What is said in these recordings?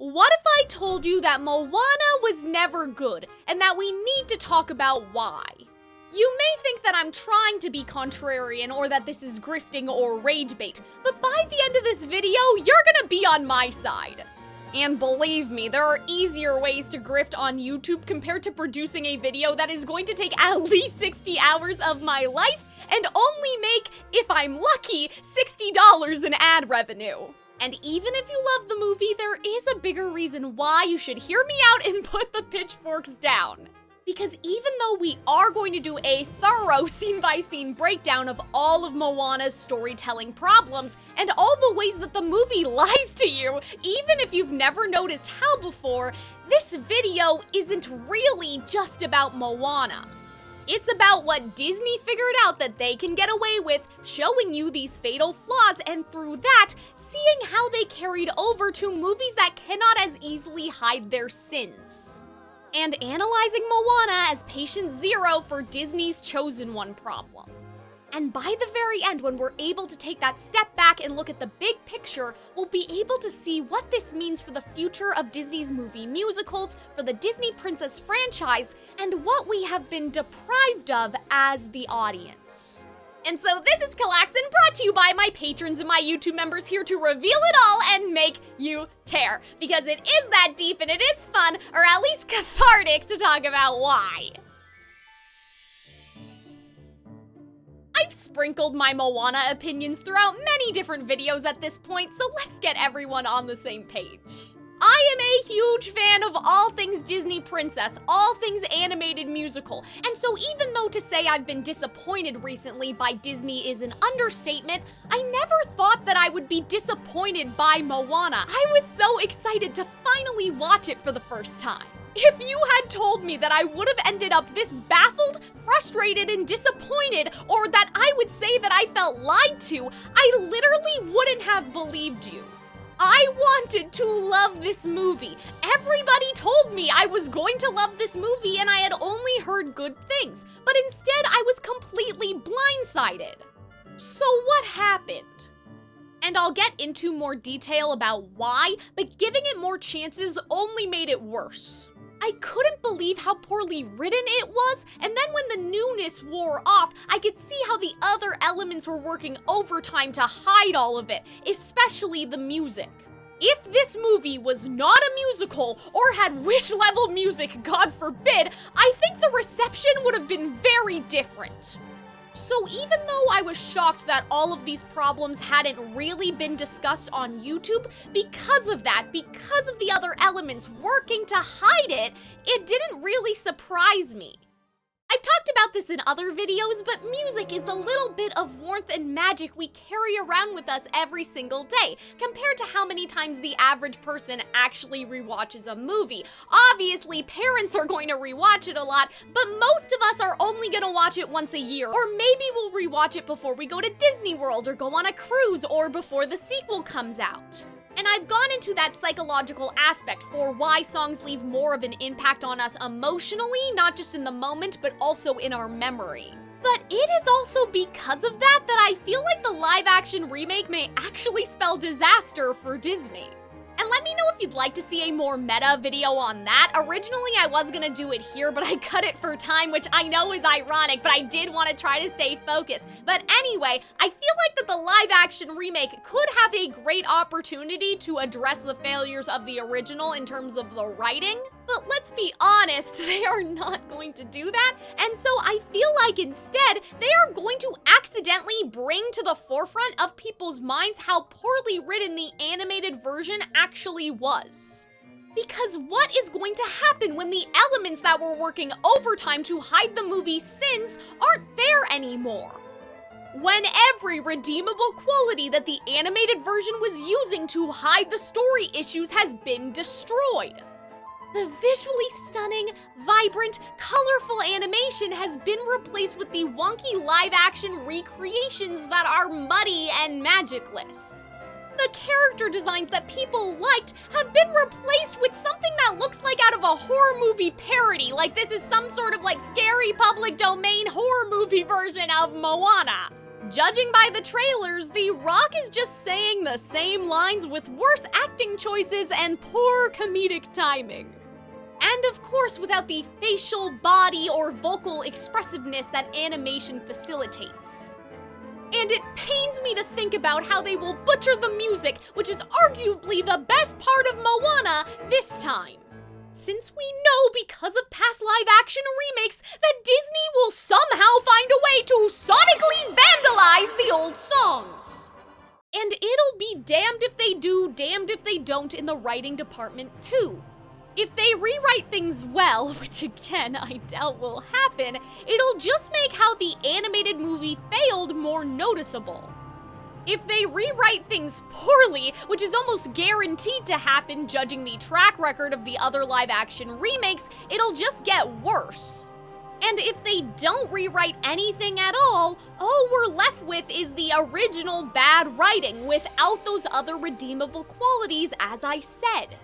What if I told you that Moana was never good, and that we need to talk about why? You may think that I'm trying to be contrarian or that this is grifting or rage bait, but by the end of this video, you're gonna be on my side. And believe me, there are easier ways to grift on YouTube compared to producing a video that is going to take at least 60 hours of my life and only make, if I'm lucky, $60 in ad revenue. And even if you love the movie, there is a bigger reason why you should hear me out and put the pitchforks down. Because even though we are going to do a thorough scene-by-scene breakdown of all of Moana's storytelling problems and all the ways that the movie lies to you, even if you've never noticed how before, this video isn't really just about Moana. It's about what Disney figured out that they can get away with, showing you these fatal flaws, and through that, seeing how they carried over to movies that cannot as easily hide their sins. And analyzing Moana as patient zero for Disney's Chosen One problem. And by the very end, when we're able to take that step back and look at the big picture, we'll be able to see what this means for the future of Disney's movie musicals, for the Disney Princess franchise, and what we have been deprived of as the audience. And so this is Calxiyn, brought to you by my patrons and my YouTube members, here to reveal it all and make you care. Because it is that deep and it is fun, or at least cathartic, to talk about why. I've sprinkled my Moana opinions throughout many different videos at this point, so let's get everyone on the same page. I am a huge fan of all things Disney Princess, all things animated musical, and so even though to say I've been disappointed recently by Disney is an understatement, I never thought that I would be disappointed by Moana. I was so excited to finally watch it for the first time. If you had told me that I would have ended up this baffled, frustrated, and disappointed, or that I would say that I felt lied to, I literally wouldn't have believed you. I wanted to love this movie. Everybody told me I was going to love this movie and I had only heard good things, but instead I was completely blindsided. So what happened? And I'll get into more detail about why, but giving it more chances only made it worse. I couldn't believe how poorly written it was, and then when the newness wore off, I could see how the other elements were working overtime to hide all of it, especially the music. If this movie was not a musical, or had Wish-level music, God forbid, I think the reception would have been very different. So even though I was shocked that all of these problems hadn't really been discussed on YouTube, because of that, because of the other elements working to hide it, it didn't really surprise me. I've talked about this in other videos, but music is the little bit of warmth and magic we carry around with us every single day, compared to how many times the average person actually rewatches a movie. Obviously, parents are going to rewatch it a lot, but most of us are only gonna watch it once a year, or maybe we'll rewatch it before we go to Disney World or go on a cruise, or before the sequel comes out. And I've gone into that psychological aspect for why songs leave more of an impact on us emotionally, not just in the moment, but also in our memory. But it is also because of that I feel like the live-action remake may actually spell disaster for Disney. And let me know if you'd like to see a more meta video on that. Originally, I was gonna do it here, but I cut it for time, which I know is ironic, but I did want to try to stay focused. But anyway, I feel like that the live-action remake could have a great opportunity to address the failures of the original in terms of the writing. But let's be honest, they are not going to do that, and so I feel like instead, they are going to accidentally bring to the forefront of people's minds how poorly written the animated version actually was. Because what is going to happen when the elements that were working overtime to hide the movie's sins aren't there anymore? When every redeemable quality that the animated version was using to hide the story issues has been destroyed. The visually stunning, vibrant, colorful animation has been replaced with the wonky live-action recreations that are muddy and magicless. The character designs that people liked have been replaced with something that looks like out of a horror movie parody, like this is some sort of scary public domain horror movie version of Moana. Judging by the trailers, The Rock is just saying the same lines with worse acting choices and poor comedic timing. And of course, without the facial, body, or vocal expressiveness that animation facilitates. And it pains me to think about how they will butcher the music, which is arguably the best part of Moana, this time. Since we know because of past live-action remakes that Disney will somehow find a way to sonically vandalize the old songs. And it'll be damned if they do, damned if they don't in the writing department too. If they rewrite things well, which again I doubt will happen, it'll just make how the animated movie failed more noticeable. If they rewrite things poorly, which is almost guaranteed to happen judging the track record of the other live-action remakes, it'll just get worse. And if they don't rewrite anything at all we're left with is the original bad writing without those other redeemable qualities, as I said.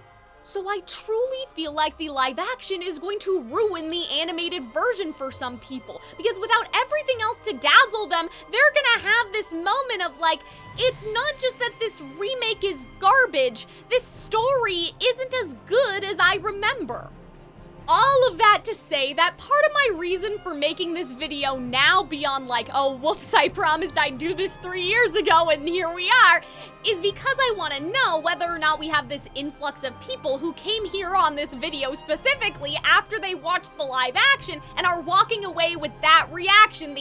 So I truly feel like the live action is going to ruin the animated version for some people, because without everything else to dazzle them, they're gonna have this moment of like, it's not just that this remake is garbage, this story isn't as good as I remember. All of that to say that part of my reason for making this video now, beyond like, oh whoops, I promised I'd do this 3 years ago and here we are, is because I want to know whether or not we have this influx of people who came here on this video specifically after they watched the live action and are walking away with that reaction,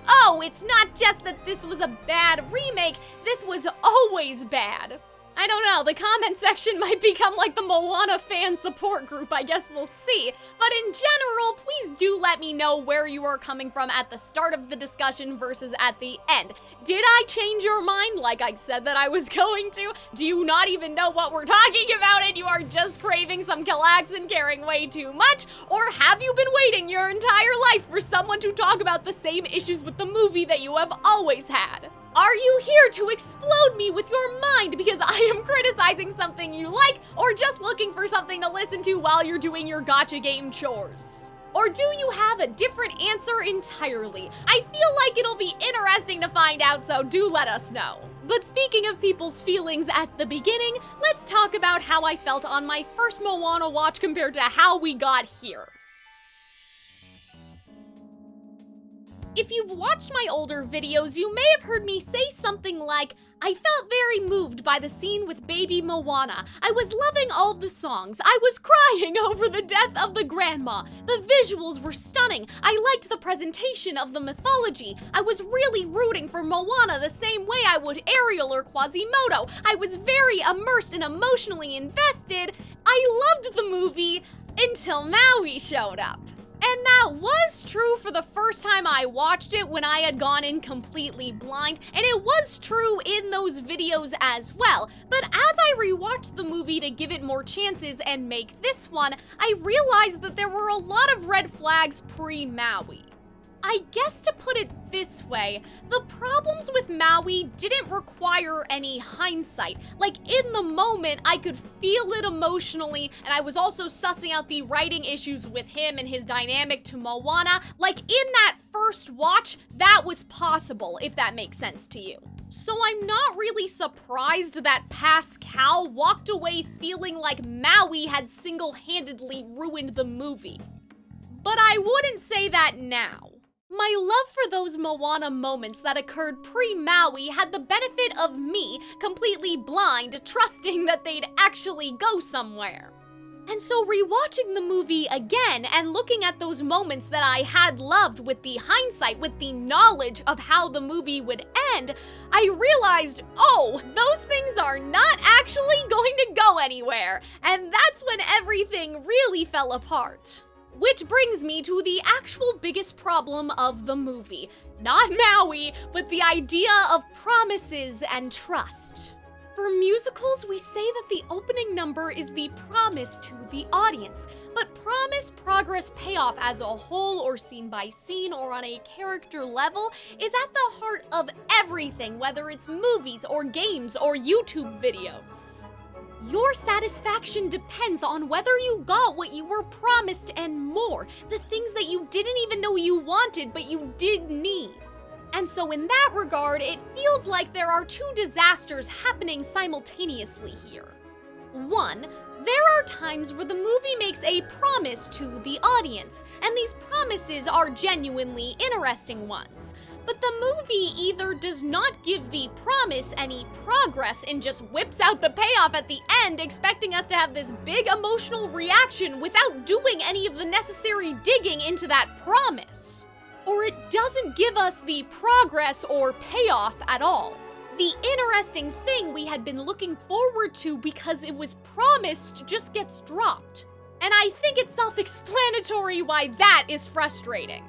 oh, it's not just that this was a bad remake, this was always bad. I don't know, the comment section might become like the Moana fan support group, I guess we'll see. But in general, please do let me know where you are coming from at the start of the discussion versus at the end. Did I change your mind like I said that I was going to? Do you not even know what we're talking about and you are just craving some Calxiyn caring way too much? Or have you been waiting your entire life for someone to talk about the same issues with the movie that you have always had? Are you here to explode me with your mind because I am criticizing something you like, or just looking for something to listen to while you're doing your gacha game chores? Or do you have a different answer entirely? I feel like it'll be interesting to find out, so do let us know. But speaking of people's feelings at the beginning, let's talk about how I felt on my first Moana watch compared to how we got here. If you've watched my older videos, you may have heard me say something like, I felt very moved by the scene with baby Moana. I was loving all the songs. I was crying over the death of the grandma. The visuals were stunning. I liked the presentation of the mythology. I was really rooting for Moana the same way I would Ariel or Quasimodo. I was very immersed and emotionally invested. I loved the movie until MAUI showed up. And that was true for the first time I watched it when I had gone in completely blind, and it was true in those videos as well. But as I rewatched the movie to give it more chances and make this one, I realized that there were a lot of red flags pre-MAUI. I guess to put it this way, the problems with MAUI didn't require any hindsight. Like, in the moment, I could feel it emotionally, and I was also sussing out the writing issues with him and his dynamic to Moana. Like, in that first watch, that was possible, if that makes sense to you. So I'm not really surprised that Pascal walked away feeling like MAUI had single-handedly ruined the movie. But I wouldn't say that now. My love for those Moana moments that occurred pre-MAUI had the benefit of me, completely blind, trusting that they'd actually go somewhere. And so rewatching the movie again and looking at those moments that I had loved with the hindsight, with the knowledge of how the movie would end, I realized, oh, those things are not actually going to go anywhere. And that's when everything really fell apart. Which brings me to the actual biggest problem of the movie. Not MAUI, but the idea of promises and trust. For musicals, we say that the opening number is the promise to the audience, but promise, progress, payoff as a whole or scene by scene or on a character level is at the heart of everything, whether it's movies or games or YouTube videos. Your satisfaction depends on whether you got what you were promised and more, the things that you didn't even know you wanted but you did need. And so in that regard, it feels like there are two disasters happening simultaneously here. One, there are times where the movie makes a promise to the audience, and these promises are genuinely interesting ones. But the movie either does not give the promise any progress and just whips out the payoff at the end, expecting us to have this big emotional reaction without doing any of the necessary digging into that promise. Or it doesn't give us the progress or payoff at all. The interesting thing we had been looking forward to because it was promised just gets dropped. And I think it's self-explanatory why that is frustrating.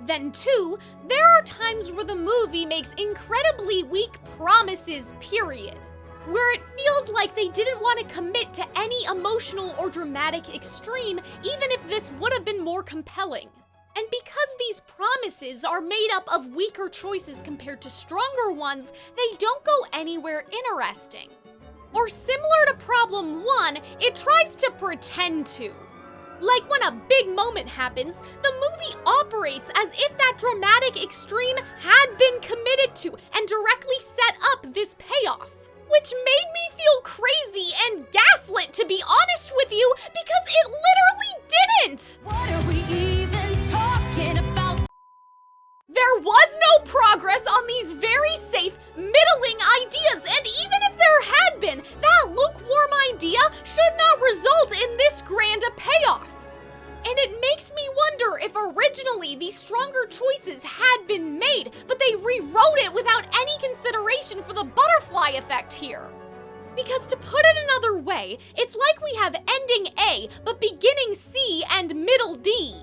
Then two, there are times where the movie makes incredibly weak promises, period. Where it feels like they didn't want to commit to any emotional or dramatic extreme, even if this would have been more compelling. And because these promises are made up of weaker choices compared to stronger ones, they don't go anywhere interesting. Or similar to problem one, it tries to pretend to. Like when a big moment happens, the movie operates as if that dramatic extreme had been committed to and directly set up this payoff. Which made me feel crazy and gaslit, to be honest with you, because it literally didn't! What are we even talking about? There was no progress on these very safe, middling ideas, and even if there had been, that lukewarm idea should not result in this grand a payoff. And it makes me wonder if originally these stronger choices had been made, but they rewrote it without any consideration for the butterfly effect here. Because to put it another way, it's like we have ending A, but beginning C and middle D.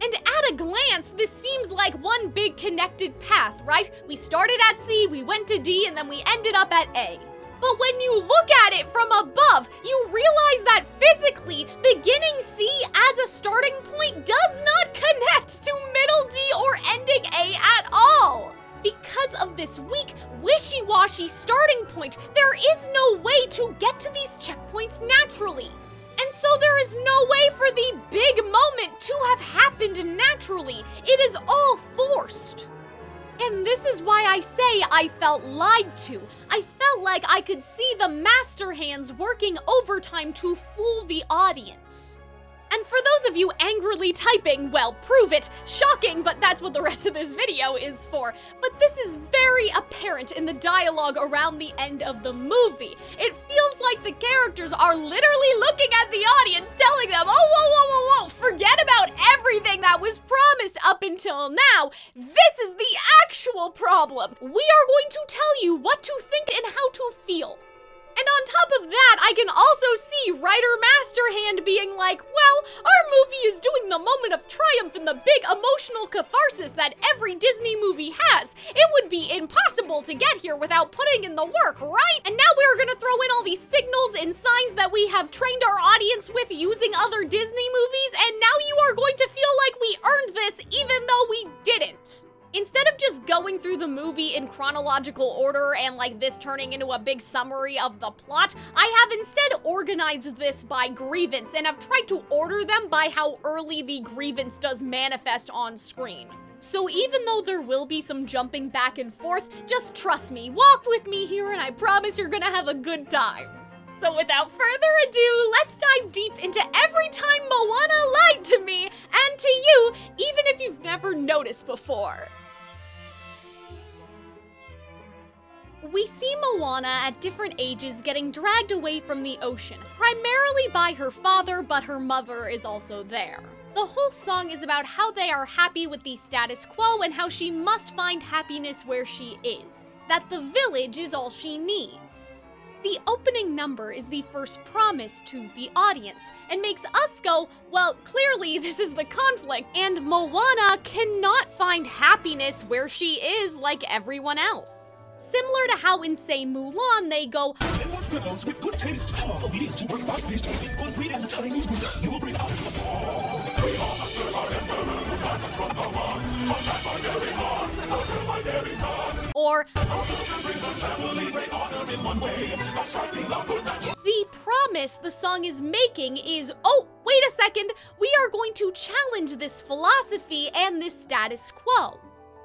And at a glance, this seems like one big connected path, right? We started at C, we went to D, and then we ended up at A. But when you look at it from above, you realize that physically, beginning C as a starting point does not connect to middle D or ending A at all. Because of this weak, wishy-washy starting point, there is no way to get to these checkpoints naturally. And so there is no way for the big moment to have happened naturally. It is all forced. And this is why I say I felt lied to. I felt like I could see the master hands working overtime to fool the audience. And for those of you angrily typing, well, prove it. Shocking, but that's what the rest of this video is for. But this is very apparent in the dialogue around the end of the movie. It feels like the characters are literally looking at the audience, telling them, oh, whoa, whoa, whoa, whoa, forget about everything that was promised up until now. This is the actual problem. We are going to tell you what to think and how to feel. And on top of that, I can also see writer Masterhand being like, well, our movie is doing the moment of triumph and the big emotional catharsis that every Disney movie has. It would be impossible to get here without putting in the work, right? And now we're gonna throw in all these signals and signs that we have trained our audience with using other Disney movies, and now you are going to feel like we earned this even though we didn't. Instead of just going through the movie in chronological order and like this turning into a big summary of the plot, I have instead organized this by grievance and have tried to order them by how early the grievance does manifest on screen. So even though there will be some jumping back and forth, just trust me, walk with me here and I promise you're gonna have a good time. So without further ado, let's dive deep into every time Moana lied to me and to you, even if you've never noticed before. We see Moana at different ages getting dragged away from the ocean, primarily by her father, but her mother is also there. The whole song is about how they are happy with the status quo and how she must find happiness where she is. That the village is all she needs. The opening number is the first promise to the audience and makes us go, well, clearly this is the conflict, and Moana cannot find happiness where she is like everyone else. Similar to how in, say, Mulan, they go, and watch girls with good taste. Obedient to work fast-paced with good breed and a tiny movement. You will bring out to us all. We all assert our emperor who guides us from the wrongs. Unpack my very hearts and fulfill my very songs. Or, our children brings us family, great honor in one way. By striking a good match. The promise the song is making is, oh, wait a second, we are going to challenge this philosophy and this status quo.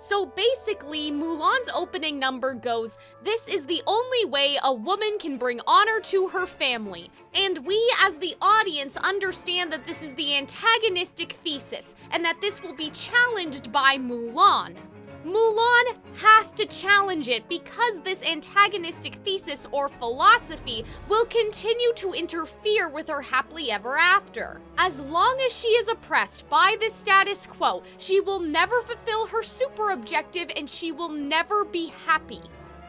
So basically, Mulan's opening number goes, "This is the only way a woman can bring honor to her family." And we as the audience understand that this is the antagonistic thesis, and that this will be challenged by Mulan. Mulan has to challenge it because this antagonistic thesis or philosophy will continue to interfere with her happily ever after. As long as she is oppressed by this status quo, she will never fulfill her super objective and she will never be happy.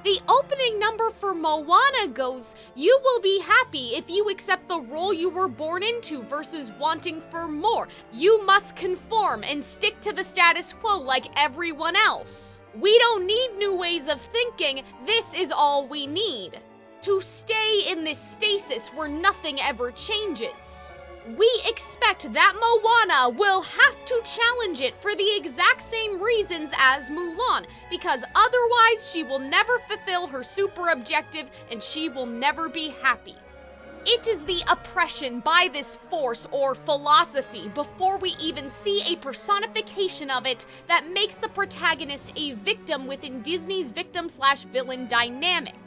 The opening number for Moana goes, "You will be happy if you accept the role you were born into versus wanting for more. You must conform and stick to the status quo like everyone else. We don't need new ways of thinking, this is all we need. To stay in this stasis where nothing ever changes." We expect that Moana will have to challenge it for the exact same reasons as Mulan, because otherwise she will never fulfill her super objective and she will never be happy. It is the oppression by this force or philosophy before we even see a personification of it that makes the protagonist a victim within Disney's victim/villain dynamic.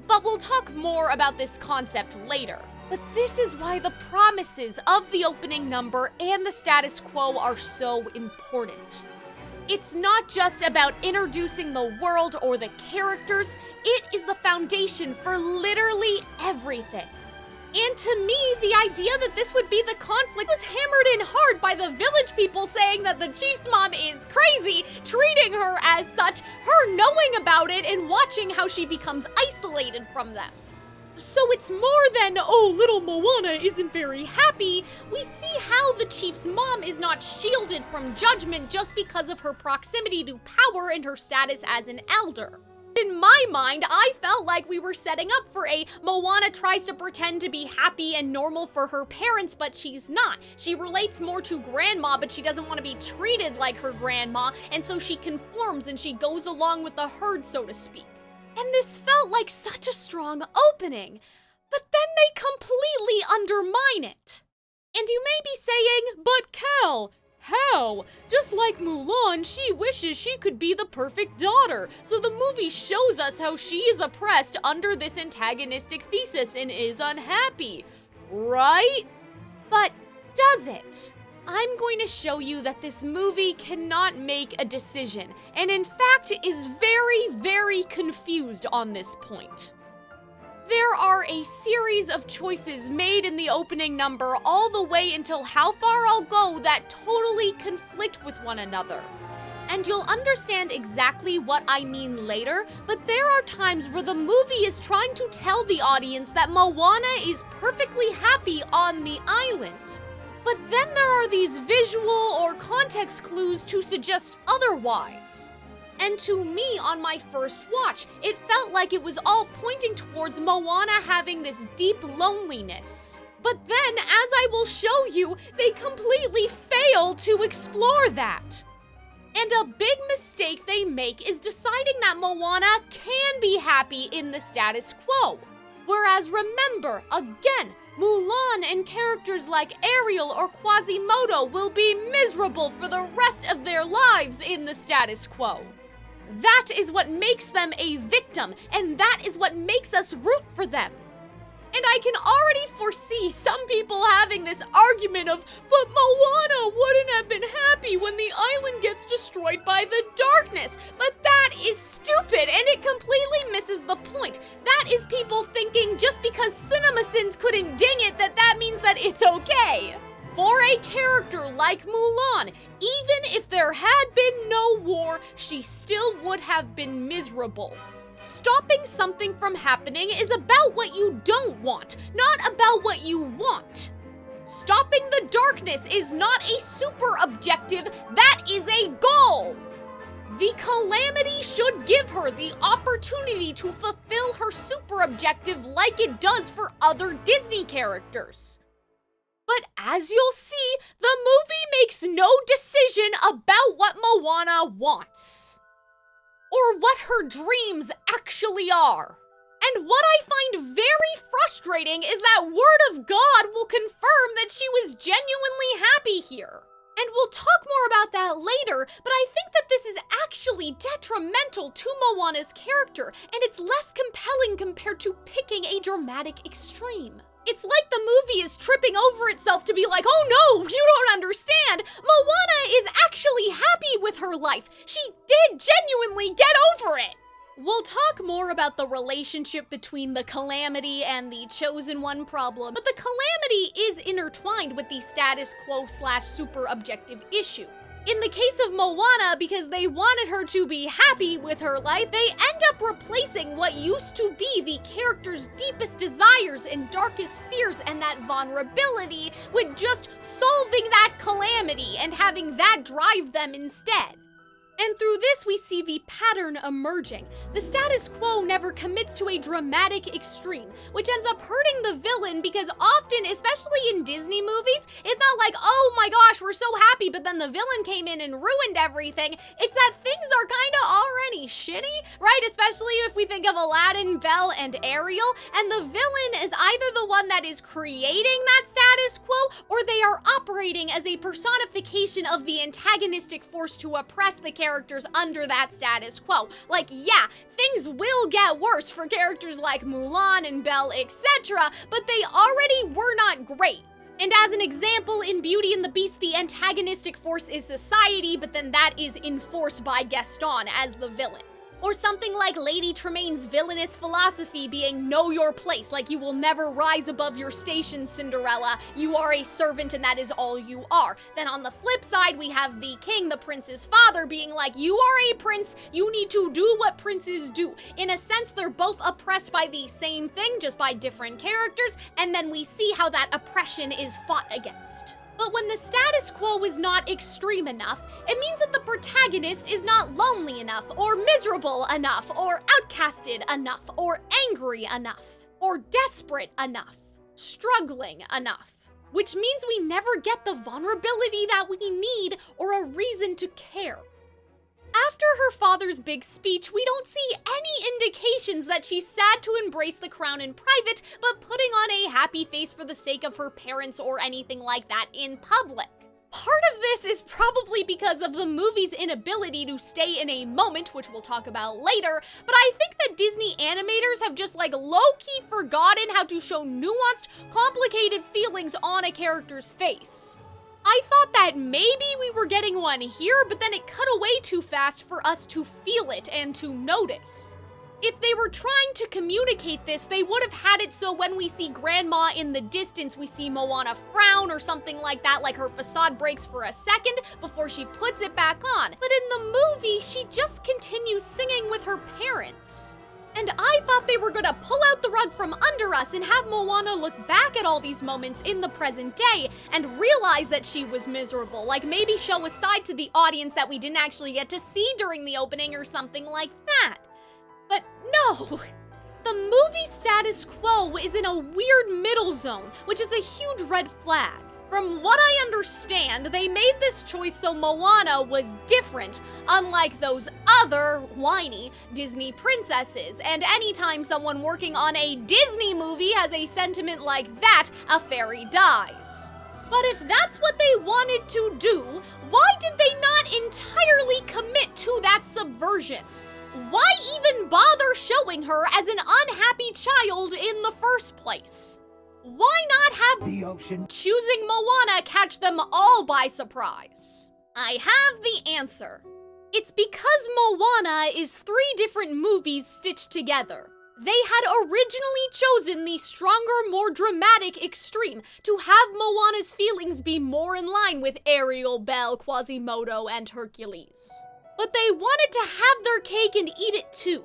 But we'll talk more about this concept later. But this is why the promises of the opening number and the status quo are so important. It's not just about introducing the world or the characters, it is the foundation for literally everything. And to me, the idea that this would be the conflict was hammered in hard by the village people saying that the chief's mom is crazy, treating her as such, her knowing about it and watching how she becomes isolated from them. So it's more than, "Oh, little Moana isn't very happy." We see how the chief's mom is not shielded from judgment just because of her proximity to power and her status as an elder. In my mind, I felt like we were setting up for a Moana tries to pretend to be happy and normal for her parents, but she's not. She relates more to grandma, but she doesn't want to be treated like her grandma, and so she conforms and she goes along with the herd, so to speak. And this felt like such a strong opening, but then they completely undermine it. And you may be saying, "But Cal, how? Just like Mulan, she wishes she could be the perfect daughter, so the movie shows us how she is oppressed under this antagonistic thesis and is unhappy, right?" But does it? I'm going to show you that this movie cannot make a decision, and in fact is very, very confused on this point. There are a series of choices made in the opening number all the way until how far I'll go that totally conflict with one another. And you'll understand exactly what I mean later, but there are times where the movie is trying to tell the audience that Moana is perfectly happy on the island. But then there are these visual or context clues to suggest otherwise. And to me, on my first watch, it felt like it was all pointing towards Moana having this deep loneliness. But then, as I will show you, they completely fail to explore that. And a big mistake they make is deciding that Moana can be happy in the status quo. Whereas remember, again, Mulan and characters like Ariel or Quasimodo will be miserable for the rest of their lives in the status quo. That is what makes them a victim, and that is what makes us root for them. And I can already foresee some people having this argument of, "But Moana wouldn't have been happy when the island gets destroyed by the darkness." But that is stupid, and it completely misses the point. That is people thinking just because CinemaSins couldn't ding it that means that it's okay. For a character like Mulan, even if there had been no war, she still would have been miserable. Stopping something from happening is about what you don't want, not about what you want. Stopping the darkness is not a super objective, that is a goal. The calamity should give her the opportunity to fulfill her super objective like it does for other Disney characters. But as you'll see, the movie makes no decision about what Moana wants. Or what her dreams actually are. And what I find very frustrating is that Word of God will confirm that she was genuinely happy here. And And we'll talk more about that later, but I think that this is actually detrimental to Moana's character, and it's less compelling compared to picking a dramatic extreme. It's like the movie is tripping over itself to be like, oh no, you don't understand! Moana is actually happy with her life! She did genuinely get over it! We'll talk more about the relationship between the Calamity and the Chosen One problem, but the Calamity is intertwined with the status quo / super objective issue. In the case of Moana, because they wanted her to be happy with her life, they end up replacing what used to be the character's deepest desires and darkest fears and that vulnerability with just solving that calamity and having that drive them instead. And through this, we see the pattern emerging. The status quo never commits to a dramatic extreme, which ends up hurting the villain because often, especially in Disney movies, it's not like, oh my gosh, we're so happy, but then the villain came in and ruined everything. It's that things are kinda already shitty, right? Especially if we think of Aladdin, Belle, and Ariel, and the villain is either the one that is creating that status quo, or they are operating as a personification of the antagonistic force to oppress the characters under that status quo. Like, yeah, things will get worse for characters like Mulan and Belle, etc., but they already were not great. And as an example, in Beauty and the Beast, the antagonistic force is society, but then that is enforced by Gaston as the villain. Or something like Lady Tremaine's villainous philosophy being know your place, like you will never rise above your station, Cinderella. You are a servant and that is all you are. Then on the flip side, we have the king, the prince's father, being like, you are a prince, you need to do what princes do. In a sense, they're both oppressed by the same thing, just by different characters, and then we see how that oppression is fought against. But when the status quo is not extreme enough, it means that the protagonist is not lonely enough, or miserable enough, or outcasted enough, or angry enough, or desperate enough, struggling enough. Which means we never get the vulnerability that we need or a reason to care. After her father's big speech, we don't see any indications that she's sad to embrace the crown in private, but putting on a happy face for the sake of her parents or anything like that in public. Part of this is probably because of the movie's inability to stay in a moment, which we'll talk about later, but I think that Disney animators have just like low-key forgotten how to show nuanced, complicated feelings on a character's face. I thought that maybe we were getting one here, but then it cut away too fast for us to feel it and to notice. If they were trying to communicate this, they would have had it so when we see Grandma in the distance, we see Moana frown or something like that, like her facade breaks for a second before she puts it back on. But in the movie, she just continues singing with her parents. And I thought they were gonna pull out the rug from under us and have Moana look back at all these moments in the present day and realize that she was miserable, like maybe show a side to the audience that we didn't actually get to see during the opening or something like that. But no! The movie's status quo is in a weird middle zone, which is a huge red flag. From what I understand, they made this choice so Moana was different, unlike those other, whiny, Disney princesses, and anytime someone working on a Disney movie has a sentiment like that, a fairy dies. But if that's what they wanted to do, why did they not entirely commit to that subversion? Why even bother showing her as an unhappy child in the first place? Why not have the ocean choosing Moana catch them all by surprise? I have the answer. It's because Moana is 3 different movies stitched together. They had originally chosen the stronger, more dramatic extreme to have Moana's feelings be more in line with Ariel, Belle, Quasimodo, and Hercules. But they wanted to have their cake and eat it too.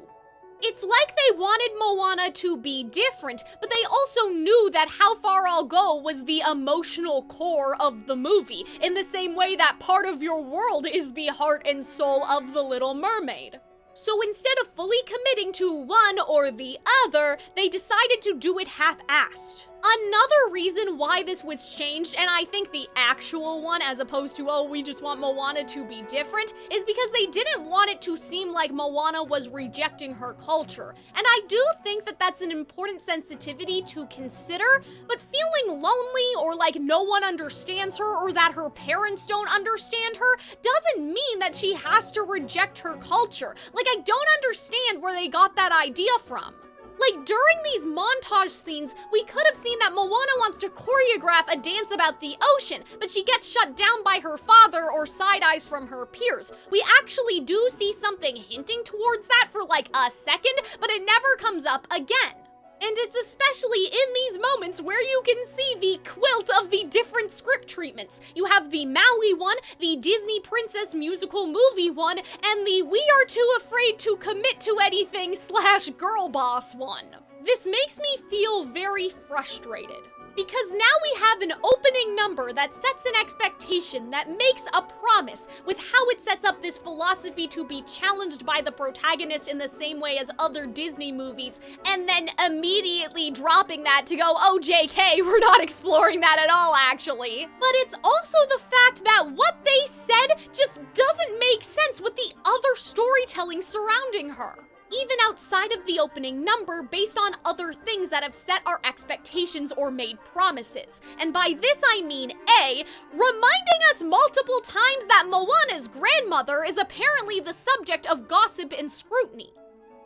It's like they wanted Moana to be different, but they also knew that How Far I'll Go was the emotional core of the movie, in the same way that part of your world is the heart and soul of The Little Mermaid. So instead of fully committing to one or the other, they decided to do it half-assed. Another reason why this was changed, and I think the actual one as opposed to, oh, we just want Moana to be different, is because they didn't want it to seem like Moana was rejecting her culture. And I do think that that's an important sensitivity to consider, but feeling lonely or like no one understands her or that her parents don't understand her doesn't mean that she has to reject her culture. Like, I don't understand where they got that idea from. Like, during these montage scenes, we could have seen that Moana wants to choreograph a dance about the ocean, but she gets shut down by her father or side-eyes from her peers. We actually do see something hinting towards that for like a second, but it never comes up again. And it's especially in these moments where you can see the quilt of the different script treatments. You have the Maui one, the Disney Princess musical movie one, and the we are too afraid to commit to anything / girl boss one. This makes me feel very frustrated. Because now we have an opening number that sets an expectation, that makes a promise, with how it sets up this philosophy to be challenged by the protagonist in the same way as other Disney movies, and then immediately dropping that to go, oh JK, we're not exploring that at all actually. But it's also the fact that what they said just doesn't make sense with the other storytelling surrounding her. Even outside of the opening number, based on other things that have set our expectations or made promises. And by this I mean A, reminding us multiple times that Moana's grandmother is apparently the subject of gossip and scrutiny.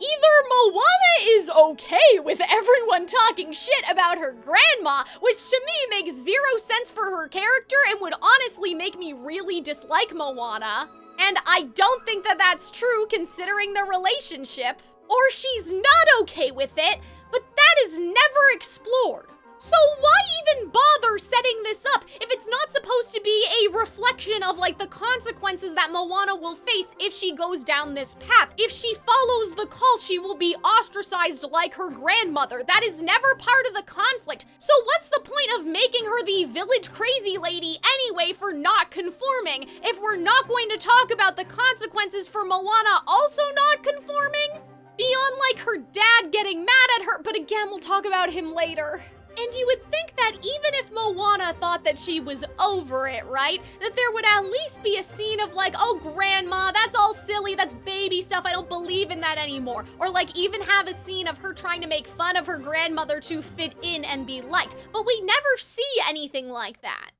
Either Moana is okay with everyone talking shit about her grandma, which to me makes zero sense for her character and would honestly make me really dislike Moana. And I don't think that that's true considering the relationship. Or she's not okay with it, but that is never explored. So why even bother setting this up if it's not supposed to be a reflection of like the consequences that Moana will face if she goes down this path? If she follows the call, she will be ostracized like her grandmother. That is never part of the conflict. So what's the point of making her the village crazy lady anyway for not conforming if we're not going to talk about the consequences for Moana also not conforming? Beyond like her dad getting mad at her, but again, we'll talk about him later. And you would think that even if Moana thought that she was over it, right? That there would at least be a scene of like, oh grandma, that's all silly, that's baby stuff, I don't believe in that anymore. Or like even have a scene of her trying to make fun of her grandmother to fit in and be liked. But we never see anything like that.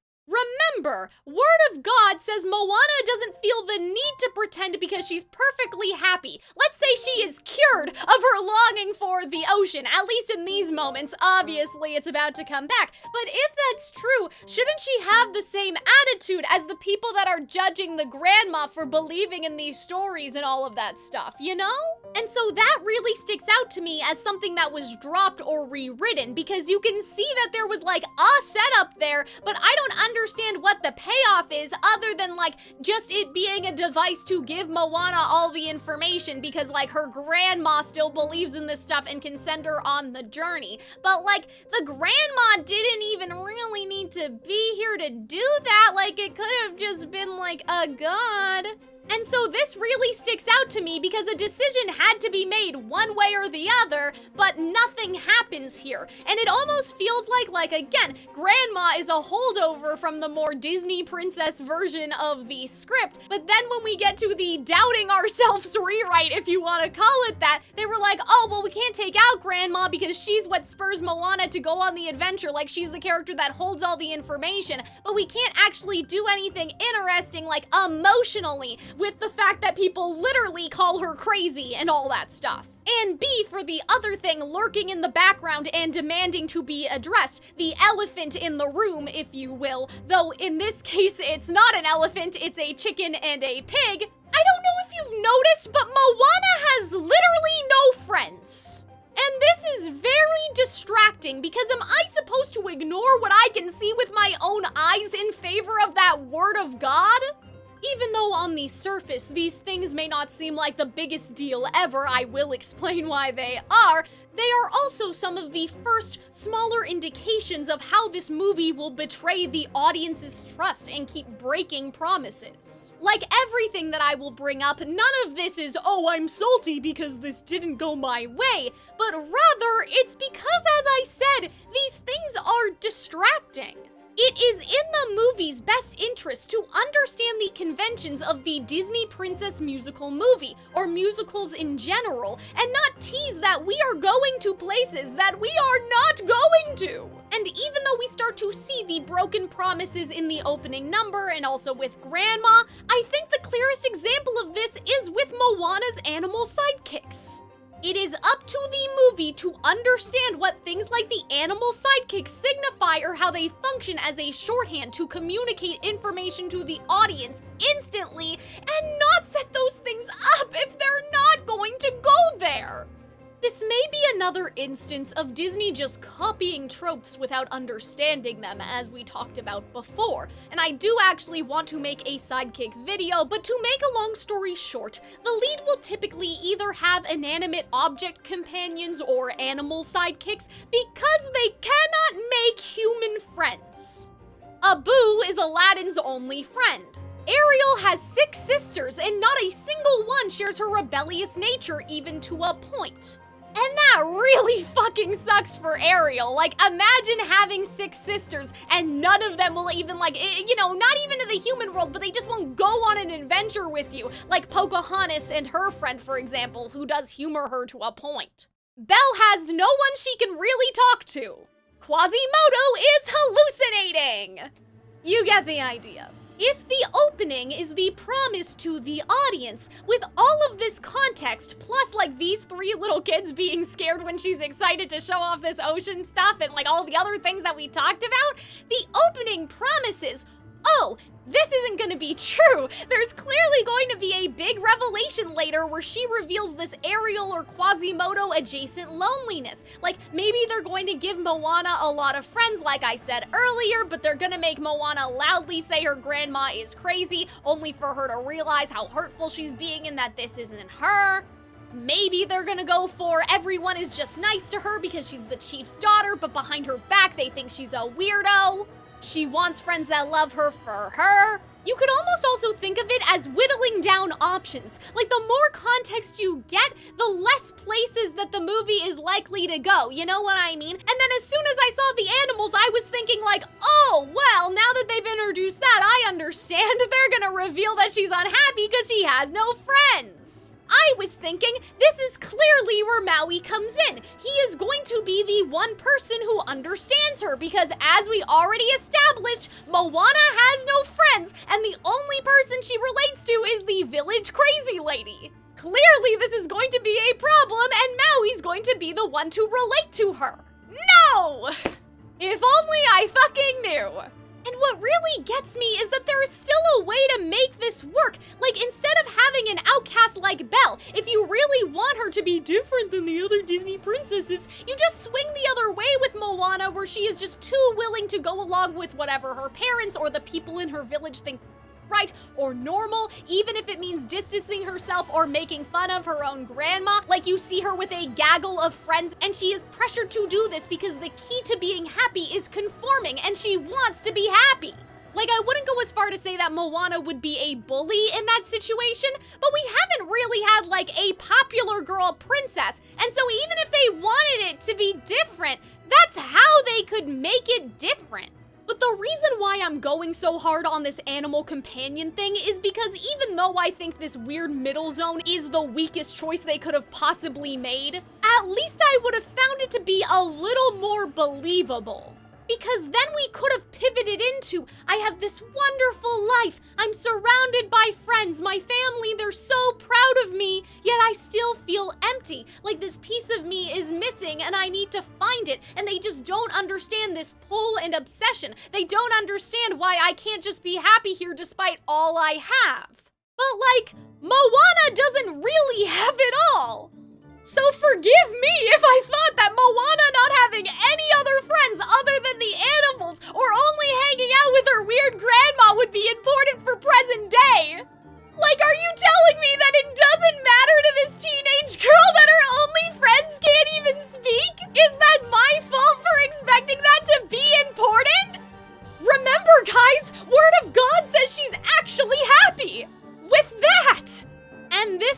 Remember, Word of God says Moana doesn't feel the need to pretend because she's perfectly happy. Let's say she is cured of her longing for the ocean, at least in these moments. Obviously, it's about to come back. But if that's true, shouldn't she have the same attitude as the people that are judging the grandma for believing in these stories and all of that stuff, you know? And so that really sticks out to me as something that was dropped or rewritten, because you can see that there was like a setup there, but I don't understand what the payoff is other than like just it being a device to give Moana all the information because like her grandma still believes in this stuff and can send her on the journey. But like the grandma didn't even really need to be here to do that. Like it could have just been like a god. And so this really sticks out to me because a decision had to be made one way or the other, but nothing happens here. And it almost feels like again, grandma is a holdover from the more Disney princess version of the script. But then when we get to the doubting ourselves rewrite, if you want to call it that, they were like, oh, well, we can't take out grandma because she's what spurs Moana to go on the adventure. Like she's the character that holds all the information, but we can't actually do anything interesting like emotionally with the fact that people literally call her crazy and all that stuff. And B, for the other thing lurking in the background and demanding to be addressed, the elephant in the room, if you will, though in this case it's not an elephant, it's a chicken and a pig. I don't know if you've noticed, but Moana has literally no friends. And this is very distracting because am I supposed to ignore what I can see with my own eyes in favor of that word of God? Even though on the surface, these things may not seem like the biggest deal ever, I will explain why they are also some of the first, smaller indications of how this movie will betray the audience's trust and keep breaking promises. Like everything that I will bring up, none of this is, oh, I'm salty because this didn't go my way, but rather, it's because, as I said, these things are distracting. It is in the movie's best interest to understand the conventions of the Disney princess musical movie, or musicals in general, and not tease that we are going to places that we are not going to. And even though we start to see the broken promises in the opening number and also with Grandma, I think the clearest example of this is with Moana's animal sidekicks. It is up to the movie to understand what things like the animal sidekicks signify or how they function as a shorthand to communicate information to the audience instantly and not set those things up if they're not going to go there. This may be another instance of Disney just copying tropes without understanding them, as we talked about before, and I do actually want to make a sidekick video, but to make a long story short, the lead will typically either have inanimate object companions or animal sidekicks because they cannot make human friends. Abu is Aladdin's only friend. Ariel has 6 sisters, and not a single one shares her rebellious nature, even to a point. And that really fucking sucks for Ariel. Like, imagine having 6 sisters and none of them will even, like, you know, not even in the human world, but they just won't go on an adventure with you. Like Pocahontas and her friend, for example, who does humor her to a point. Belle has no one she can really talk to. Quasimodo is hallucinating. You get the idea. If the opening is the promise to the audience, with all of this context, plus like these 3 little kids being scared when she's excited to show off this ocean stuff and like all the other things that we talked about, the opening promises, oh, this isn't gonna be true. There's clearly going to be a big revelation later where she reveals this Ariel or Quasimodo adjacent loneliness. Like, maybe they're going to give Moana a lot of friends, like I said earlier, but they're gonna make Moana loudly say her grandma is crazy, only for her to realize how hurtful she's being and that this isn't her. Maybe they're gonna go for everyone is just nice to her because she's the chief's daughter, but behind her back they think she's a weirdo. She wants friends that love her for her. You could almost also think of it as whittling down options. Like, the more context you get, the less places that the movie is likely to go, you know what I mean? And then as soon as I saw the animals, I was thinking like, oh, well, now that they've introduced that, I understand. They're gonna reveal that she's unhappy because she has no friends. I was thinking, this is clearly where Maui comes in. He is going to be the one person who understands her because, as we already established, Moana has no friends, and the only person she relates to is the village crazy lady. Clearly, this is going to be a problem, and Maui's going to be the one to relate to her. No! If only I fucking knew. And what really gets me is that there is still a way to make this work. Like, instead of having an outcast like Belle, if you really want her to be different than the other Disney princesses, you just swing the other way with Moana, where she is just too willing to go along with whatever her parents or the people in her village think right or normal, even if it means distancing herself or making fun of her own grandma. Like, you see her with a gaggle of friends, and she is pressured to do this because the key to being happy is conforming, and she wants to be happy. Like, I wouldn't go as far to say that Moana would be a bully in that situation, but we haven't really had, like, a popular girl princess, and so even if they wanted it to be different, that's how they could make it different. But the reason why I'm going so hard on this animal companion thing is because even though I think this weird middle zone is the weakest choice they could have possibly made, at least I would have found it to be a little more believable. Because then we could have pivoted into, I have this wonderful life, I'm surrounded by friends, my family, they're so proud of me, yet I still feel empty, like this piece of me is missing and I need to find it, and they just don't understand this pull and obsession. They don't understand why I can't just be happy here despite all I have. But like, Moana doesn't really have it all. So forgive me if I thought that Moana not having any other friends other than the animals or only hanging out with her weird grandma would be important for present day.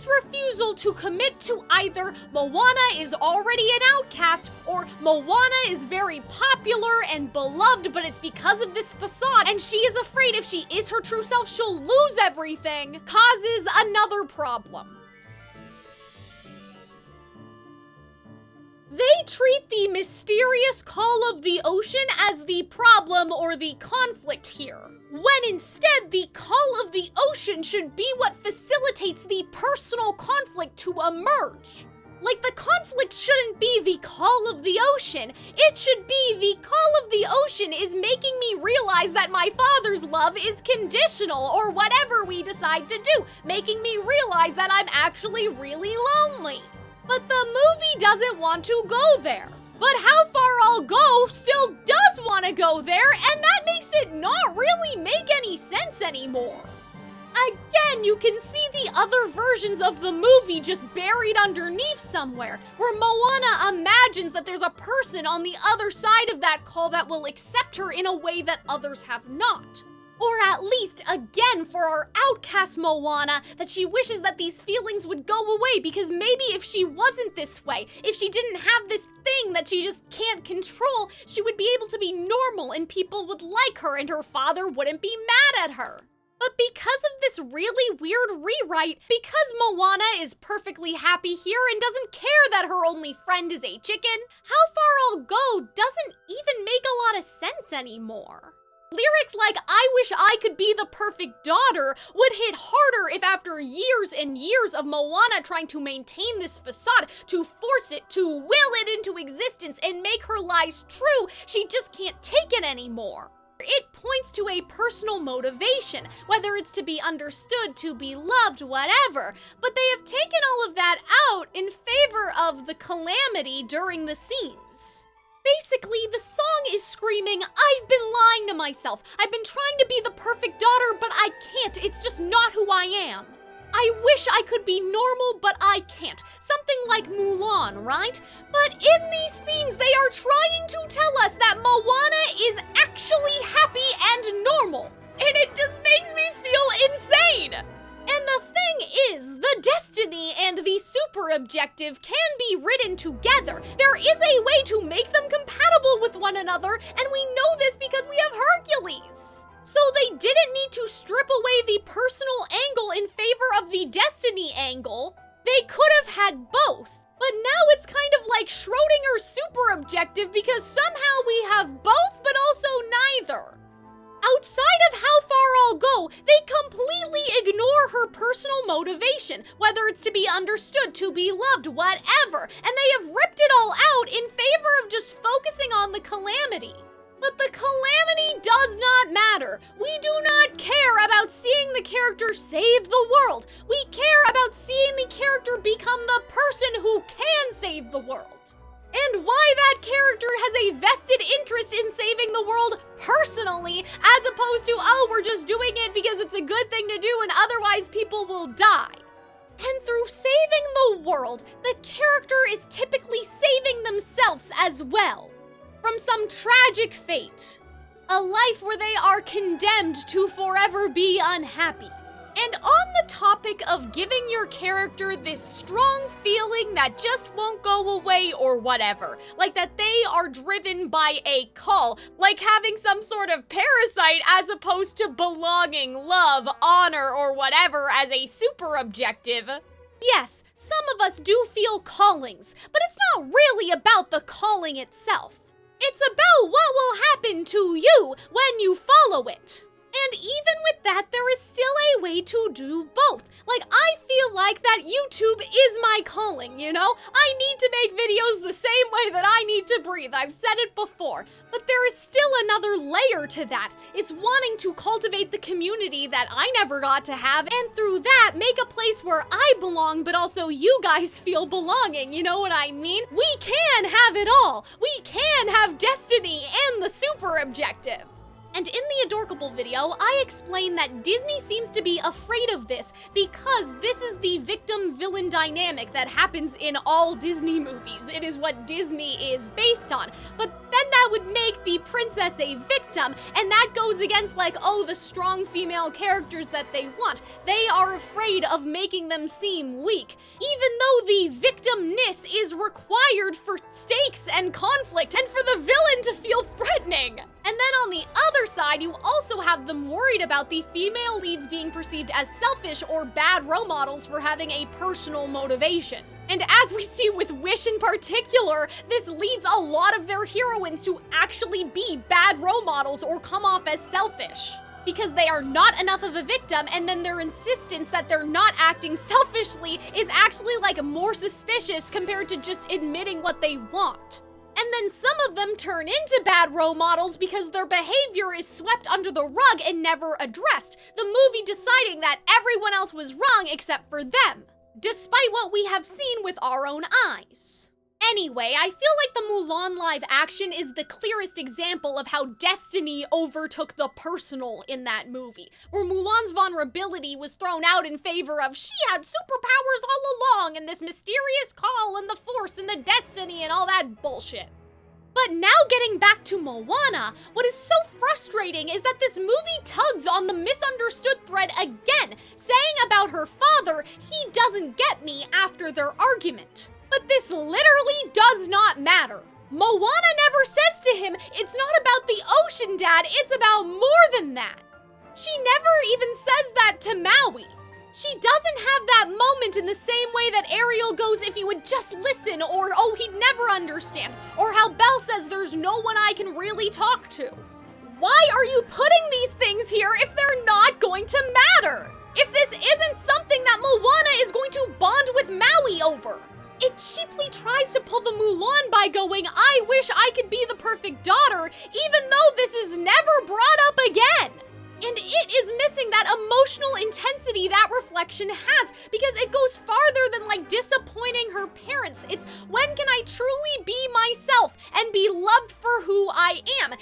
this refusal to commit to either Moana is already an outcast or Moana is very popular and beloved, but it's because of this facade and she is afraid if she is her true self, she'll lose everything, causes another problem. They treat the mysterious call of the ocean as the problem or the conflict here, when instead the call of the ocean should be what facilitates the personal conflict to emerge. Like, the conflict shouldn't be the call of the ocean, it should be the call of the ocean is making me realize that my father's love is conditional, or whatever we decide to do, making me realize that I'm actually really lonely. But the movie doesn't want to go there. But How Far I'll Go still does want to go there, and that makes it not really make any sense anymore. Again, you can see the other versions of the movie just buried underneath somewhere, where Moana imagines that there's a person on the other side of that call that will accept her in a way that others have not. Or at least, again, for our outcast Moana, that she wishes that these feelings would go away because maybe if she wasn't this way, if she didn't have this thing that she just can't control, she would be able to be normal and people would like her and her father wouldn't be mad at her. But because of this really weird rewrite, because Moana is perfectly happy here and doesn't care that her only friend is a chicken, How Far I'll Go doesn't even make a lot of sense anymore. Lyrics like, "I wish I could be the perfect daughter" would hit harder if after years and years of Moana trying to maintain this facade, to force it, to will it into existence and make her lies true, she just can't take it anymore. It points to a personal motivation, whether it's to be understood, to be loved, whatever, but they have taken all of that out in favor of the calamity during the scenes. Basically, the song is screaming, I've been lying to myself. I've been trying to be the perfect daughter, but I can't. It's just not who I am. I wish I could be normal, but I can't. Something like Mulan, right? But in these scenes, they are trying to tell us that Moana is actually happy and normal. And it just makes me feel insane. And the thing is, the destiny and the super objective can be written together. There is a way to make them compatible with one another, and we know this because we have Hercules. So they didn't need to strip away the personal angle in favor of the destiny angle. They could have had both. But now it's kind of like Schrodinger's super objective because somehow we have both but also neither. Outside of How Far I'll Go, they completely ignore her personal motivation, whether it's to be understood, to be loved, whatever, and they have ripped it all out in favor of just focusing on the calamity. But the calamity does not matter. We do not care about seeing the character save the world. We care about seeing the character become the person who can save the world. And why that character has a vested interest in saving the world personally, as opposed to, oh, we're just doing it because it's a good thing to do and otherwise people will die. And through saving the world, the character is typically saving themselves as well. From some tragic fate. A life where they are condemned to forever be unhappy. And on the topic of giving your character this strong feeling that just won't go away or whatever, like that they are driven by a call, like having some sort of parasite as opposed to belonging, love, honor, or whatever as a super objective. Yes, some of us do feel callings, but it's not really about the calling itself. It's about what will happen to you when you follow it. And even with that, there is still a way to do both. Like, I feel like that YouTube is my calling, you know? I need to make videos the same way that I need to breathe. I've said it before. But there is still another layer to that. It's wanting to cultivate the community that I never got to have, and through that, make a place where I belong, but also you guys feel belonging, you know what I mean? We can have it all. We can have destiny and the super objective. And in the Adorkable video, I explain that Disney seems to be afraid of this because this is the victim-villain dynamic that happens in all Disney movies. It is what Disney is based on. But then that would make the princess a victim, and that goes against like, oh, the strong female characters that they want. They are afraid of making them seem weak, even though the victimness is required for stakes and conflict and for the villain to feel threatening. And then on the other side, you also have them worried about the female leads being perceived as selfish or bad role models for having a personal motivation. And as we see with Wish in particular, this leads a lot of their heroines to actually be bad role models or come off as selfish, because they are not enough of a victim, and then their insistence that they're not acting selfishly is actually like more suspicious compared to just admitting what they want. And then some of them turn into bad role models because their behavior is swept under the rug and never addressed, the movie deciding that everyone else was wrong except for them, despite what we have seen with our own eyes. Anyway, I feel like the Mulan live action is the clearest example of how destiny overtook the personal in that movie, where Mulan's vulnerability was thrown out in favor of she had superpowers all along and this mysterious call and the force and the destiny and all that bullshit. But now getting back to Moana, what is so frustrating is that this movie tugs on the misunderstood thread again, saying about her father, he doesn't get me after their argument. But this literally does not matter. Moana never says to him, it's not about the ocean, Dad, it's about more than that. She never even says that to Maui. She doesn't have that moment in the same way that Ariel goes, if you would just listen, or oh, he'd never understand, or how Belle says there's no one I can really talk to. Why are you putting these things here if they're not going to matter? If this isn't something that Moana is going to bond with Maui over? It cheaply tries to pull the Mulan by going, I wish I could be the perfect daughter, even though this is never brought up again. And it is missing that emotional intensity that reflection has, because it goes farther than like disappointing her parents. It's when can I truly be myself and be loved for who I am? Am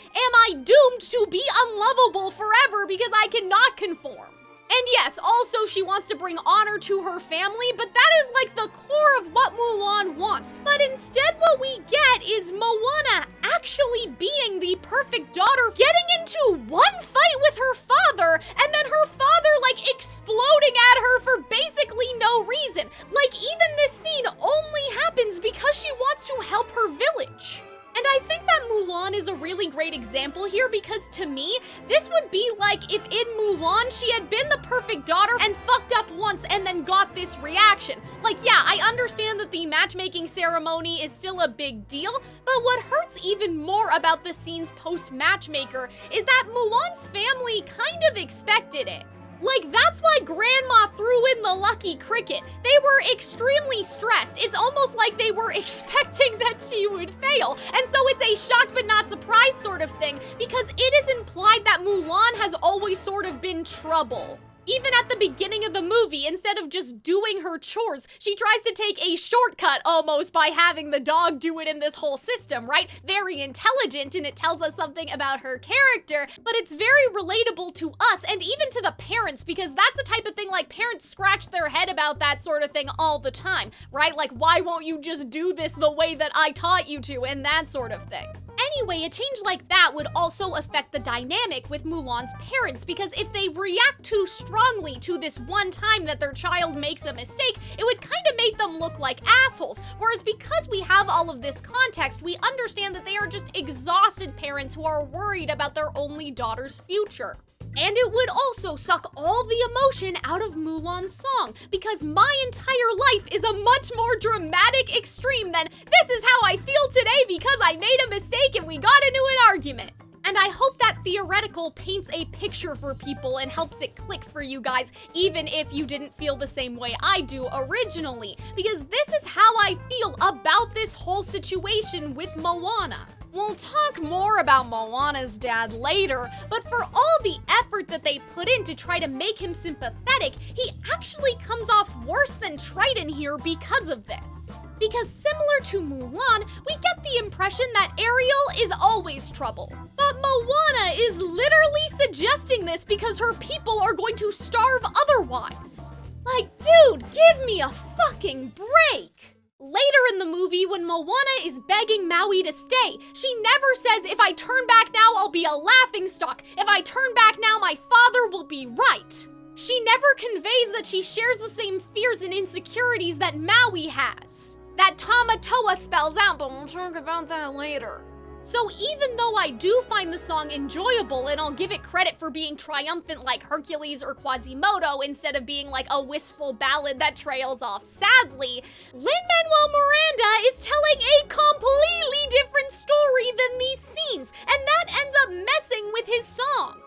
I doomed to be unlovable forever because I cannot conform? And yes, also she wants to bring honor to her family, but that is like the core of what Mulan wants. But instead what we get is Moana actually being the perfect daughter, getting into one fight with her father, and then her father like exploding at her for basically no reason. Like even this scene only happens because she wants to help her village. And I think that Mulan is a really great example here because to me, this would be like if in Mulan she had been the perfect daughter and fucked up once and then got this reaction. Like, yeah, I understand that the matchmaking ceremony is still a big deal, but what hurts even more about the scene's post-matchmaker is that Mulan's family kind of expected it. Like, that's why Grandma threw in the lucky cricket. They were extremely stressed. It's almost like they were expecting that she would fail. And so it's a shocked but not surprised sort of thing, because it is implied that Mulan has always sort of been trouble. Even at the beginning of the movie, instead of just doing her chores, she tries to take a shortcut almost by having the dog do it in this whole system, right? Very intelligent, and it tells us something about her character, but it's very relatable to us and even to the parents, because that's the type of thing like parents scratch their head about that sort of thing all the time, right? Like, why won't you just do this the way that I taught you to, and that sort of thing. Anyway, a change like that would also affect the dynamic with Mulan's parents, because if they react too strongly to this one time that their child makes a mistake, it would kind of make them look like assholes. Whereas because we have all of this context, we understand that they are just exhausted parents who are worried about their only daughter's future. And it would also suck all the emotion out of Mulan's song, because my entire life is a much more dramatic extreme than this is how I feel today because I made a mistake and we got into an argument. And I hope that theoretical paints a picture for people and helps it click for you guys, even if you didn't feel the same way I do originally, because this is how I feel about this whole situation with Moana. We'll talk more about Moana's dad later, but for all the effort that they put in to try to make him sympathetic, he actually comes off worse than Triton here because of this. Because similar to Mulan, we get the impression that Ariel is always trouble. But Moana is literally suggesting this because her people are going to starve otherwise. Like, dude, give me a fucking break! Later in the movie, when Moana is begging Maui to stay, she never says, if I turn back now, I'll be a laughingstock. If I turn back now, my father will be right. She never conveys that she shares the same fears and insecurities that Maui has. That Tamatoa spells out, but we'll talk about that later. So even though I do find the song enjoyable, and I'll give it credit for being triumphant like Hercules or Quasimodo instead of being like a wistful ballad that trails off sadly, Lin-Manuel Miranda is telling a completely different story than these scenes, and that ends up messing with his song.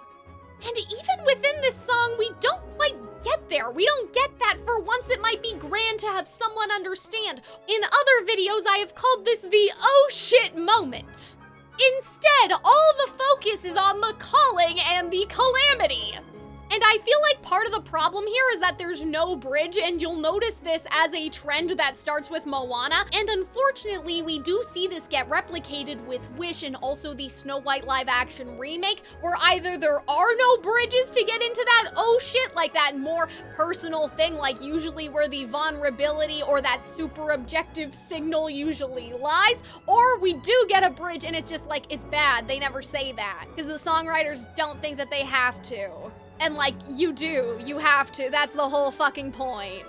And even within this song, we don't quite get there. We don't get that for once it might be grand to have someone understand. In other videos, I have called this the oh shit moment. Instead, all the focus is on the calling and the calamity. And I feel like part of the problem here is that there's no bridge, and you'll notice this as a trend that starts with Moana, and unfortunately we do see this get replicated with Wish and also the Snow White live action remake, where either there are no bridges to get into that oh shit, like that more personal thing, like usually where the vulnerability or that super objective signal usually lies, or we do get a bridge and it's just like, it's bad, they never say that, because the songwriters don't think that they have to. And like, you do, you have to, that's the whole fucking point.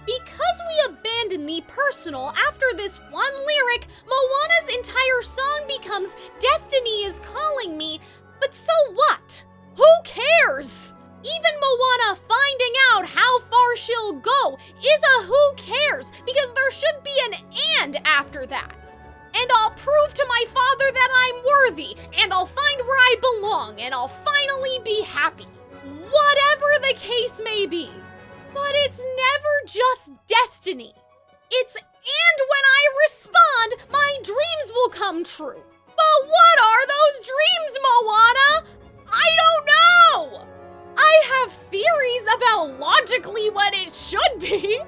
Because we abandon the personal after this one lyric, Moana's entire song becomes Destiny is calling me, but so what? Who cares? Even Moana finding out how far she'll go is a who cares, because there should be an and after that. And I'll prove to my father that I'm worthy, and I'll find where I belong, and I'll finally be happy. Whatever the case may be. But it's never just destiny. It's and when I respond, my dreams will come true. But what are those dreams, Moana? I don't know! I have theories about logically what it should be,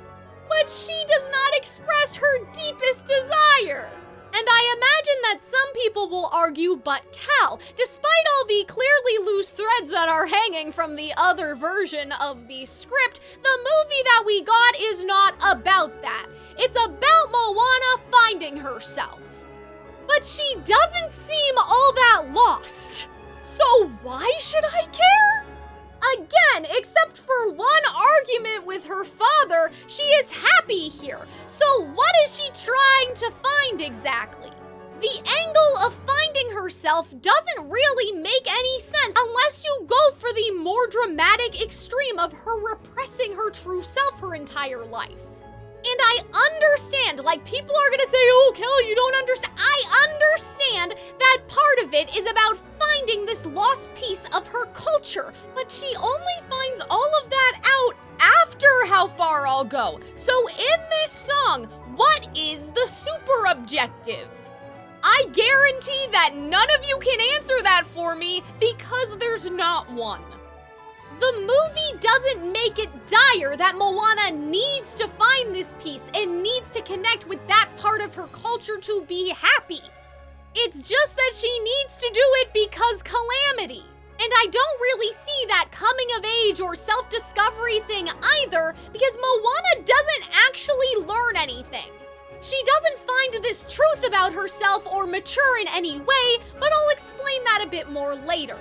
but she does not express her deepest desire. And I imagine that some people will argue, but Cal, despite all the clearly loose threads that are hanging from the other version of the script, the movie that we got is not about that. It's about Moana finding herself. But she doesn't seem all that lost. So why should I care? Again, except for one argument with her father, she is happy here. So what is she trying to find exactly? The angle of finding herself doesn't really make any sense unless you go for the more dramatic extreme of her repressing her true self her entire life. And I understand, like, people are gonna say, oh, Kel, you don't understand. I understand that part of it is about finding this lost piece of her culture, but she only finds all of that out after how far I'll go. So in this song, what is the super objective? I guarantee that none of you can answer that for me because there's not one. The movie doesn't make it dire that Moana needs to find this piece and needs to connect with that part of her culture to be happy. It's just that she needs to do it because calamity. And I don't really see that coming of age or self-discovery thing either, because Moana doesn't actually learn anything. She doesn't find this truth about herself or mature in any way, but I'll explain that a bit more later.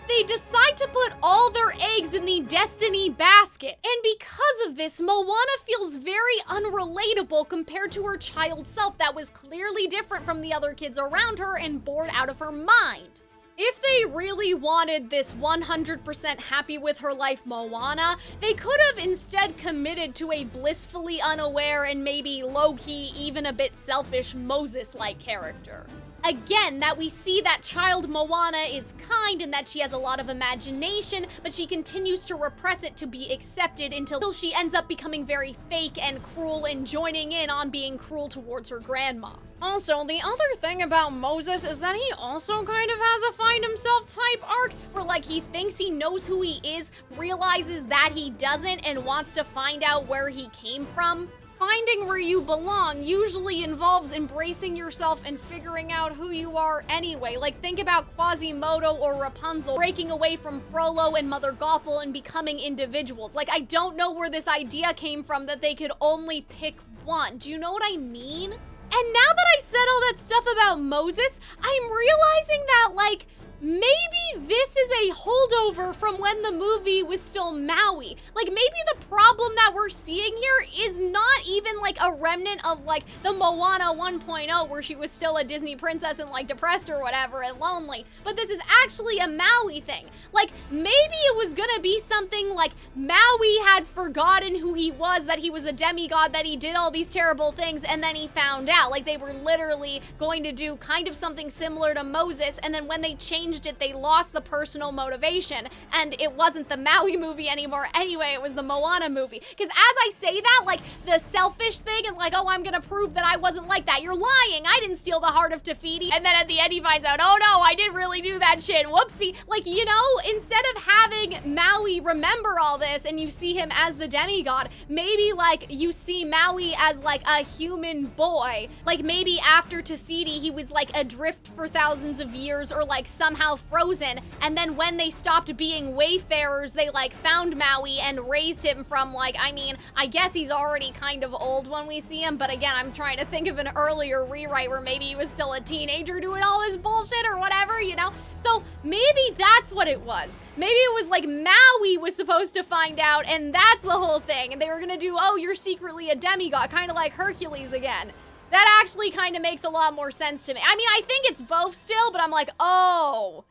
They decide to put all their eggs in the destiny basket, and because of this, Moana feels very unrelatable compared to her child self that was clearly different from the other kids around her and bored out of her mind. If they really wanted this 100% happy with her life Moana, they could have instead committed to a blissfully unaware and maybe low-key, even a bit selfish Moses-like character. Again, that we see that child Moana is kind and that she has a lot of imagination, but she continues to repress it to be accepted until she ends up becoming very fake and cruel and joining in on being cruel towards her grandma. Also, the other thing about Moses is that he also kind of has a find himself type arc, where like he thinks he knows who he is, realizes that he doesn't, and wants to find out where he came from. Finding where you belong usually involves embracing yourself and figuring out who you are anyway. Like, think about Quasimodo or Rapunzel breaking away from Frollo and Mother Gothel and becoming individuals. Like, I don't know where this idea came from that they could only pick one. Do you know what I mean? And now that I said all that stuff about Moses, I'm realizing that, like, maybe this is a holdover from when the movie was still Maui. Like, maybe the problem that we're seeing here is not even like a remnant of like the Moana 1.0 where she was still a Disney princess and like depressed or whatever and lonely, but this is actually a Maui thing. Like, maybe it was gonna be something like Maui had forgotten who he was, that he was a demigod, that he did all these terrible things, and then he found out. Like, they were literally going to do kind of something similar to Moses, and then when they changed it, they lost the personal motivation, and it wasn't the Maui movie anymore anyway, it was the Moana movie. Because as I say that, like, the selfish thing and like, oh, I'm gonna prove that I wasn't like that. You're lying, I didn't steal the heart of Te Fiti. And then at the end he finds out, oh no, I didn't really do that shit, whoopsie. Like, you know, instead of having Maui remember all this and you see him as the demigod, maybe like you see Maui as like a human boy. Like, maybe after Te Fiti he was like adrift for thousands of years, or like somehow frozen, and then when they stopped being wayfarers, they like found Maui and raised him from like, I mean, I guess he's already kind of old when we see him, but again, I'm trying to think of an earlier rewrite where maybe he was still a teenager doing all this bullshit or whatever, you know? So maybe that's what it was. Maybe it was like Maui was supposed to find out, and that's the whole thing, and they were gonna do, oh, you're secretly a demigod, kind of like Hercules again. That actually kind of makes a lot more sense to me. I mean, I think it's both still, but I'm like, oh,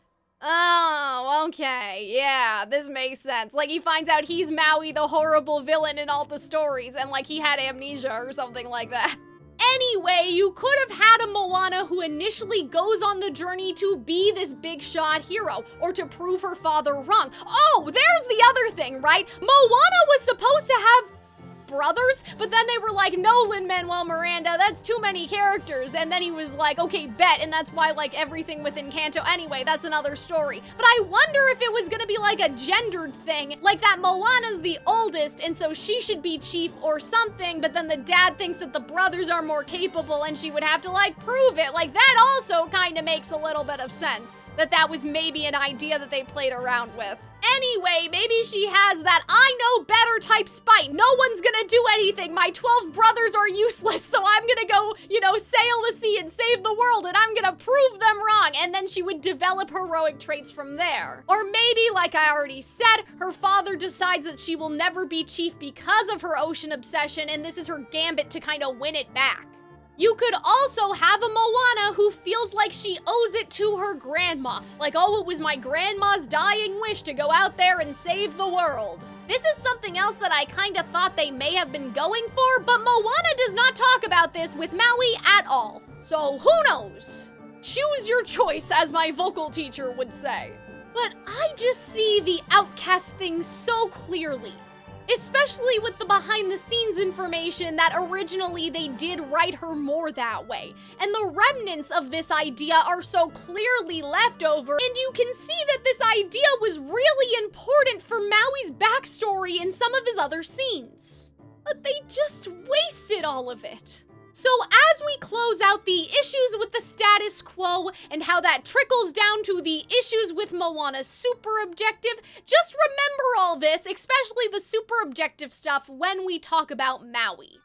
okay, yeah, this makes sense. Like, he finds out he's Maui, the horrible villain in all the stories, and like he had amnesia or something like that. Anyway, you could have had a Moana who initially goes on the journey to be this big shot hero, or to prove her father wrong. Oh, there's the other thing, right? Moana was supposed to have brothers, but then they were like, no, Lin-Manuel Miranda, that's too many characters, and then he was like, okay, bet, and that's why, like, everything with Encanto, anyway, that's another story. But I wonder if it was gonna be like a gendered thing, like that Moana's the oldest, and so she should be chief or something, but then the dad thinks that the brothers are more capable, and she would have to, like, prove it. Like, that also kind of makes a little bit of sense, that was maybe an idea that they played around with. Anyway, maybe she has that I know better type spite. No one's gonna do anything. My 12 brothers are useless, so I'm gonna go, you know, sail the sea and save the world, and I'm gonna prove them wrong. And then she would develop heroic traits from there. Or maybe, like I already said, her father decides that she will never be chief because of her ocean obsession, and this is her gambit to kind of win it back. You could also have a Moana who feels like she owes it to her grandma. Like, oh, it was my grandma's dying wish to go out there and save the world. This is something else that I kind of thought they may have been going for, but Moana does not talk about this with Maui at all. So who knows? Choose your choice, as my vocal teacher would say. But I just see the outcast thing so clearly. Especially with the behind the scenes information that originally they did write her more that way. And the remnants of this idea are so clearly left over, and you can see that this idea was really important for Maui's backstory in some of his other scenes. But they just wasted all of it. So as we close out the issues with the status quo and how that trickles down to the issues with Moana's super objective, just remember all this, especially the super objective stuff, when we talk about Maui.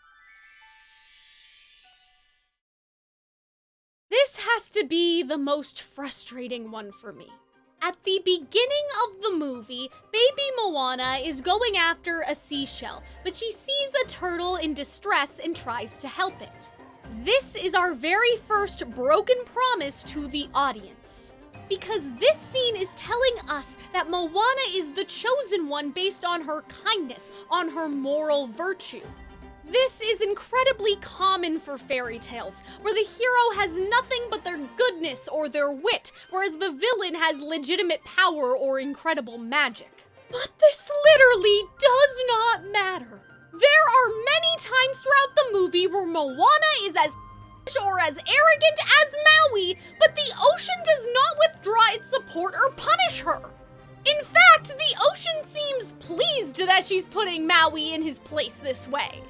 This has to be the most frustrating one for me. At the beginning of the movie, baby Moana is going after a seashell, but she sees a turtle in distress and tries to help it. This is our very first broken promise to the audience. Because this scene is telling us that Moana is the chosen one based on her kindness, on her moral virtue. This is incredibly common for fairy tales, where the hero has nothing but their goodness or their wit, whereas the villain has legitimate power or incredible magic. But this literally does not matter. There are many times throughout the movie where Moana is as or as arrogant as Maui, but the ocean does not withdraw its support or punish her. In fact, the ocean seems pleased that she's putting Maui in his place this way.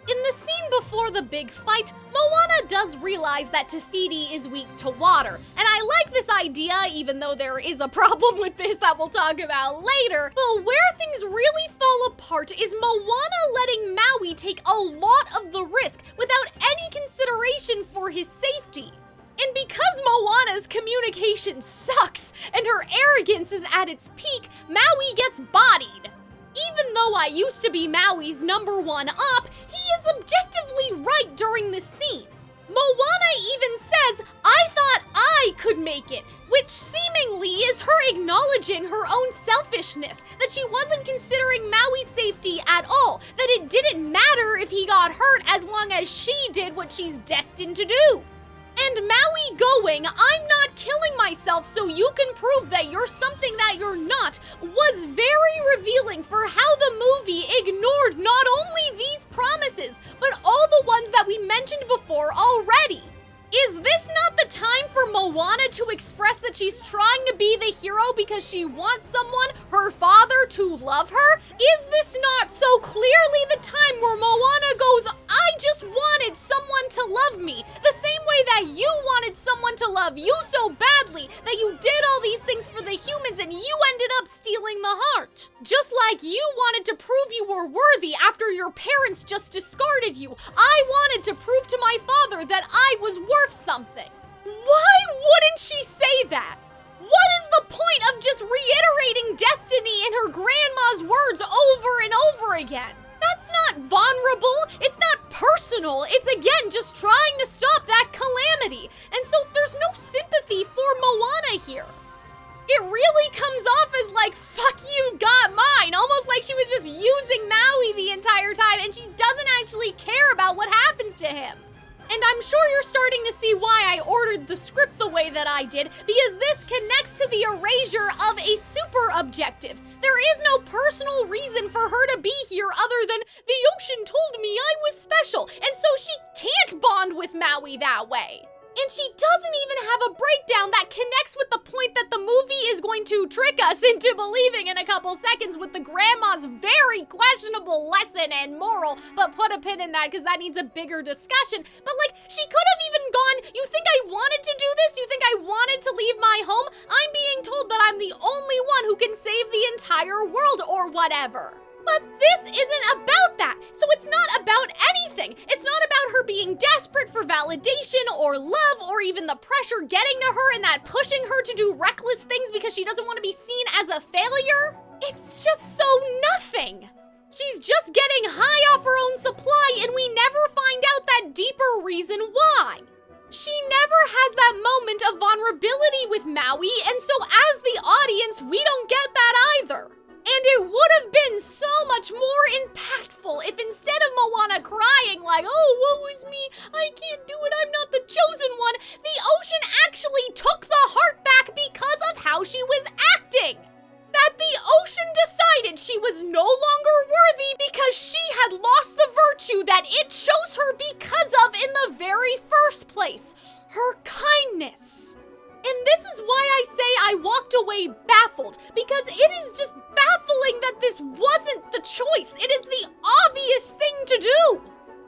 In the scene before the big fight, Moana does realize that Te Fiti is weak to water, and I like this idea even though there is a problem with this that we'll talk about later, but where things really fall apart is Moana letting Maui take a lot of the risk without any consideration for his safety. And because Moana's communication sucks and her arrogance is at its peak, Maui gets bodied. Even though I used to be Maui's #1 op, he is objectively right during the scene. Moana even says, "I thought I could make it," which seemingly is her acknowledging her own selfishness, that she wasn't considering Maui's safety at all, that it didn't matter if he got hurt as long as she did what she's destined to do. And Maui going, "I'm not killing myself so you can prove that you're something that you're not," was very revealing for how the movie ignored not only these promises, but all the ones that we mentioned before already. Is this not the time for Moana to express that she's trying to be the hero because she wants someone, her father, to love her? Is this not so clearly the time where Moana goes, "I just wanted someone to love me," the same way that you wanted someone to love you so badly that you did all these things for the humans and you ended up stealing the heart? Just like you wanted to prove you were worthy after your parents just discarded you, I wanted to prove to my father that I was worth something. Why wouldn't she say that? What is the point of just reiterating destiny in her grandma's words over and over again? That's not vulnerable, it's not personal, it's again just trying to stop that calamity. And so there's no sympathy for Moana here. It really comes off as like, "Fuck you, got mine," almost like she was just using Maui the entire time and she doesn't actually care about what happens to him. And I'm sure you're starting to see why I ordered the script the way that I did, because this connects to the erasure of a super objective. There is no personal reason for her to be here other than the ocean told me I was special, and so she can't bond with Maui that way. And she doesn't even have a breakdown that connects with the point that the movie is going to trick us into believing in a couple seconds with the grandma's very questionable lesson and moral, but put a pin in that because that needs a bigger discussion. But like, she could have even gone, "You think I wanted to do this? You think I wanted to leave my home? I'm being told that I'm the only one who can save the entire world," or whatever. But this isn't about that, so it's not about anything. It's not about her being desperate for validation or love or even the pressure getting to her and that pushing her to do reckless things because she doesn't want to be seen as a failure. It's just so nothing. She's just getting high off her own supply and we never find out that deeper reason why. She never has that moment of vulnerability with Maui, and so as the audience, we don't get that either. And it would have been so much more impactful if instead of Moana crying like, "Oh, woe is me, I can't do it, I'm not the chosen one," the ocean actually took the heart back because of how she was acting. That the ocean decided she was no longer worthy because she had lost the virtue that it chose her because of in the very first place, her kindness. And this is why I say I walked away baffled, because it is just baffling that this wasn't the choice. It is the obvious thing to do.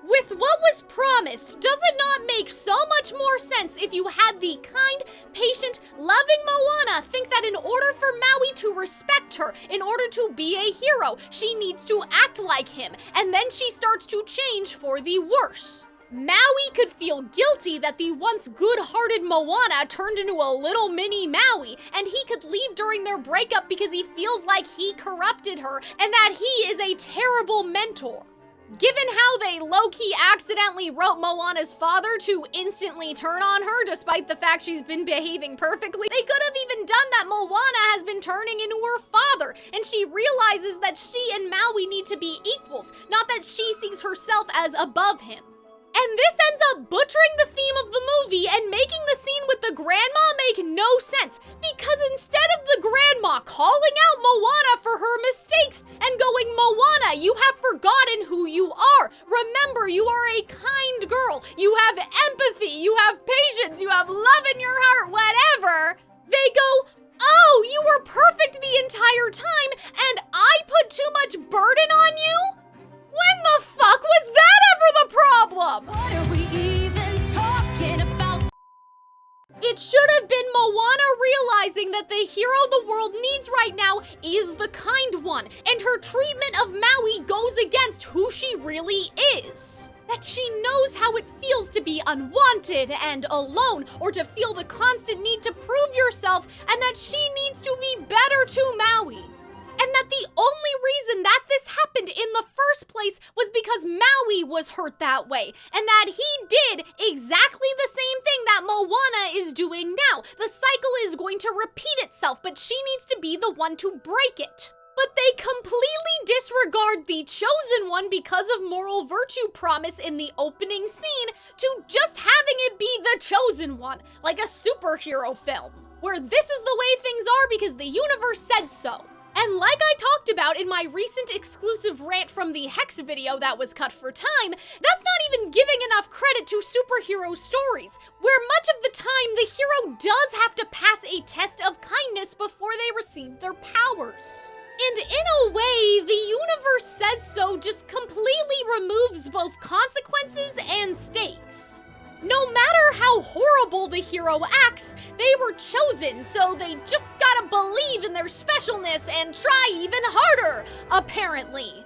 With what was promised, does it not make so much more sense if you had the kind, patient, loving Moana think that in order for Maui to respect her, in order to be a hero, she needs to act like him, and then she starts to change for the worse? Maui could feel guilty that the once good-hearted Moana turned into a little mini Maui, and he could leave during their breakup because he feels like he corrupted her and that he is a terrible mentor. Given how they low-key accidentally wrote Moana's father to instantly turn on her despite the fact she's been behaving perfectly, they could have even done that Moana has been turning into her father, and she realizes that she and Maui need to be equals, not that she sees herself as above him. And this ends up butchering the theme of the movie and making the scene with the grandma make no sense, because instead of the grandma calling out Moana for her mistakes and going, "Moana, you have forgotten who you are. Remember, you are a kind girl. You have empathy, you have patience, you have love in your heart, whatever," they go, "Oh, you were perfect the entire time, and I put too much burden on you? When the fuck was that ever the problem?" What are we even talking about? It should have been Moana realizing that the hero the world needs right now is the kind one, and her treatment of Maui goes against who she really is. That she knows how it feels to be unwanted and alone, or to feel the constant need to prove yourself, and that she needs to be better to Maui. And that the only reason that this happened in the first place was because Maui was hurt that way, and that he did exactly the same thing that Moana is doing now. The cycle is going to repeat itself, but she needs to be the one to break it. But they completely disregard the chosen one because of moral virtue promise in the opening scene to just having it be the chosen one, like a superhero film, where this is the way things are because the universe said so. And like I talked about in my recent exclusive rant from the Hex video that was cut for time, that's not even giving enough credit to superhero stories, where much of the time the hero does have to pass a test of kindness before they receive their powers. And in a way, the universe says so just completely removes both consequences and stakes. No matter how horrible the hero acts, they were chosen, so they just gotta believe in their specialness and try even harder, apparently.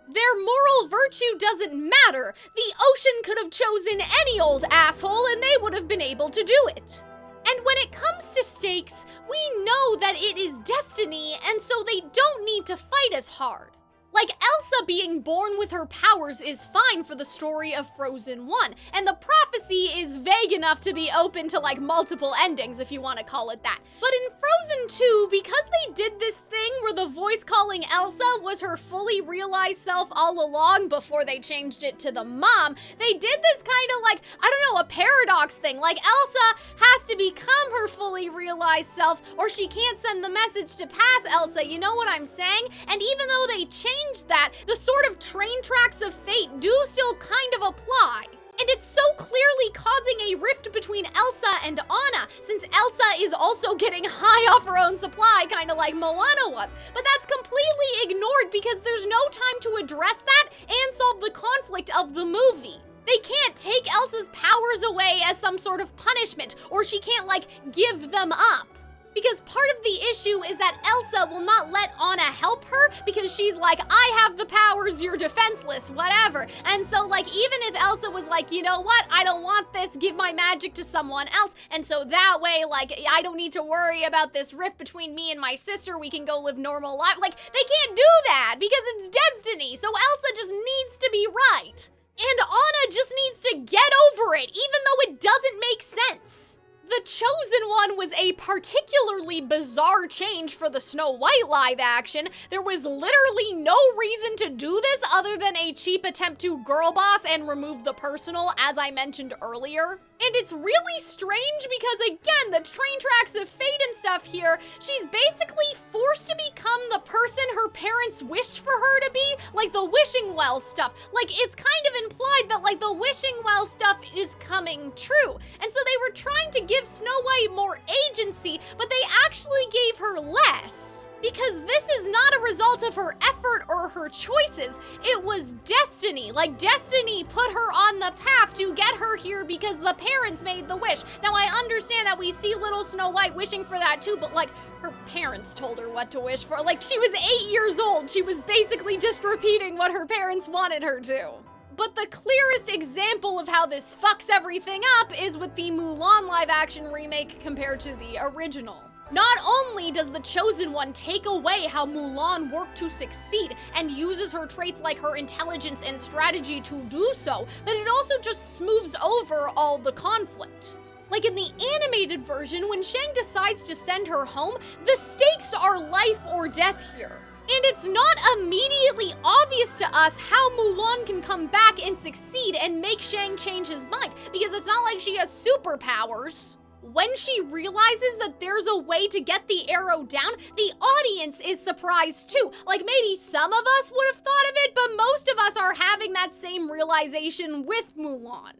Their moral virtue doesn't matter. The ocean could have chosen any old asshole and they would have been able to do it. And when it comes to stakes, we know that it is destiny, and so they don't need to fight as hard. Like, Elsa being born with her powers is fine for the story of Frozen 1, and the prophecy is vague enough to be open to, like, multiple endings, if you want to call it that. But in Frozen 2, because they did this thing where the voice calling Elsa was her fully realized self all along before they changed it to the mom, they did this kind of, like, I don't know, a paradox thing. Like, Elsa has to become her fully realized self, or she can't send the message to pass Elsa, you know what I'm saying? And even though they changed that, the sort of train tracks of fate do still kind of apply. And it's so clearly causing a rift between Elsa and Anna, since Elsa is also getting high off her own supply, kind of like Moana was. But that's completely ignored because there's no time to address that and solve the conflict of the movie. They can't take Elsa's powers away as some sort of punishment, or she can't, like, give them up. Because part of the issue is that Elsa will not let Anna help her because she's like, I have the powers, you're defenseless, whatever. And so, like, even if Elsa was like, you know what, I don't want this, give my magic to someone else, and so that way, like, I don't need to worry about this rift between me and my sister, we can go live normal life. Like, they can't do that because it's destiny, so Elsa just needs to be right. And Anna just needs to get over it, even though it doesn't make sense. The Chosen One was a particularly bizarre change for the Snow White live action. There was literally no reason to do this other than a cheap attempt to girl boss and remove the personal, as I mentioned earlier. And it's really strange because, again, the train tracks of fate and stuff here, she's basically forced to become the person her parents wished for her to be, like the wishing well stuff. Like, it's kind of implied that, like, the wishing well stuff is coming true. And so they were trying to give Snow White more agency, but they actually gave her less. Because this is not a result of her effort or her choices. It was destiny. Like, destiny put her on the path to get her here because the parents made the wish. Now, I understand that we see little Snow White wishing for that too, but, like, her parents told her what to wish for. Like, she was 8 years old. She was basically just repeating what her parents wanted her to. But the clearest example of how this fucks everything up is with the Mulan live-action remake compared to the original. Not only does the Chosen One take away how Mulan worked to succeed and uses her traits like her intelligence and strategy to do so, but it also just smooths over all the conflict. Like in the animated version, when Shang decides to send her home, the stakes are life or death here. And it's not immediately obvious to us how Mulan can come back and succeed and make Shang change his mind, because it's not like she has superpowers. When she realizes that there's a way to get the arrow down, the audience is surprised too. Like maybe some of us would have thought of it, but most of us are having that same realization with Mulan.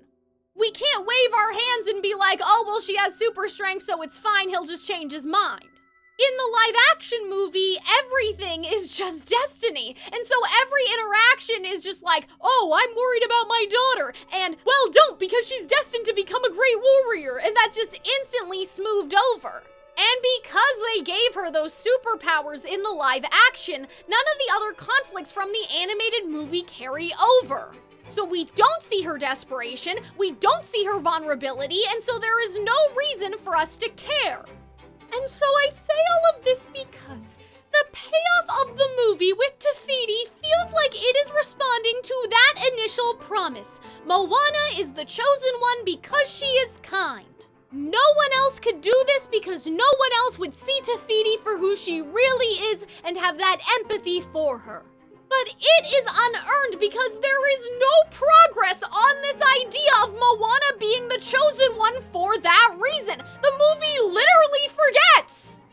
We can't wave our hands and be like, oh, well, she has super strength, so it's fine, he'll just change his mind. In the live action movie, everything is just destiny. And so every interaction is just like, oh, I'm worried about my daughter. And, well, don't, because she's destined to become a great warrior. And that's just instantly smoothed over. And because they gave her those superpowers in the live action, none of the other conflicts from the animated movie carry over. So we don't see her desperation, we don't see her vulnerability, and so there is no reason for us to care. And so I say all of this because the payoff of the movie with Te Fiti feels like it is responding to that initial promise. Moana is the chosen one because she is kind. No one else could do this because no one else would see Te Fiti for who she really is and have that empathy for her. But it is unearned because there is no progress on this idea of Moana being the chosen one for that reason. The movie literally forgets.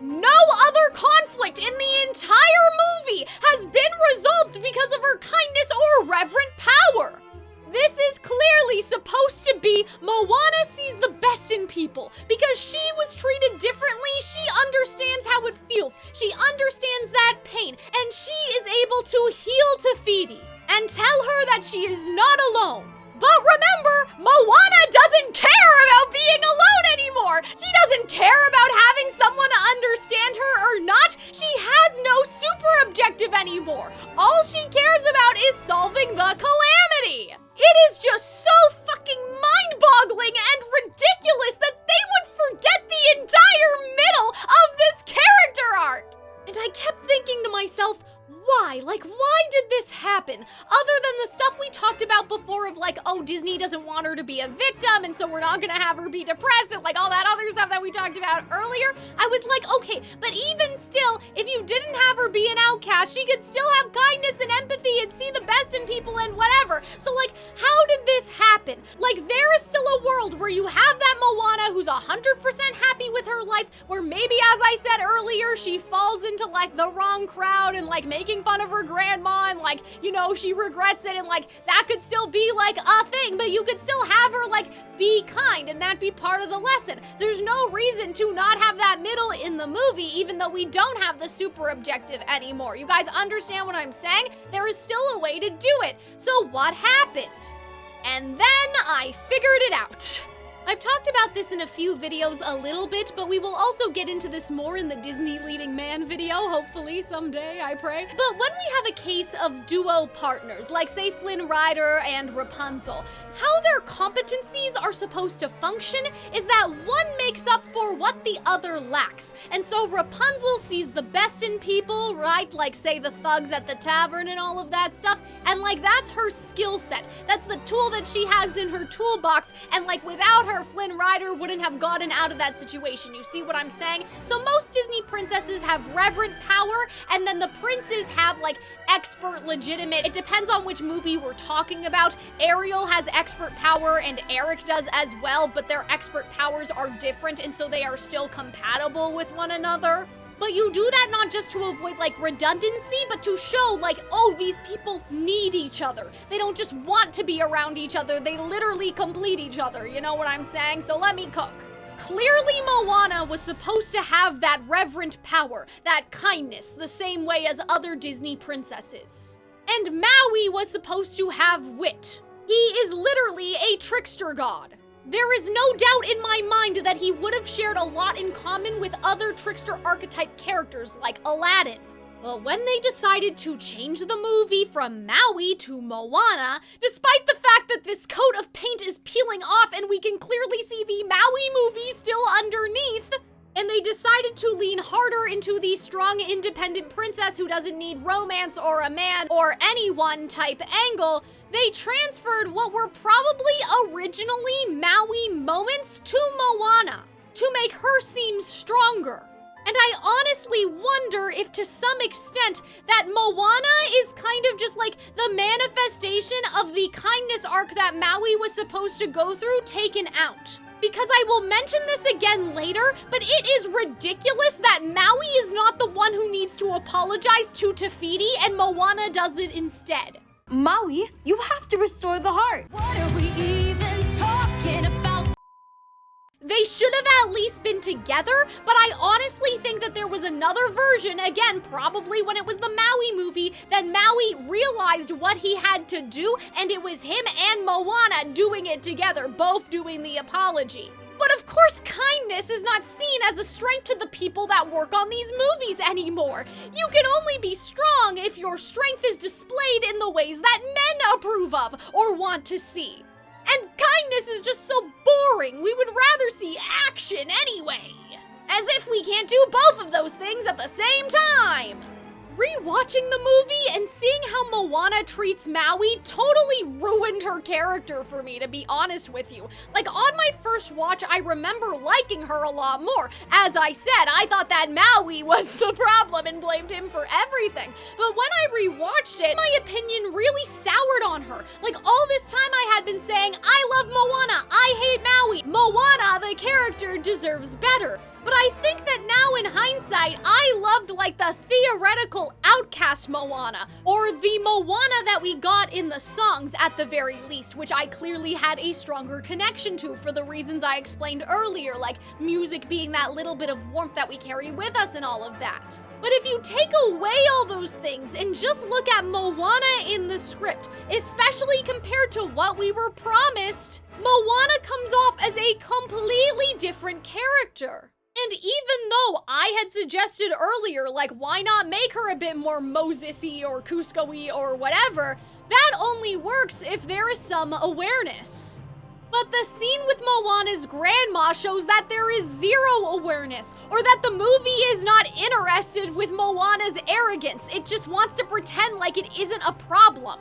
No other conflict in the entire movie has been resolved because of her kindness or reverent power. This is clearly supposed to be Moana sees the best in people. Because she was treated differently, she understands how it feels. She understands that pain, and she is able to heal Te Fiti and tell her that she is not alone. But remember, Moana doesn't care about being alone anymore. She doesn't care about having someone understand her or not. She has no super objective anymore. All she cares about is solving the calamity. It is just so fucking mind-boggling and ridiculous that they would forget the entire middle of this character arc. And I kept thinking to myself, why? Like, why did this happen? Other than the stuff we talked about before of like, oh, Disney doesn't want her to be a victim, and so we're not gonna have her be depressed, and like all that other stuff that we talked about earlier. I was like, okay, but even still, if you didn't have her be an outcast, she could still have kindness and empathy and see the best in people and whatever. So like, how did this happen? Like, there is still a world where you have that Moana who's 100% happy with her life, where maybe, as I said earlier, she falls into like the wrong crowd and like making fun of her grandma and like, you know, she regrets it and like that could still be like a thing, but you could still have her like be kind and that be part of the lesson. There's no reason to not have that middle in the movie, even though we don't have the super objective anymore. You guys understand what I'm saying? There is still a way to do it. So what happened? And then I figured it out. I've talked about this in a few videos a little bit, but we will also get into this more in the Disney leading man video, hopefully someday, I pray. But when we have a case of duo partners, like say Flynn Rider and Rapunzel, how their competencies are supposed to function is that one makes up for what the other lacks. And so Rapunzel sees the best in people, right? Like say the thugs at the tavern and all of that stuff, and like that's her skill set. That's the tool that she has in her toolbox, and like without her, Flynn Rider wouldn't have gotten out of that situation. You see what I'm saying? So most Disney princesses have reverent power, and then the princes have like expert legitimate. It depends on which movie we're talking about. Ariel has expert power and Eric does as well, but their expert powers are different, and so they are still compatible with one another. But you do that not just to avoid like redundancy, but to show like, oh, these people need each other. They don't just want to be around each other, they literally complete each other, you know what I'm saying? So let me cook. Clearly Moana was supposed to have that reverent power, that kindness, the same way as other Disney princesses. And Maui was supposed to have wit. He is literally a trickster god. There is no doubt in my mind that he would have shared a lot in common with other trickster archetype characters like Aladdin. But when they decided to change the movie from Maui to Moana, despite the fact that this coat of paint is peeling off and we can clearly see the Maui movie still underneath, And they decided to lean harder into the strong, independent princess who doesn't need romance or a man or anyone type angle. They transferred what were probably originally Maui moments to Moana to make her seem stronger. And I honestly wonder if to some extent that Moana is kind of just like the manifestation of the kindness arc that Maui was supposed to go through taken out. Because I will mention this again later, but it is ridiculous that Maui is not the one who needs to apologize to Te Fiti and Moana does it instead. Maui, you have to restore the heart. What are we even talking about? They should have at least been together, but I honestly think that there was another version, again, probably when it was the Maui movie, that Maui realized what he had to do, and it was him and Moana doing it together, both doing the apology. But of course, kindness is not seen as a strength to the people that work on these movies anymore. You can only be strong if your strength is displayed in the ways that men approve of or want to see. And kindness is just so boring. We would rather see action anyway. As if we can't do both of those things at the same time. Rewatching the movie and seeing how Moana treats Maui totally ruined her character for me, to be honest with you. Like, on my first watch, I remember liking her a lot more. As I said, I thought that Maui was the problem and blamed him for everything. But when I rewatched it, my opinion really soured on her. Like, all this time I had been saying, I love Moana, I hate Maui. Moana, the character, deserves better. But I think that now in hindsight, I loved like the theoretical outcast Moana, or the Moana that we got in the songs at the very least, which I clearly had a stronger connection to for the reasons I explained earlier, like music being that little bit of warmth that we carry with us and all of that. But if you take away all those things and just look at Moana in the script, especially compared to what we were promised, Moana comes off as a completely different character. And even though I had suggested earlier, like, why not make her a bit more Moses-y or Cusco-y or whatever, that only works if there is some awareness. But the scene with Moana's grandma shows that there is zero awareness, or that the movie is not interested with Moana's arrogance. It just wants to pretend like it isn't a problem.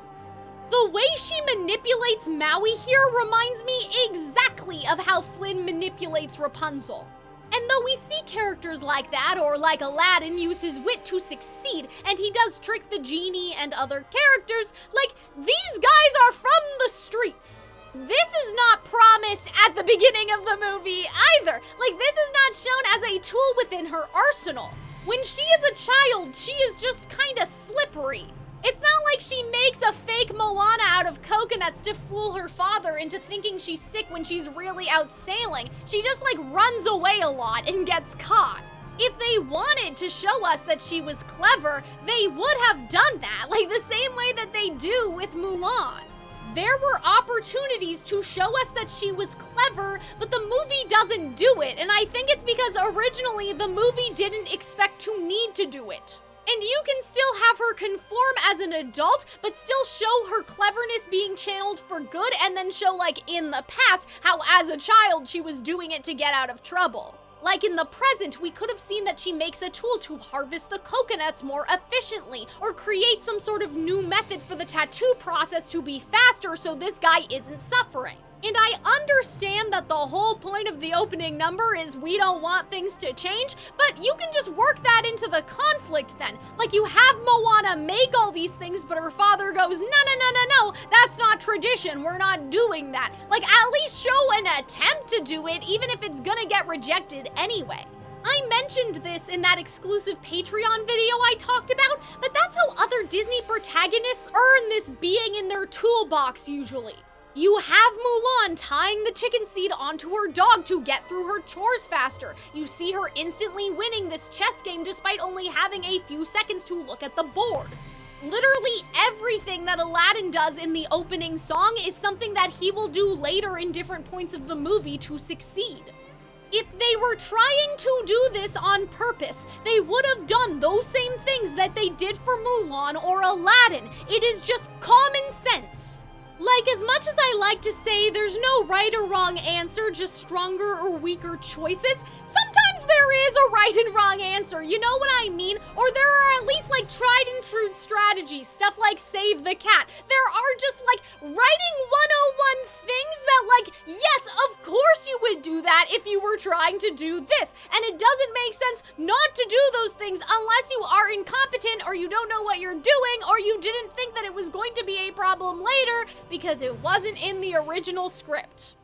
The way she manipulates Maui here reminds me exactly of how Flynn manipulates Rapunzel. And though we see characters like that, or like Aladdin use his wit to succeed, and he does trick the genie and other characters, like, these guys are from the streets. This is not promised at the beginning of the movie either. Like, this is not shown as a tool within her arsenal. When she is a child, she is just kinda slippery. It's not like she makes a fake Moana out of coconuts to fool her father into thinking she's sick when she's really out sailing. She just like runs away a lot and gets caught. If they wanted to show us that she was clever, they would have done that, like the same way that they do with Mulan. There were opportunities to show us that she was clever, but the movie doesn't do it, and I think it's because originally the movie didn't expect to need to do it. And you can still have her conform as an adult, but still show her cleverness being channeled for good, and then show, like, in the past, how as a child she was doing it to get out of trouble. Like in the present, we could have seen that she makes a tool to harvest the coconuts more efficiently, or create some sort of new method for the tattoo process to be faster so this guy isn't suffering. And I understand that the whole point of the opening number is we don't want things to change, but you can just work that into the conflict then. Like, you have Moana make all these things, but her father goes, no, that's not tradition, we're not doing that. Like, at least show an attempt to do it, even if it's gonna get rejected anyway. I mentioned this in that exclusive Patreon video I talked about, but that's how other Disney protagonists earn this being in their toolbox usually. You have Mulan tying the chicken seed onto her dog to get through her chores faster. You see her instantly winning this chess game despite only having a few seconds to look at the board. Literally everything that Aladdin does in the opening song is something that he will do later in different points of the movie to succeed. If they were trying to do this on purpose, they would have done those same things that they did for Mulan or Aladdin. It is just common sense. Like, as much as I like to say there's no right or wrong answer, just stronger or weaker choices, sometimes there is a right and wrong answer, you know what I mean? Or there are at least like tried and true strategies, stuff like save the cat. There are just like writing 101 things that like, yes, of course you would do that if you were trying to do this. And it doesn't make sense not to do those things unless you are incompetent or you don't know what you're doing or you didn't think that it was going to be a problem later because it wasn't in the original script.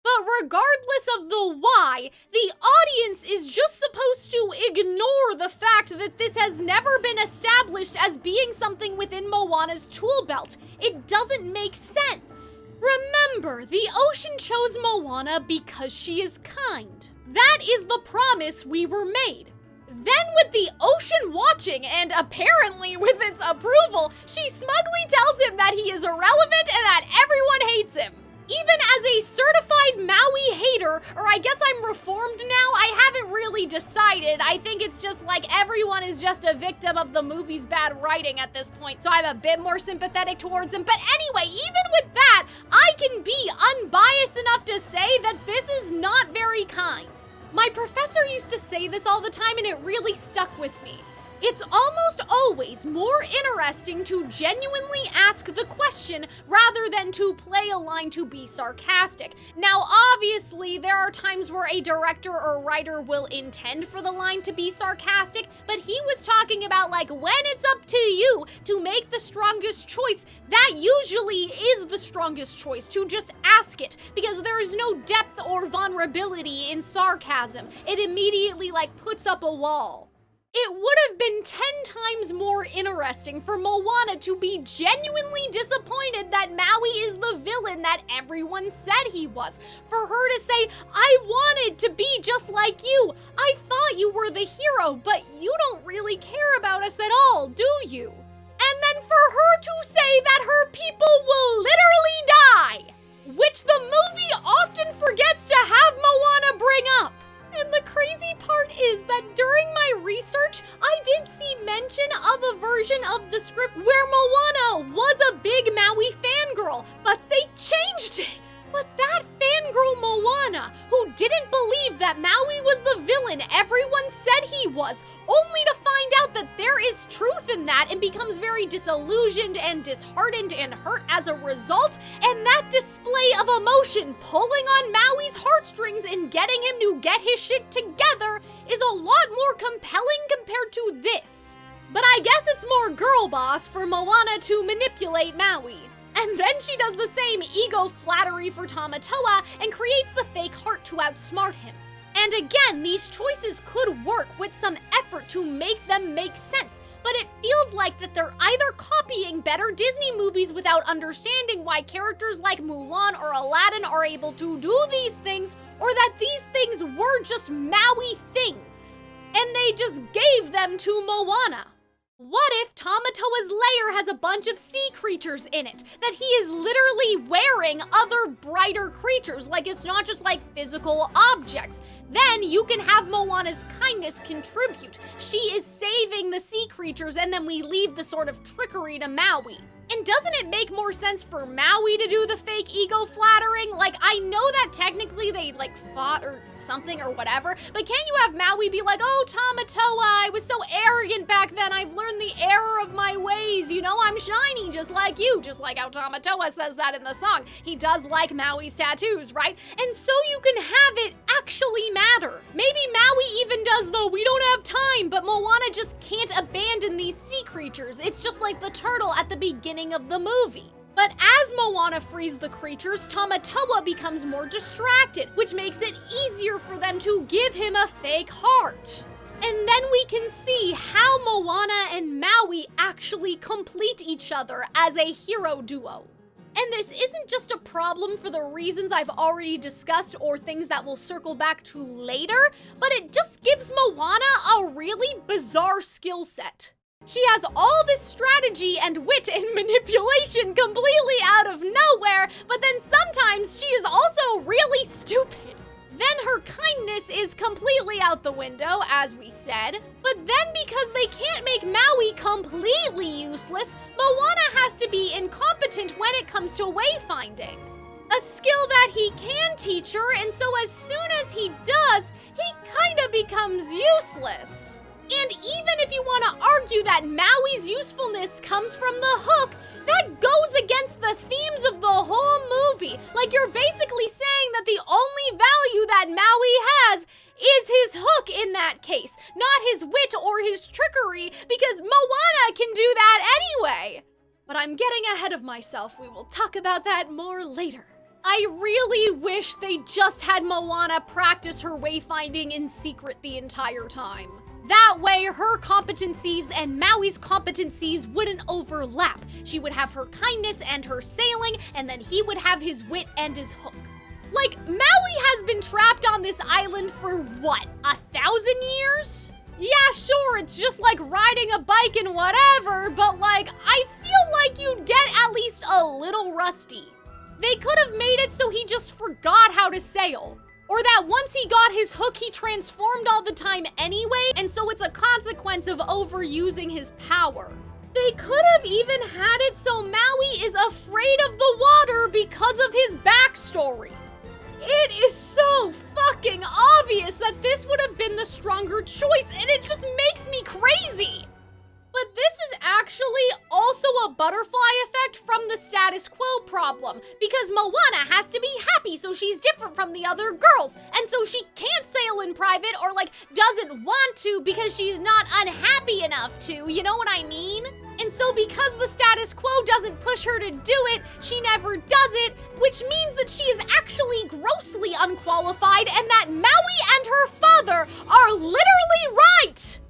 But regardless of the why, the audience is just supposed to ignore the fact that this has never been established as being something within Moana's tool belt. It doesn't make sense. Remember, the ocean chose Moana because she is kind. That is the promise we were made. Then with the ocean watching, and apparently with its approval, she smugly tells him that he is irrelevant and that everyone hates him. Even as a certified MAUI hater, or I guess I'm reformed now, I haven't really decided. I think it's just like everyone is just a victim of the movie's bad writing at this point, so I'm a bit more sympathetic towards him. But anyway, even with that, I can be unbiased enough to say that this is not very kind. My professor used to say this all the time and it really stuck with me. It's almost always more interesting to genuinely ask the question rather than to play a line to be sarcastic. Now, obviously, there are times where a director or writer will intend for the line to be sarcastic, but he was talking about like when it's up to you to make the strongest choice, that usually is the strongest choice, to just ask it, because there is no depth or vulnerability in sarcasm. It immediately like puts up a wall. It would have been 10 times more interesting for Moana to be genuinely disappointed that Maui is the villain that everyone said he was. For her to say, I wanted to be just like you. I thought you were the hero, but you don't really care about us at all, do you? And then for her to say that her people will literally die, which the movie often forgets to have Moana bring up. And the crazy part is that during my research, I did see mention of a version of the script where Moana was a big Maui fangirl, but they changed it. But that fangirl Moana, who didn't believe that Maui was the villain everyone said he was, only to find out that there is truth in that and becomes very disillusioned and disheartened and hurt as a result, and that display of emotion pulling on Maui's heartstrings and getting him to get his shit together is a lot more compelling compared to this. But I guess it's more girl boss for Moana to manipulate Maui. And then she does the same ego flattery for Tamatoa and creates the fake heart to outsmart him. And again, these choices could work with some effort to make them make sense, but it feels like that they're either copying better Disney movies without understanding why characters like Mulan or Aladdin are able to do these things, or that these things were just Maui things, and they just gave them to Moana. What if Tamatoa's lair has a bunch of sea creatures in it? That he is literally wearing other brighter creatures, like it's not just like physical objects. Then you can have Moana's kindness contribute. She is saving the sea creatures and then we leave the sort of trickery to Maui. And doesn't it make more sense for Maui to do the fake ego flattering? Like, I know that technically they like fought or something or whatever, but can't you have Maui be like, oh, Tamatoa, I was so arrogant back then, I've learned the error of my ways, you know, I'm shiny just like you, just like how Tamatoa says that in the song. He does like Maui's tattoos, right? And so you can have it actually matter. Maybe Maui even does the we don't have time, but Moana just can't abandon these sea creatures. It's just like the turtle at the beginning of the movie. But as Moana frees the creatures, Tamatoa becomes more distracted, which makes it easier for them to give him a fake heart. And then we can see how Moana and Maui actually complete each other as a hero duo. And this isn't just a problem for the reasons I've already discussed or things that we'll circle back to later, but it just gives Moana a really bizarre skill set. She has all this strategy and wit and manipulation completely out of nowhere, but then sometimes she is also really stupid. Then her kindness is completely out the window, as we said. But then because they can't make Maui completely useless, Moana has to be incompetent when it comes to wayfinding. A skill that he can teach her, and so as soon as he does, he kinda becomes useless. And even if you want to argue that Maui's usefulness comes from the hook, that goes against the themes of the whole movie. Like, you're basically saying that the only value that Maui has is his hook in that case, not his wit or his trickery, because Moana can do that anyway. But I'm getting ahead of myself. We will talk about that more later. I really wish they just had Moana practice her wayfinding in secret the entire time. That way, her competencies and Maui's competencies wouldn't overlap. She would have her kindness and her sailing, and then he would have his wit and his hook. Like, Maui has been trapped on this island for what, 1,000 years? Yeah, sure, it's just like riding a bike and whatever, but like, I feel like you'd get at least a little rusty. They could have made it so he just forgot how to sail. Or that once he got his hook, he transformed all the time anyway, and so it's a consequence of overusing his power. They could have even had it so Maui is afraid of the water because of his backstory. It is so fucking obvious that this would have been the stronger choice, and it just makes me crazy. But this is actually also a butterfly effect from the status quo problem, because Moana has to be happy so she's different from the other girls, and so she can't sail in private or like doesn't want to because she's not unhappy enough to, you know what I mean? And so because the status quo doesn't push her to do it, she never does it, which means that she is actually grossly unqualified and that Maui and her father are literally right!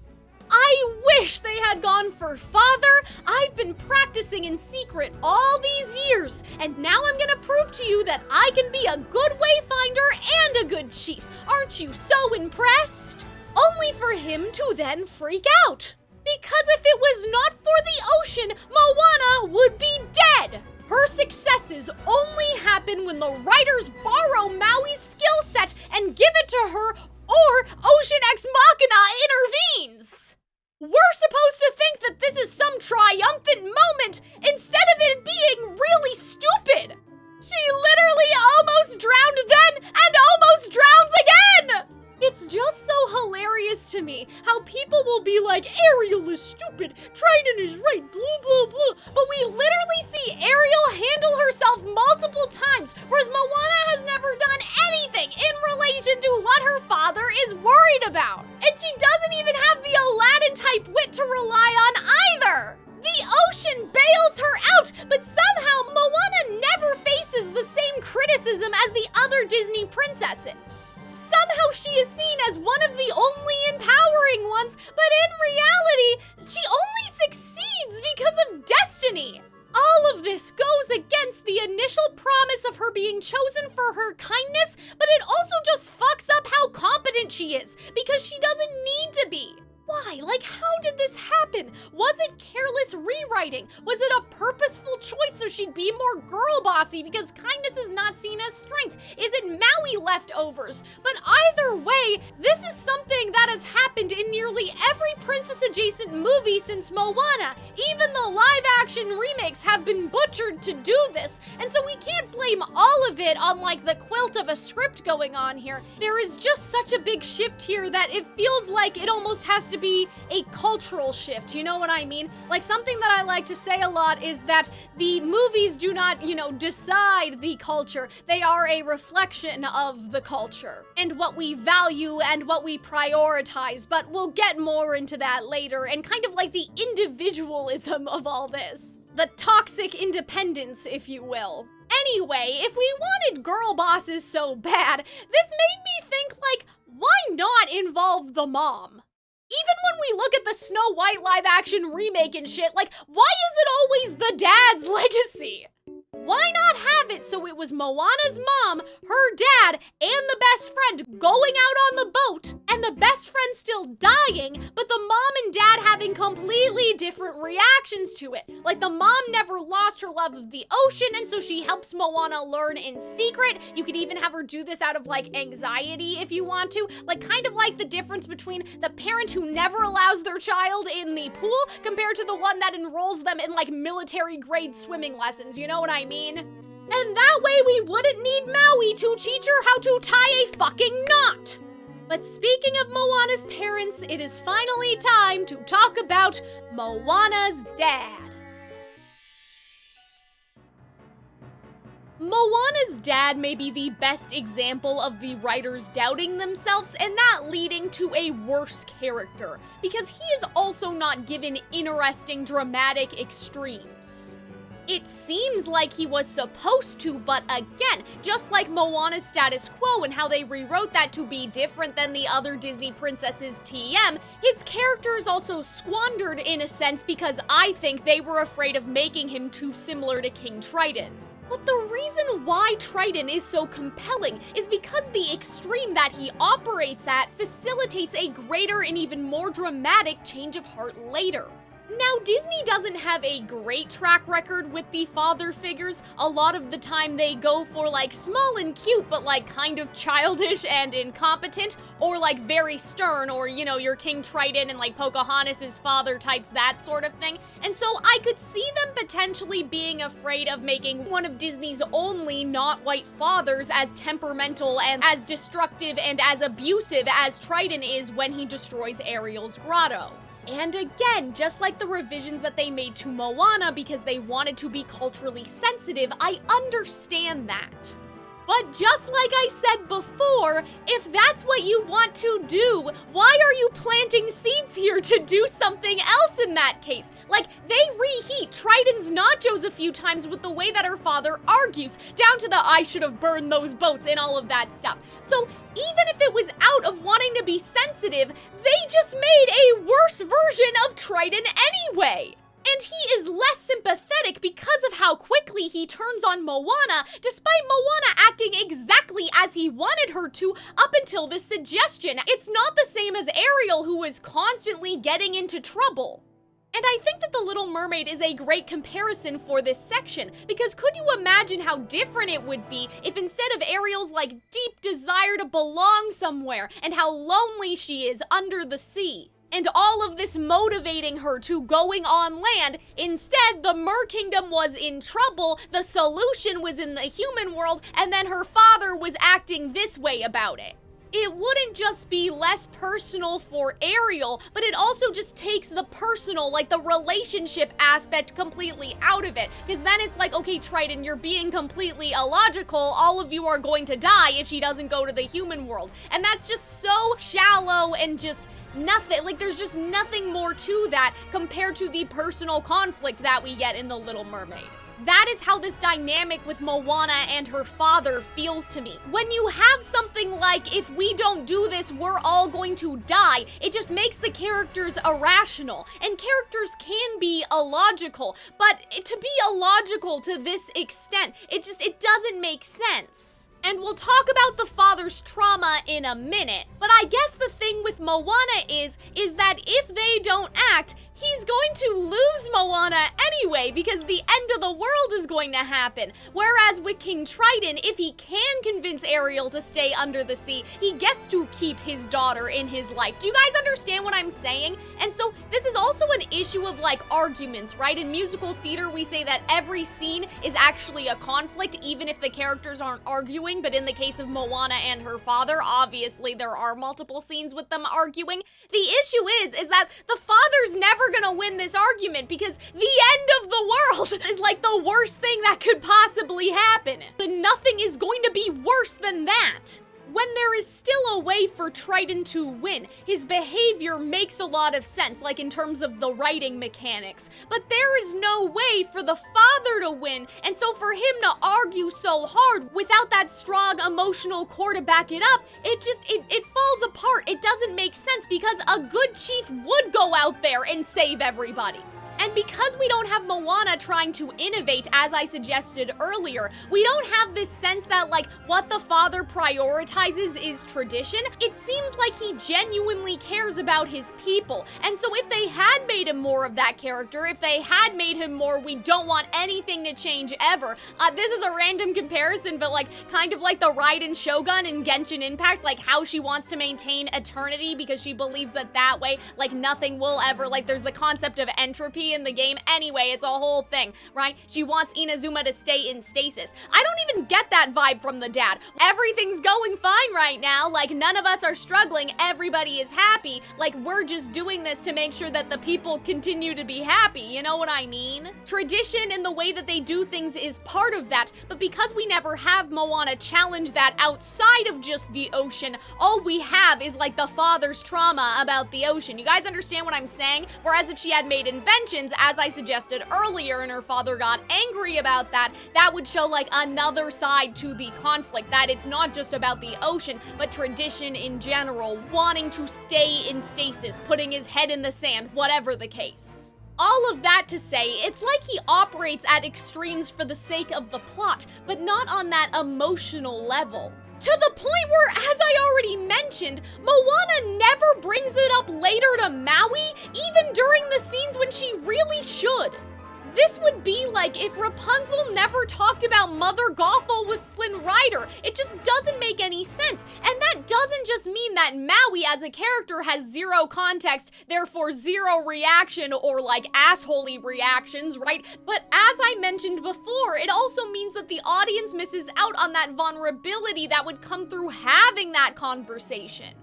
I wish they had gone for father. I've been practicing in secret all these years, and now I'm gonna prove to you that I can be a good wayfinder and a good chief. Aren't you so impressed? Only for him to then freak out. Because if it was not for the ocean, Moana would be dead. Her successes only happen when the writers borrow Maui's skill set and give it to her, or Ocean Ex Machina intervenes. We're supposed to think that this is some triumphant moment instead of it being really stupid. She literally almost drowned then and almost drowns again! It's just so hilarious to me how people will be like, Ariel is stupid, Triton is right, blah, blah, blah. But we literally see Ariel handle herself multiple times, whereas Moana has never done anything in relation to what her father is worried about. And she doesn't even have the Aladdin-type wit to rely on either. The ocean bails her out, but somehow Moana never faces the same criticism as the other Disney princesses. Somehow she is seen as one of the only empowering ones, but in reality, she only succeeds because of destiny. All of this goes against the initial promise of her being chosen for her kindness, but it also just fucks up how competent she is, because she doesn't need to be. Why? Like, how did this happen? Was it careless rewriting? Was it a purposeful choice so she'd be more girl bossy because kindness is not seen as strength? Is it Maui leftovers? But either way, this is something that has happened in nearly every princess-adjacent movie since Moana. Even the live-action remakes have been butchered to do this, and so we can't blame all of it on, like, the quilt of a script going on here. There is just such a big shift here that it feels like it almost has to be a cultural shift, you know what I mean? Like, something that I like to say a lot is that the movies do not, decide the culture. They are a reflection of the culture and what we value and what we prioritize, but we'll get more into that later, and kind of like the individualism of all this. The toxic independence, if you will. Anyway, if we wanted girl bosses so bad, this made me think, like, why not involve the mom? Even when we look at the Snow White live-action remake and shit, like, why is it always the dad's legacy? Why not have it so it was Moana's mom, her dad, and the best friend going out on the boat, and the best friend still dying, but the mom and dad having completely different reactions to it? Like, the mom never lost her love of the ocean, and so she helps Moana learn in secret. You could even have her do this out of, like, anxiety if you want to. Like, kind of like the difference between the parent who never allows their child in the pool compared to the one that enrolls them in, like, military-grade swimming lessons, you know what I mean? And that way we wouldn't need Maui to teach her how to tie a fucking knot! But speaking of Moana's parents, it is finally time to talk about Moana's dad. Moana's dad may be the best example of the writers doubting themselves and that leading to a worse character, because he is also not given interesting dramatic extremes. It seems like he was supposed to, but again, just like Moana's status quo and how they rewrote that to be different than the other Disney princesses TM, his character is also squandered in a sense because I think they were afraid of making him too similar to King Triton. But the reason why Triton is so compelling is because the extreme that he operates at facilitates a greater and even more dramatic change of heart later. Now, Disney doesn't have a great track record with the father figures. A lot of the time they go for like small and cute, but like kind of childish and incompetent, or like very stern, or you know, your King Triton and like Pocahontas' father types, that sort of thing. And so I could see them potentially being afraid of making one of Disney's only not white fathers as temperamental and as destructive and as abusive as Triton is when he destroys Ariel's grotto. And again, just like the revisions that they made to Moana because they wanted to be culturally sensitive, I understand that. But just like I said before, if that's what you want to do, why are you planting seeds here to do something else in that case? Like, they reheat Triton's nachos a few times with the way that her father argues, down to the I should have burned those boats and all of that stuff. So even if it was out of wanting to be sensitive, they just made a worse version of Triton anyway. And he is less sympathetic because of how quickly he turns on Moana, despite Moana acting exactly as he wanted her to up until this suggestion. It's not the same as Ariel, who is constantly getting into trouble. And I think that The Little Mermaid is a great comparison for this section, because could you imagine how different it would be if instead of Ariel's like deep desire to belong somewhere and how lonely she is under the sea, and all of this motivating her to going on land, instead the Mer Kingdom was in trouble, the solution was in the human world, and then her father was acting this way about it. It wouldn't just be less personal for Ariel, but it also just takes the personal, like the relationship aspect completely out of it. Because then it's like, okay, Triton, you're being completely illogical. All of you are going to die if she doesn't go to the human world. And that's just so shallow and just nothing. Like, there's just nothing more to that compared to the personal conflict that we get in The Little Mermaid. That is how this dynamic with Moana and her father feels to me. When you have something like, if we don't do this, we're all going to die, it just makes the characters irrational. And characters can be illogical, but to be illogical to this extent, it doesn't make sense. And we'll talk about the father's trauma in a minute, but I guess the thing with Moana is that if they don't act, he's going to lose Moana anyway, because the end of the world is going to happen. Whereas with King Triton, if he can convince Ariel to stay under the sea, he gets to keep his daughter in his life. Do you guys understand what I'm saying? And so this is also an issue of like arguments, right? In musical theater, we say that every scene is actually a conflict, even if the characters aren't arguing. But in the case of Moana and her father, obviously there are multiple scenes with them arguing. The issue is that the father's never gonna win this argument, because the end of the world is like the worst thing that could possibly happen. But nothing is going to be worse than that. When there is still a way for Triton to win, his behavior makes a lot of sense, like in terms of the writing mechanics. But there is no way for the father to win, and so for him to argue so hard without that strong emotional core to back it up, it falls apart. It doesn't make sense, because a good chief would go out there and save everybody. And because we don't have Moana trying to innovate, as I suggested earlier, we don't have this sense that like what the father prioritizes is tradition. It seems like he genuinely cares about his people. And so if they had made him more of that character, if they had made him more, we don't want anything to change ever. This is a random comparison, but like kind of like the Raiden Shogun in Genshin Impact, like how she wants to maintain eternity because she believes that way, like nothing will ever, like there's the concept of entropy be in the game anyway. It's a whole thing, right? She wants Inazuma to stay in stasis. I don't even get that vibe from the dad. Everything's going fine right now. Like, none of us are struggling. Everybody is happy. Like, we're just doing this to make sure that the people continue to be happy. You know what I mean? Tradition and the way that they do things is part of that, but because we never have Moana challenge that outside of just the ocean, all we have is like the father's trauma about the ocean. You guys understand what I'm saying? Whereas if she had made inventions, as I suggested earlier, and her father got angry about that, that would show like another side to the conflict, that it's not just about the ocean, but tradition in general, wanting to stay in stasis, putting his head in the sand, whatever the case. All of that to say, it's like he operates at extremes for the sake of the plot, but not on that emotional level. To the point where, as I already mentioned, Moana never brings it up later to Maui, even during the scenes when she really should. This would be like if Rapunzel never talked about Mother Gothel with Flynn Rider. It just doesn't make any sense. And that doesn't just mean that Maui as a character has zero context, therefore zero reaction or like assholey reactions, right? But as I mentioned before, it also means that the audience misses out on that vulnerability that would come through having that conversation.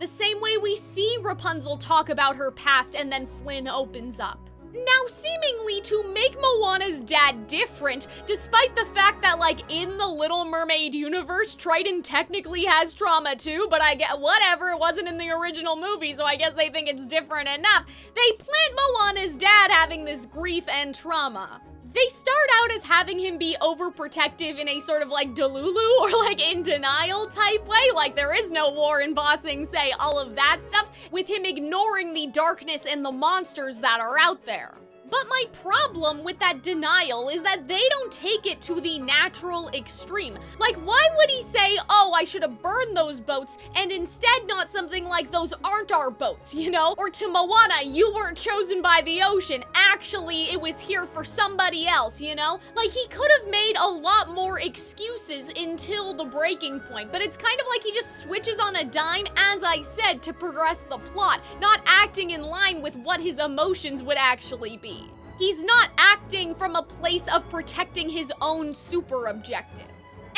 The same way we see Rapunzel talk about her past and then Flynn opens up. Now, seemingly to make Moana's dad different, despite the fact that, like, in the Little Mermaid universe, Triton technically has trauma too, but I get whatever, it wasn't in the original movie, so I guess they think it's different enough. They plant Moana's dad having this grief and trauma. They start out as having him be overprotective in a sort of like Delulu or like in denial type way, like there is no war in Ba Sing Se, all of that stuff, with him ignoring the darkness and the monsters that are out there. But my problem with that denial is that they don't take it to the natural extreme. Like, why would he say, oh, I should have burned those boats, and instead not something like those aren't our boats, you know? Or to Moana, you weren't chosen by the ocean. Actually, it was here for somebody else, you know? Like, he could have made a lot more excuses until the breaking point, but it's kind of like he just switches on a dime, as I said, to progress the plot, not acting in line with what his emotions would actually be. He's not acting from a place of protecting his own super objective.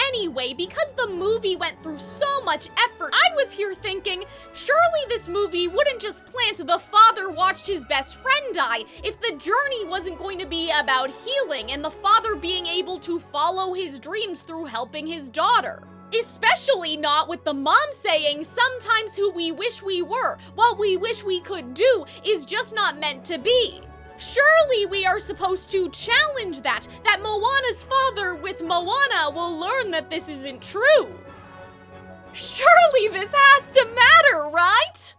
Anyway, because the movie went through so much effort, I was here thinking, surely this movie wouldn't just plant the father watched his best friend die if the journey wasn't going to be about healing and the father being able to follow his dreams through helping his daughter. Especially not with the mom saying, sometimes who we wish we were, what we wish we could do is just not meant to be. Surely we are supposed to challenge that Moana's father with Moana will learn that this isn't true. Surely this has to matter, right?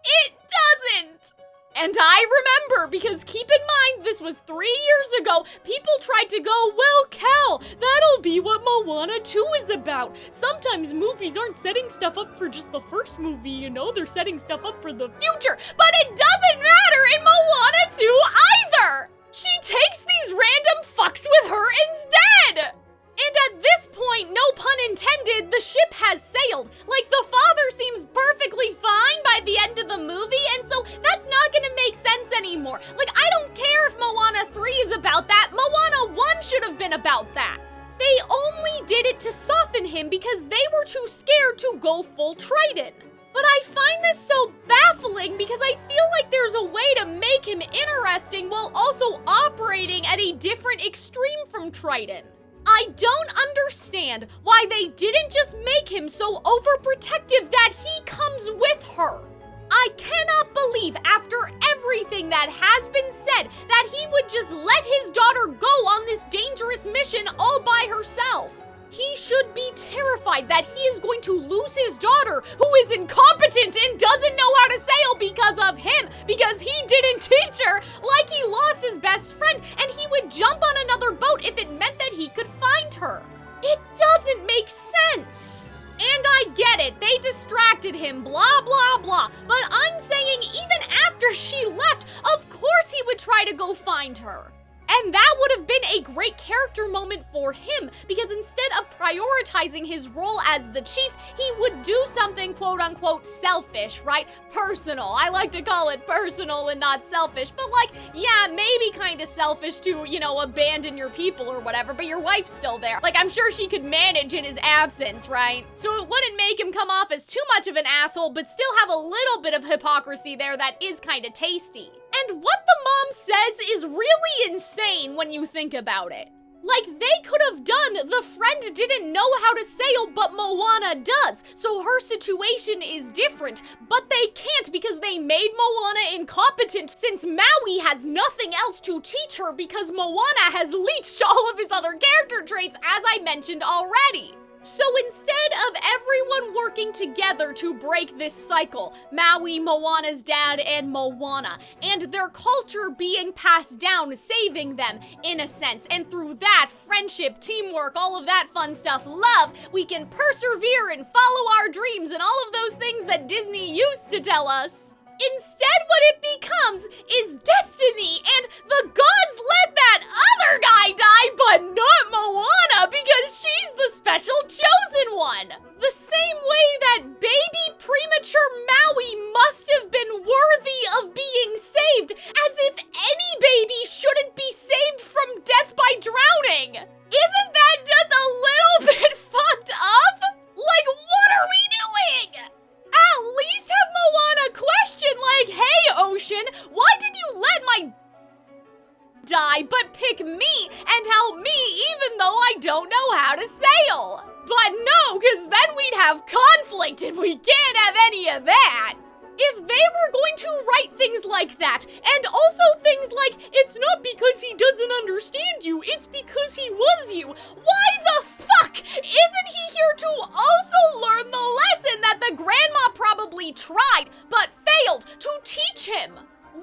It doesn't! And I remember, because keep in mind, this was 3 years ago, people tried to go, well, Cal, that'll be what Moana 2 is about. Sometimes movies aren't setting stuff up for just the first movie, you know, they're setting stuff up for the future. But it doesn't matter in Moana 2 either! She takes these random fucks with her instead! And at this point, no pun intended, the ship has sailed. Like, the father seems perfectly fine by the end of the movie, and so that's not gonna make sense anymore. Like, I don't care if Moana 3 is about that, Moana 1 should have been about that. They only did it to soften him because they were too scared to go full Triton. But I find this so baffling because I feel like there's a way to make him interesting while also operating at a different extreme from Triton. I don't understand why they didn't just make him so overprotective that he comes with her. I cannot believe, after everything that has been said, that he would just let his daughter go on this dangerous mission all by herself. He should be terrified that he is going to lose his daughter, who is incompetent and doesn't know how to sail because of him, because he didn't teach her, like he lost his best friend, and he would jump on another boat if it meant that he could find her. It doesn't make sense. And I get it, they distracted him, blah, blah, blah, but I'm saying even after she left, of course he would try to go find her. And that would have been a great character moment for him, because instead of prioritizing his role as the chief, he would do something quote-unquote selfish, right? Personal. I like to call it personal and not selfish, but like, yeah, maybe kind of selfish to, you know, abandon your people or whatever, but your wife's still there. Like, I'm sure she could manage in his absence, right? So it wouldn't make him come off as too much of an asshole, but still have a little bit of hypocrisy there that is kind of tasty. And what the mom says is really insane when you think about it. Like, they could have done, the friend didn't know how to sail, but Moana does, so her situation is different, but they can't because they made Moana incompetent since Maui has nothing else to teach her because Moana has leached all of his other character traits, as I mentioned already. So instead of everyone working together to break this cycle, Maui, Moana's dad, and Moana, and their culture being passed down, saving them, in a sense, and through that, friendship, teamwork, all of that fun stuff, love, we can persevere and follow our dreams and all of those things that Disney used to tell us. Instead, what it becomes is destiny, and the gods let that other guy die, but not Moana, because she's the special chosen one. The same way that baby premature Maui must have been worthy of being saved, as if any baby shouldn't be saved from death by drowning. Isn't that just a little bit fucked up? Like, what are we doing? At least have Moana question like, hey, Ocean, why did you let my die but pick me and help me even though I don't know how to sail? But no, because then we'd have conflict and we can't have any of that. If they were going to write things like that, and also things like, it's not because he doesn't understand you, it's because he was you, why the fuck isn't he here to also learn the lesson that the grandma probably tried, but failed to teach him?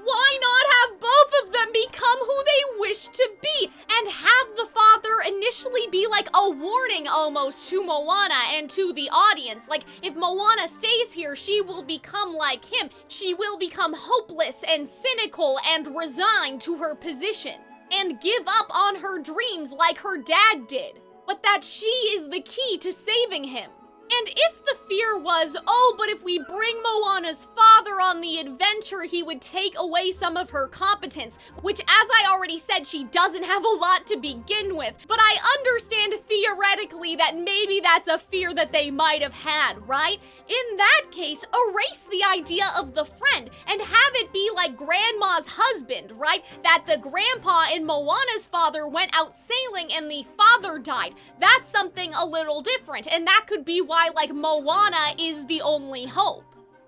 Why not have both of them become who they wish to be, and have the father initially be like a warning almost to Moana and to the audience? Like, if Moana stays here, she will become like him. She will become hopeless and cynical and resigned to her position, and give up on her dreams like her dad did. But that she is the key to saving him. And if the fear was, oh, but if we bring Moana's father on the adventure, he would take away some of her competence, which, as I already said, she doesn't have a lot to begin with. But I understand theoretically that maybe that's a fear that they might have had, right? In that case, erase the idea of the friend and have it be like Grandma's husband, right? That the grandpa and Moana's father went out sailing and the father died. That's something a little different, and that could be why, like, Moana is the only hope.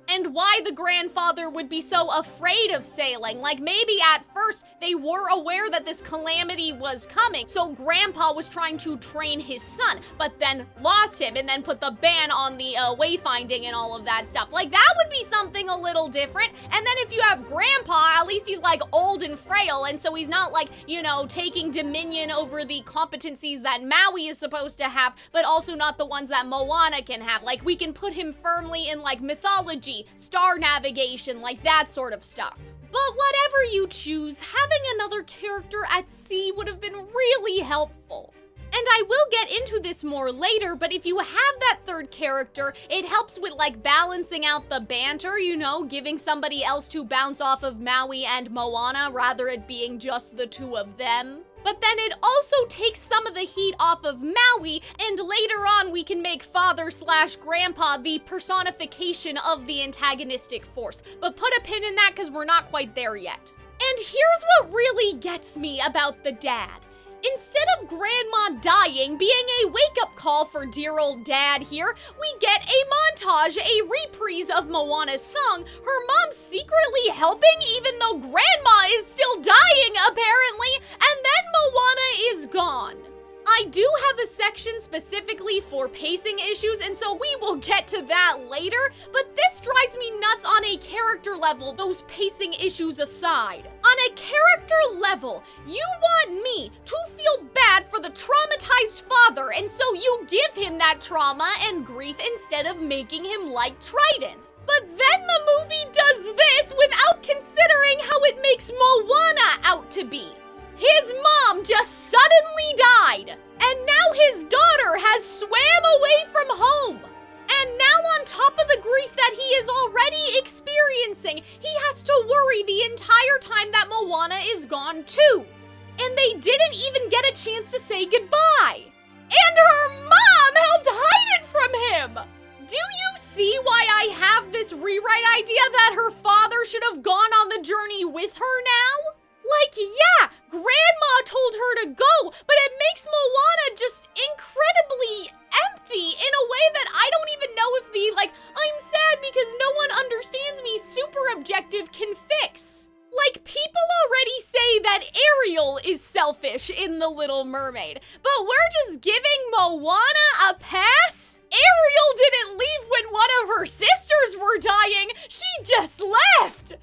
And why the grandfather would be so afraid of sailing. Like, maybe at first they were aware that this calamity was coming, so Grandpa was trying to train his son, but then lost him and then put the ban on the wayfinding and all of that stuff. Like, that would be something a little different. And then if you have Grandpa, at least he's like old and frail, and so he's not like, you know, taking dominion over the competencies that Maui is supposed to have, but also not the ones that Moana can have. Like, we can put him firmly in like mythology, star navigation, like that sort of stuff. But whatever you choose, having another character at sea would have been really helpful. And I will get into this more later, but if you have that third character, it helps with like balancing out the banter, you know, giving somebody else to bounce off of Maui and Moana rather it being just the two of them. But then it also takes some of the heat off of Maui, and later on we can make father/grandpa the personification of the antagonistic force. But put a pin in that because we're not quite there yet. And here's what really gets me about the dad. Instead of Grandma dying being a wake-up call for dear old dad here, we get a montage, a reprise of Moana's song, her mom secretly helping even though Grandma is still dying apparently, and then Moana is gone. I do have a section specifically for pacing issues, and so we will get to that later, but this drives me nuts on a character level, those pacing issues aside. On a character level, you want me to feel bad for the traumatized father, and so you give him that trauma and grief instead of making him like Triton. But then the movie does this without considering how it makes Moana out to be. His mom just suddenly is already experiencing. He has to worry the entire time that Moana is gone too. And they didn't even get a chance to say goodbye. And her mom helped hide it from him! Do you see why I have this rewrite idea that her father should have gone on the journey with her now? Like, yeah, Grandma told her to go, but it makes Moana just incredibly empty in a way that I don't even know if the, I'm sad because no one understands me super objective can fix. Like, people already say that Ariel is selfish in The Little Mermaid, but we're just giving Moana a pass? Ariel didn't leave when one of her sisters were dying, she just left!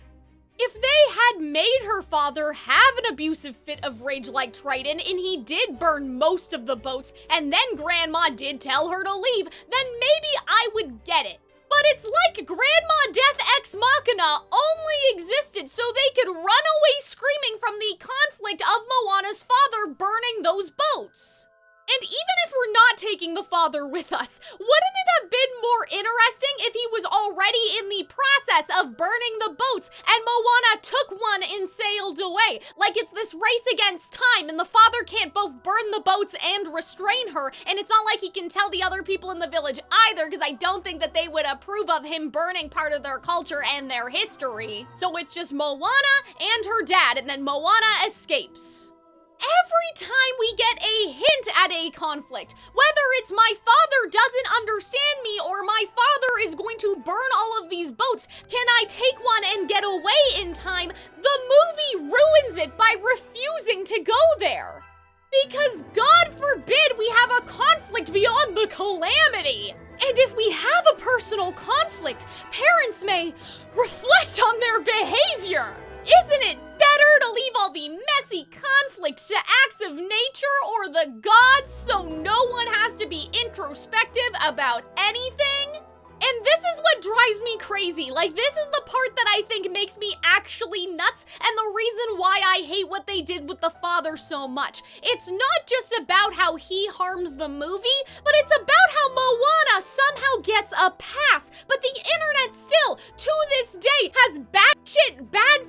If they had made her father have an abusive fit of rage like Triton and he did burn most of the boats and then Grandma did tell her to leave, then maybe I would get it. But it's like Grandma Death Ex Machina only existed so they could run away screaming from the conflict of Moana's father burning those boats. And even if we're not taking the father with us, wouldn't it have been more interesting if he was already in the process of burning the boats and Moana took one and sailed away? Like it's this race against time and the father can't both burn the boats and restrain her, and it's not like he can tell the other people in the village either because I don't think that they would approve of him burning part of their culture and their history. So it's just Moana and her dad, and then Moana escapes. Every time we get a hint at a conflict, whether it's my father doesn't understand me or my father is going to burn all of these boats, can I take one and get away in time, the movie ruins it by refusing to go there. Because God forbid we have a conflict beyond the calamity. And if we have a personal conflict, parents may reflect on their behavior. Isn't it better to leave all the messy conflict to acts of nature or the gods so no one has to be introspective about anything? And this is what drives me crazy. Like, this is the part that I think makes me actually nuts and the reason why I hate what they did with the father so much. It's not just about how he harms the movie, but it's about how Moana somehow gets a pass. But the internet still, to this day, has bad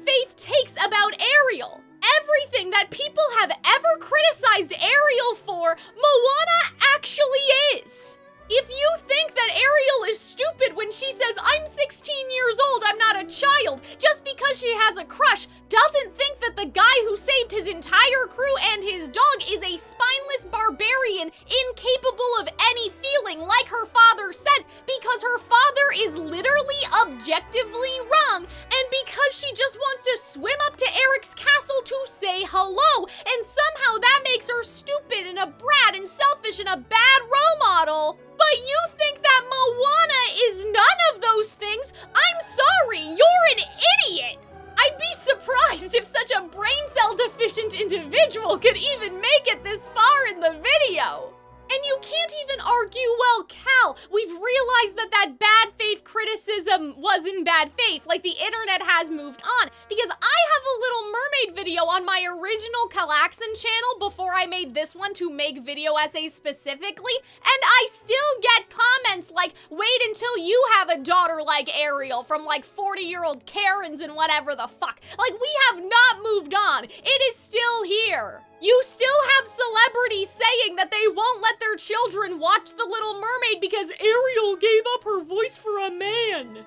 faith takes about Ariel. Everything that people have ever criticized Ariel for, Moana actually is. If you think that Ariel is stupid when she says, I'm 16 years old, I'm not a child, just because she has a crush, doesn't think that the guy who saved his entire crew and his dog is a spineless barbarian incapable of any feeling like her father says, because her father is literally objectively wrong, and because she just wants to swim up to Eric's castle to say hello, and somehow that makes her stupid and a brat and selfish and a bad role model. But you think that Moana is none of those things? I'm sorry, you're an idiot! I'd be surprised if such a brain cell deficient individual could even make it this far in the video. And you can't even argue, well, Cal, we've realized that that bad faith criticism was in bad faith, like the internet has moved on, because I have a Little Mermaid video on my original Calxiyn channel before I made this one to make video essays specifically, and I still get comments like, wait until you have a daughter like Ariel from like 40-year-old Karens and whatever the fuck. Like, we have not moved on. It is still here. You still have celebrities saying that they won't let their children watch The Little Mermaid because Ariel gave up her voice for a man.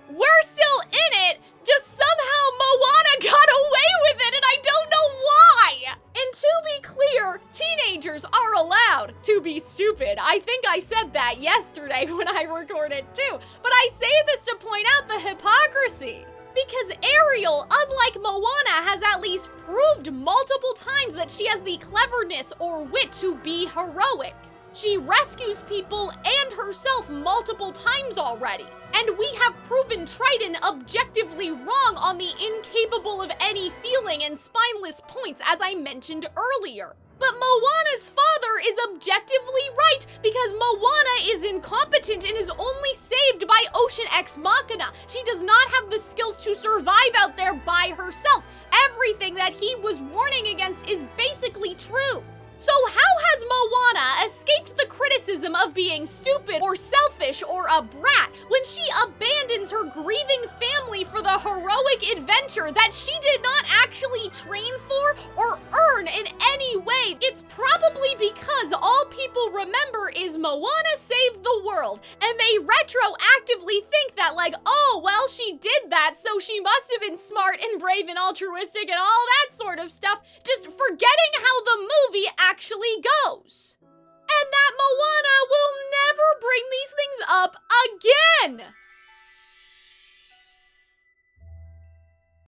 We're still in it, just somehow Moana got away with it and I don't know why. And to be clear, teenagers are allowed to be stupid. I think I said that yesterday when I recorded too. But I say this to point out the hypocrisy. Because Ariel, unlike Moana, has at least proved multiple times that she has the cleverness or wit to be heroic. She rescues people and herself multiple times already. And we have proven Triton objectively wrong on the incapable of any feeling and spineless points, as I mentioned earlier. But Moana's father is objectively right because Moana is incompetent and is only saved by Ocean Ex Machina. She does not have the skills to survive out there by herself. Everything that he was warning against is basically true. So how because Moana escaped the criticism of being stupid or selfish or a brat when she abandons her grieving family for the heroic adventure that she did not actually train for or earn in any way. It's probably because all people remember is Moana saved the world, and they retroactively think that like, oh, well, she did that, so she must have been smart and brave and altruistic and all that sort of stuff, just forgetting how the movie actually goes. And that Moana will never bring these things up again!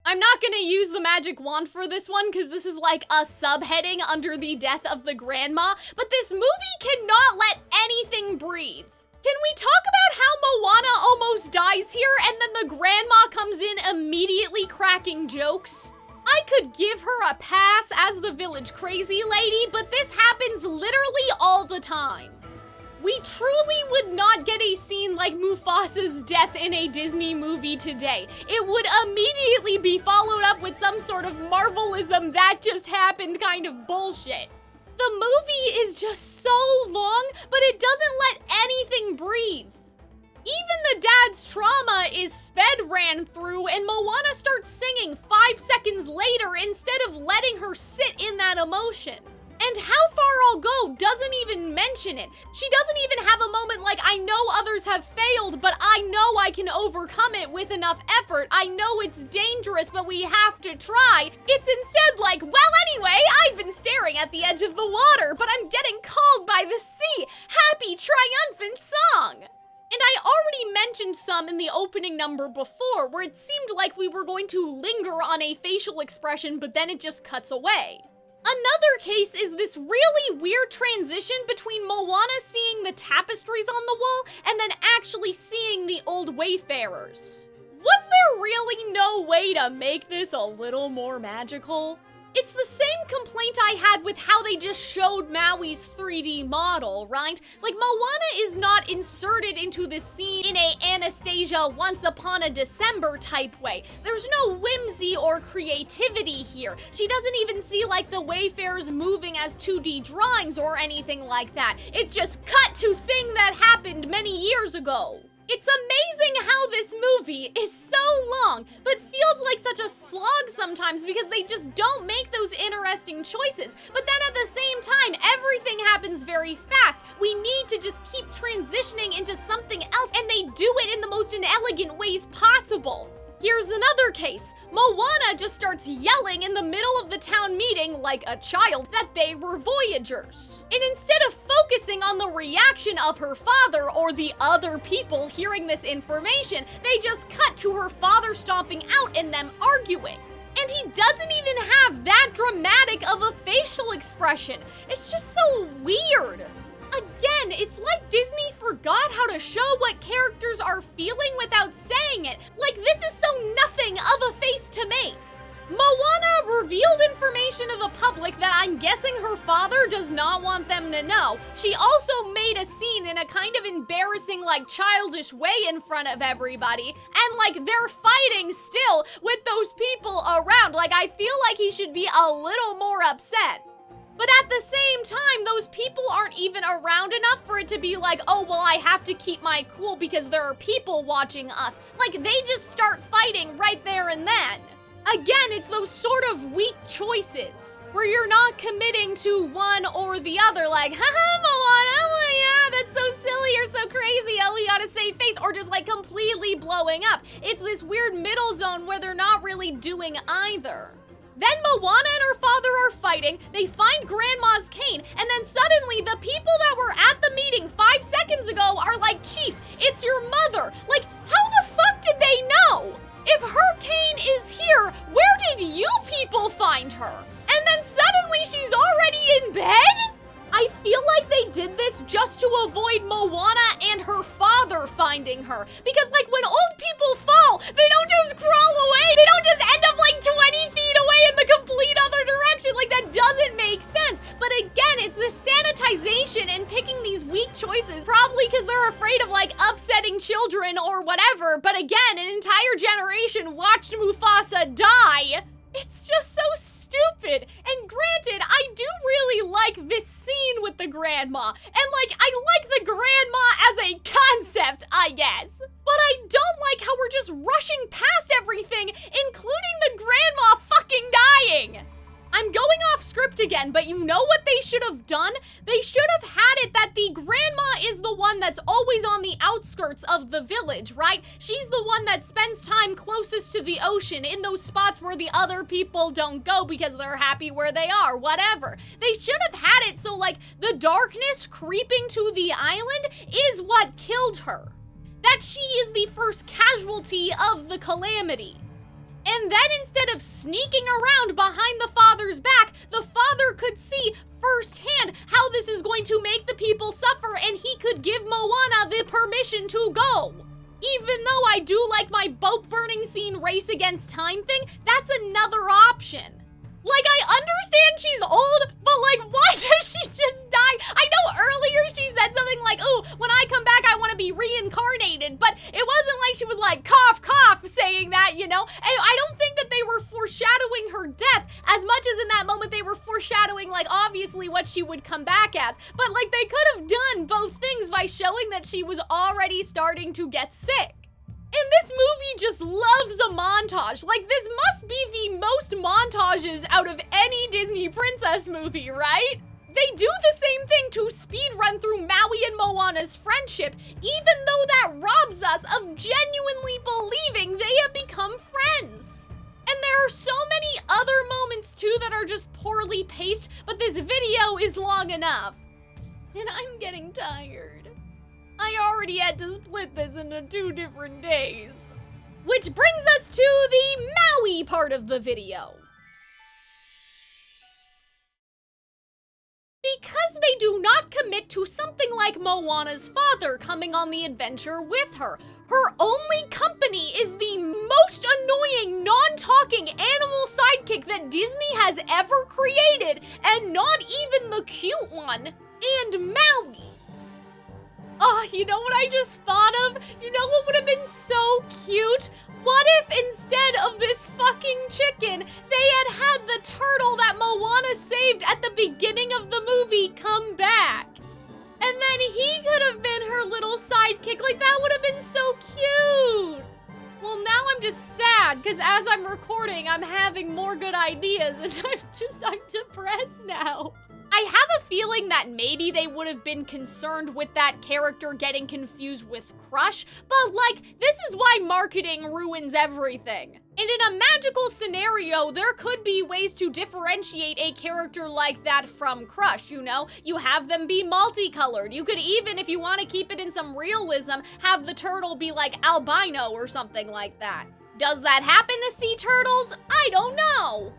I'm not gonna use the magic wand for this one because this is like a subheading under the death of the grandma, but this movie cannot let anything breathe. Can we talk about how Moana almost dies here and then the grandma comes in immediately cracking jokes? I could give her a pass as the village crazy lady, but this happens literally all the time. We truly would not get a scene like Mufasa's death in a Disney movie today. It would immediately be followed up with some sort of Marvelism that just happened kind of bullshit. The movie is just so long, but it doesn't let anything breathe. Even the dad's trauma is sped ran through and Moana starts singing 5 seconds later instead of letting her sit in that emotion. And How Far I'll Go doesn't even mention it. She doesn't even have a moment like, I know others have failed, but I know I can overcome it with enough effort. I know it's dangerous, but we have to try. It's instead like, well, anyway, I've been staring at the edge of the water, but I'm getting called by the sea. Happy, triumphant song. And I already mentioned some in the opening number before, where it seemed like we were going to linger on a facial expression, but then it just cuts away. Another case is this really weird transition between Moana seeing the tapestries on the wall and then actually seeing the old wayfarers. Was there really no way to make this a little more magical? It's the same complaint I had with how they just showed Maui's 3D model, right? Like, Moana is not inserted into the scene in a Anastasia Once Upon a December type way. There's no whimsy or creativity here. She doesn't even see, like, the Wayfarers moving as 2D drawings or anything like that. It's just cut to thing that happened many years ago. It's amazing how this movie is so long, but feels like such a slog sometimes because they just don't make those interesting choices. But then at the same time, everything happens very fast. We need to just keep transitioning into something else, and they do it in the most inelegant ways possible. Here's another case. Moana just starts yelling in the middle of the town meeting like a child that they were voyagers. And instead of focusing on the reaction of her father or the other people hearing this information, they just cut to her father stomping out and them arguing. And he doesn't even have that dramatic of a facial expression. It's just so weird. Again, it's like Disney forgot how to show what characters are feeling without saying it. Like, this is so nothing of a face to make. Moana revealed information to the public that I'm guessing her father does not want them to know. She also made a scene in a kind of embarrassing, like, childish way in front of everybody, and, like, they're fighting still with those people around. Like, I feel like he should be a little more upset. But at the same time, those people aren't even around enough for it to be like, oh, well, I have to keep my cool because there are people watching us. Like, they just start fighting right there and then. Again, it's those sort of weak choices where you're not committing to one or the other, like, haha, Moana, oh yeah, that's so silly or so crazy, oh, we gotta save face, or just like completely blowing up. It's this weird middle zone where they're not really doing either. Then Moana and her father are fighting, they find Grandma's cane, and then suddenly the people that were at the meeting 5 seconds ago are like, Chief, it's your mother. Like, how the fuck did they know? If her cane is here, where did you people find her? And then suddenly she's already in bed? I feel like they did this just to avoid Moana and her father finding her. Because, like, when old people fall, they don't just crawl away. They don't just end up, like, 20 feet away in the complete other direction. Like, that doesn't make sense. But again, it's the sanitization and picking these weak choices, probably because they're afraid of, like, upsetting children or whatever. But again, an entire generation watched Mufasa die. It's just so stupid. And granted, I do really like this scene with the grandma. And like, I like the grandma as a concept, I guess. But I don't like how we're just rushing past everything, including the grandma fucking dying. I'm going off script again, but you know what they should have done? They should have had it that the grandma is the one that's always on the outskirts of the village, right? She's the one that spends time closest to the ocean, in those spots where the other people don't go because they're happy where they are, whatever. They should have had it so like the darkness creeping to the island is what killed her. That she is the first casualty of the calamity. And then instead of sneaking around behind the father's back, the father could see firsthand how this is going to make the people suffer, and he could give Moana the permission to go. Even though I do like my boat burning scene race against time thing, that's another option. Like, I understand she's old, but like, why does she just die? I know earlier she said something like, oh, when I come back, I want to be reincarnated, but it wasn't like she was like, cough, cough, saying that, you know? And I don't think that they were foreshadowing her death as much as in that moment they were foreshadowing, like, obviously what she would come back as. But like, they could have done both things by showing that she was already starting to get sick. And this movie just loves a montage. Like, this must be the most montages out of any Disney princess movie, right? They do the same thing to speed run through Maui and Moana's friendship, even though that robs us of genuinely believing they have become friends. And there are so many other moments too that are just poorly paced, but this video is long enough. And I'm getting tired. I already had to split this into 2 different days. Which brings us to the Maui part of the video. Because they do not commit to something like Moana's father coming on the adventure with her. Her only company is the most annoying, non-talking animal sidekick that Disney has ever created, and not even the cute one, and Maui. Oh, you know what I just thought of? You know what would have been so cute? What if instead of this fucking chicken, they had the turtle that Moana saved at the beginning of the movie come back? And then he could have been her little sidekick. Like, that would have been so cute. Well, now I'm just sad, because as I'm recording, I'm having more good ideas, and I'm depressed now. I have a feeling that maybe they would have been concerned with that character getting confused with Crush, but like, this is why marketing ruins everything. And in a magical scenario, there could be ways to differentiate a character like that from Crush, you know? You have them be multicolored. You could even, if you want to keep it in some realism, have the turtle be like albino or something like that. Does that happen to sea turtles? I don't know.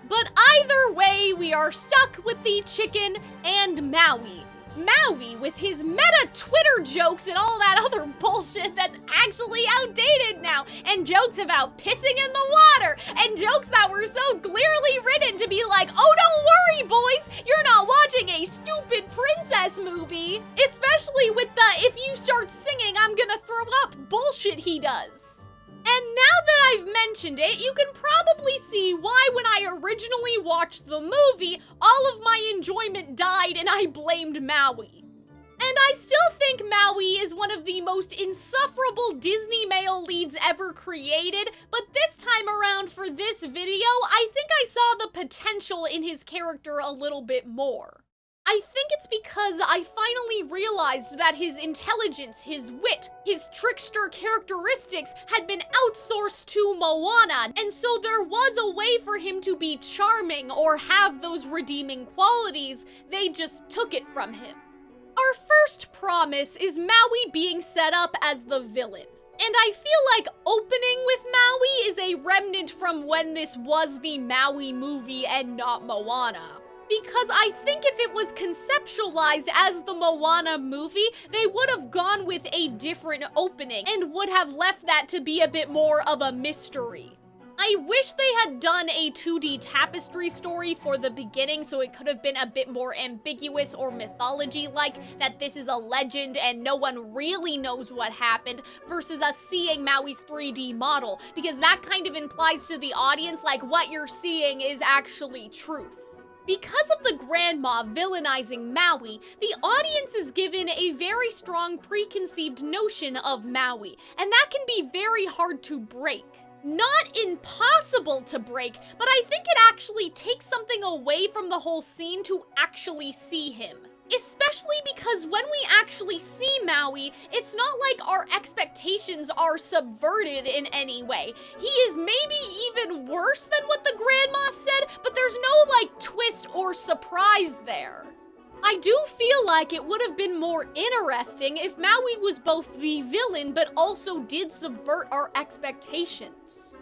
But either way, we are stuck with the chicken and Maui. Maui with his meta Twitter jokes and all that other bullshit that's actually outdated now, and jokes about pissing in the water, and jokes that were so clearly written to be like, oh, don't worry, boys, you're not watching a stupid princess movie. Especially with the, if you start singing, I'm gonna throw up bullshit he does. And now that I've mentioned it, you can probably see why when I originally watched the movie, all of my enjoyment died and I blamed Maui. And I still think Maui is one of the most insufferable Disney male leads ever created, but this time around for this video, I think I saw the potential in his character a little bit more. I think it's because I finally realized that his intelligence, his wit, his trickster characteristics had been outsourced to Moana, and so there was a way for him to be charming or have those redeeming qualities. They just took it from him. Our first promise is Maui being set up as the villain. And I feel like opening with Maui is a remnant from when this was the Maui movie and not Moana. Because I think if it was conceptualized as the Moana movie, they would have gone with a different opening and would have left that to be a bit more of a mystery. I wish they had done a 2D tapestry story for the beginning so it could have been a bit more ambiguous or mythology-like, that this is a legend and no one really knows what happened, versus us seeing Maui's 3D model, because that kind of implies to the audience like what you're seeing is actually truth. Because of the grandma villainizing Maui, the audience is given a very strong preconceived notion of Maui, and that can be very hard to break. Not impossible to break, but I think it actually takes something away from the whole scene to actually see him. Especially because when we actually see Maui, it's not like our expectations are subverted in any way. He is maybe even worse than what the grandma said, but there's no like twist or surprise there. I do feel like it would have been more interesting if Maui was both the villain but also did subvert our expectations.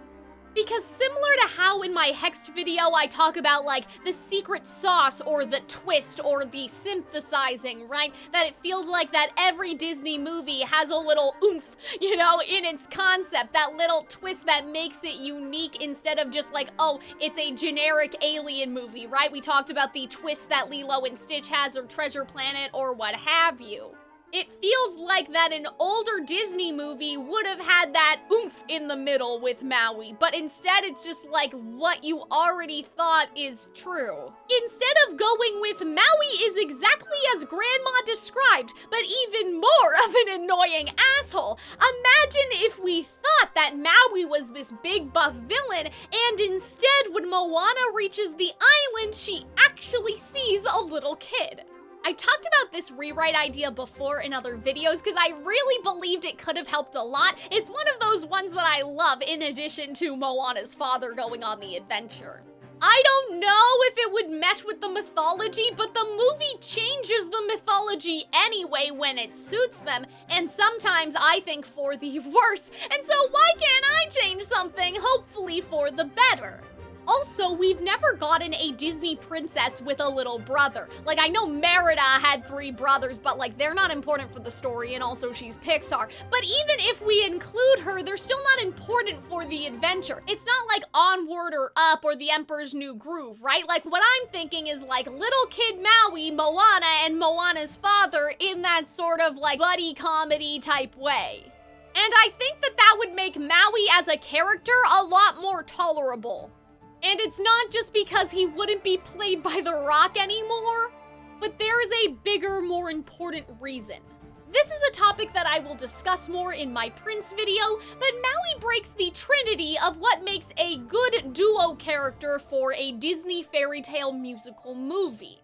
Because similar to how in my Hexed video I talk about like the secret sauce or the twist or the synthesizing, right? That it feels like that every Disney movie has a little oomph, you know, in its concept, that little twist that makes it unique instead of just like, oh, it's a generic alien movie, right? We talked about the twist that Lilo and Stitch has or Treasure Planet or what have you. It feels like that an older Disney movie would have had that oomph in the middle with Maui, but instead it's just like what you already thought is true. Instead of going with Maui is exactly as Grandma described, but even more of an annoying asshole. Imagine if we thought that Maui was this big buff villain, and instead when Moana reaches the island, she actually sees a little kid. I talked about this rewrite idea before in other videos because I really believed it could have helped a lot. It's one of those ones that I love in addition to Moana's father going on the adventure. I don't know if it would mesh with the mythology, but the movie changes the mythology anyway when it suits them, and sometimes I think for the worse, and so why can't I change something, hopefully for the better? Also, we've never gotten a Disney princess with a little brother. Like, I know Merida had 3 brothers, but like, they're not important for the story, and also she's Pixar. But even if we include her, they're still not important for the adventure. It's not like Onward or Up or The Emperor's New Groove, right? Like, what I'm thinking is like little kid Maui, Moana, and Moana's father in that sort of like buddy comedy type way. And I think that that would make Maui as a character a lot more tolerable. And it's not just because he wouldn't be played by The Rock anymore, but there is a bigger, more important reason. This is a topic that I will discuss more in my Prince video, but Maui breaks the trinity of what makes a good duo character for a Disney fairy tale musical movie.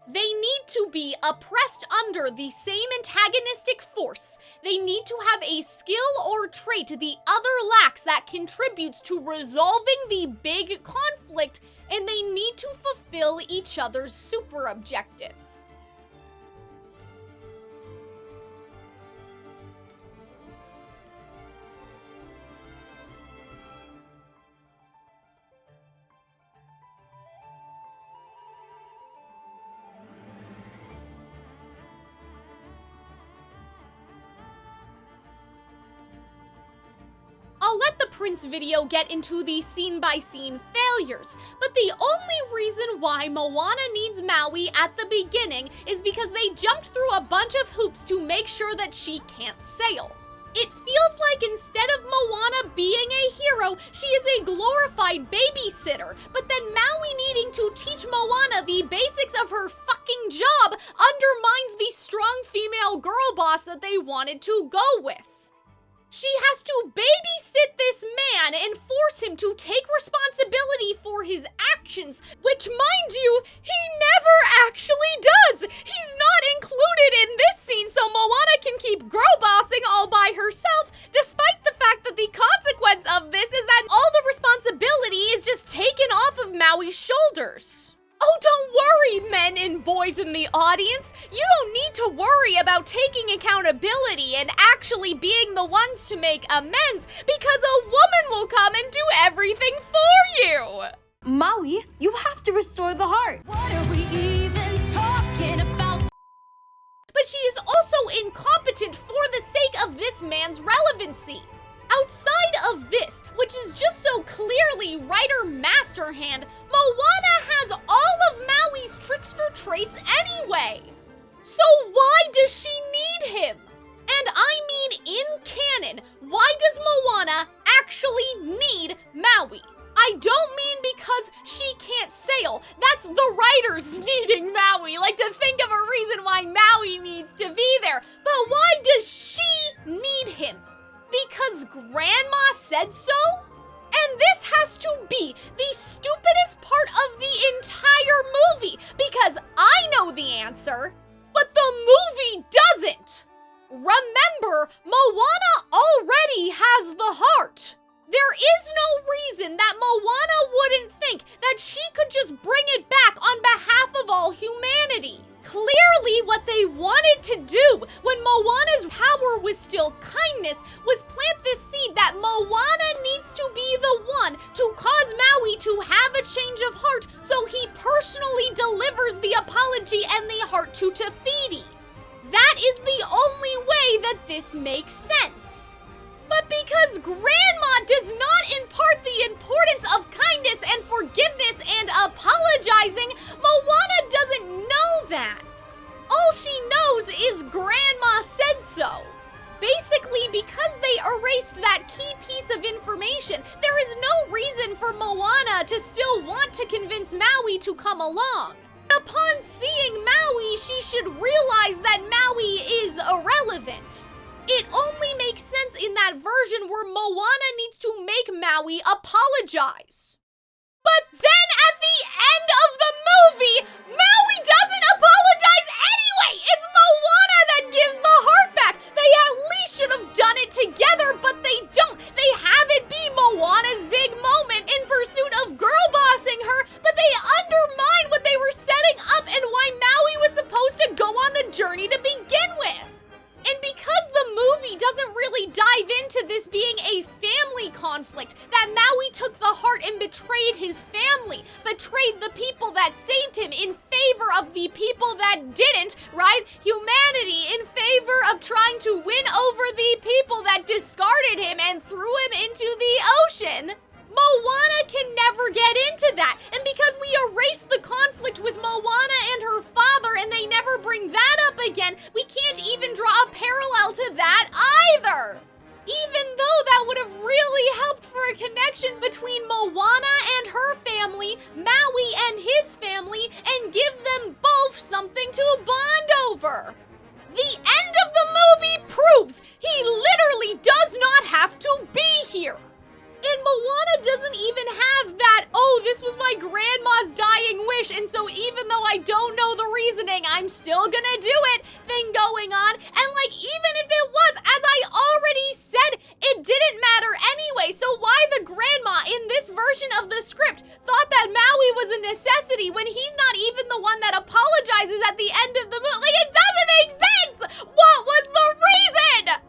They need to be oppressed under the same antagonistic force. They need to have a skill or trait the other lacks that contributes to resolving the big conflict, and they need to fulfill each other's super objective. I'll let the Prince video get into the scene-by-scene failures, but the only reason why Moana needs Maui at the beginning is because they jumped through a bunch of hoops to make sure that she can't sail. It feels like instead of Moana being a hero, she is a glorified babysitter, but then Maui needing to teach Moana the basics of her fucking job undermines the strong female girl boss that they wanted to go with. She has to babysit this man and force him to take responsibility for his actions, which, mind you, he never actually does! He's not included in this scene so Moana can keep girl bossing all by herself, despite the fact that the consequence of this is that all the responsibility is just taken off of Maui's shoulders. Oh, don't worry, men and boys in the audience. You don't need to worry about taking accountability and actually being the ones to make amends, because a woman will come and do everything for you. Maui, you have to restore the heart. What are we even talking about? But she is also incompetent for the sake of this man's relevancy. Outside of this, which is just so clearly writer master hand, Moana has all of Maui's trickster traits anyway. So why does she need him? And I mean in canon, why does Moana actually need Maui? I don't mean because she can't sail. That's the writers needing Maui, like to think of a reason why Maui needs to be there. But why does she need him? Because Grandma said so? And this has to be the stupidest part of the entire movie, because I know the answer, but the movie doesn't. Remember, Moana already has the heart. There is no reason that Moana wouldn't think that she could just bring it back on behalf of all humanity. Clearly, what they wanted to do when Moana's power was still kindness was plant this seed that Moana needs to be the one to cause Maui to have a change of heart, so he personally delivers the apology and the heart to Te Fiti. That is the only way that this makes sense. But because Grandma does not impart the importance of kindness and forgiveness and apologizing, Moana doesn't know that. All she knows is Grandma said so. Basically, because they erased that key piece of information, there is no reason for Moana to still want to convince Maui to come along. Upon seeing Maui, she should realize that Maui is irrelevant. It only makes sense in that version where Moana needs to make Maui apologize. But then at the end of the movie, Maui doesn't apologize anyway! It's Moana that gives the heart back! They at least should have done it together, but they don't! They have it be Moana's big moment in pursuit of girl-bossing her, but they undermine what they were setting up and why Maui was supposed to go on the journey to begin with! And because the movie doesn't really dive into this being a family conflict, that Maui took the heart and betrayed his family, betrayed the people that saved him in favor of the people that didn't, right? Humanity in favor of trying to win over the people that discarded him and threw him into the ocean. Moana can never get into that, and because we erased the conflict with Moana and her father and they never bring that up again, we can't even draw a parallel to that either! Even though that would have really helped for a connection between Moana and her family, Maui and his family, and give them both something to bond over. The end of the movie proves he literally does not have to be here! And Moana doesn't even have that, oh, this was my grandma's dying wish, and so even though I don't know the reasoning, I'm still gonna do it thing going on. And like, even if it was, as I already said, it didn't matter anyway. So why the grandma in this version of the script thought that Maui was a necessity when he's not even the one that apologizes at the end of the movie? Like, it doesn't make sense! What was the reason?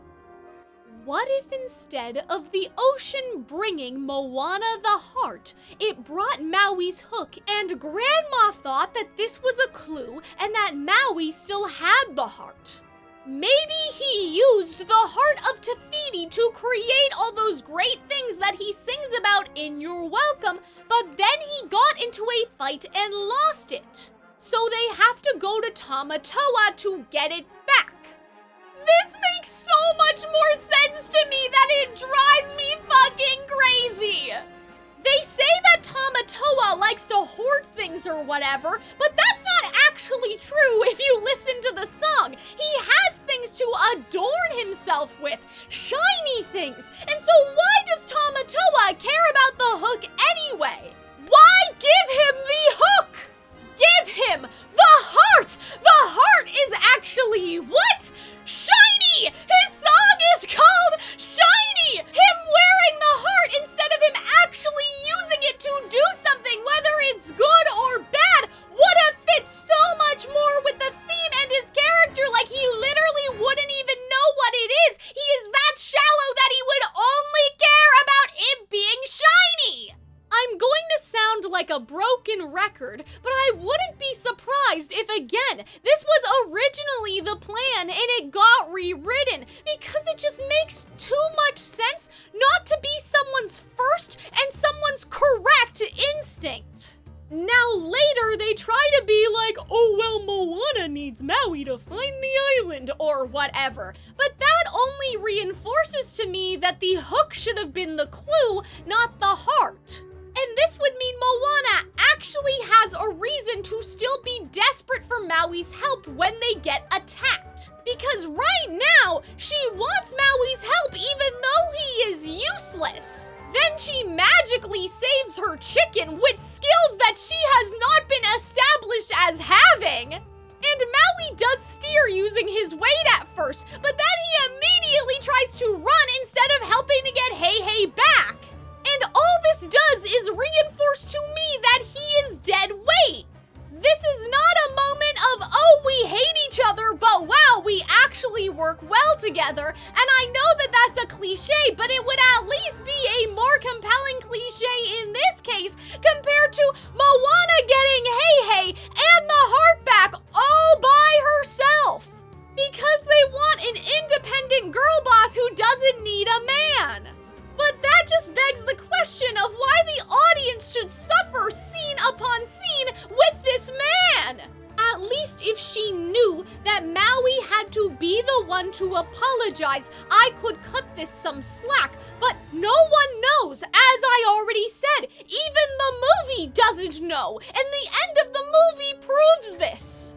What if instead of the ocean bringing Moana the heart, it brought Maui's hook, and Grandma thought that this was a clue and that Maui still had the heart? Maybe he used the heart of Te Fiti to create all those great things that he sings about in You're Welcome, but then he got into a fight and lost it. So they have to go to Tamatoa to get it back. This makes so much more sense to me that it drives me fucking crazy! They say that Tamatoa likes to hoard things or whatever, but that's not actually true if you listen to the song. He has things to adorn himself with, shiny things, and so why does Tamatoa care about the hook anyway? Why give him the hook? Give him the heart! The heart is actually what? Shiny! His song is called Shiny! Him wearing the heart instead of him actually using it to do something, whether it's good or bad, would have fit so much more with the theme and his character. Like, he literally wouldn't even know what it is. He is that shallow that he would only care about it being shiny. I'm going to sound like a broken record, but I wouldn't be surprised if, again, this was originally the plan and it got rewritten, because it just makes too much sense not to be someone's first and someone's correct instinct. Now later they try to be like, oh well, Moana needs Maui to find the island or whatever, but that only reinforces to me that the hook should have been the clue, not the heart. And this would mean Moana actually has a reason to still be desperate for Maui's help when they get attacked. Because right now, she wants Maui's help even though he is useless. Then she magically saves her chicken with skills that she has not been established as having. And Maui does steer using his weight at first, but then he immediately tries to run instead of helping to get Hey back. And all this does is reinforce to me that he is dead weight. This is not a moment of, oh, we hate each other, but wow, we actually work well together. And I know that that's a cliche, but it would at least be a more compelling cliche in this case compared to Moana getting Hey and the heart back all by herself. Because they want an independent girl boss who doesn't need a man. But that just begs the question of why the audience should suffer scene upon scene with this man. At least if she knew that Maui had to be the one to apologize, I could cut this some slack. But no one knows, as I already said. Even the movie doesn't know, and the end of the movie proves this.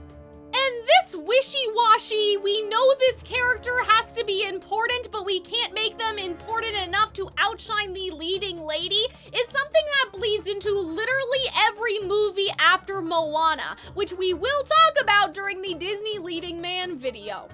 And this wishy-washy, we know this character has to be important, but we can't make them important enough to outshine the leading lady, is something that bleeds into literally every movie after Moana, which we will talk about during the Disney Leading Man video.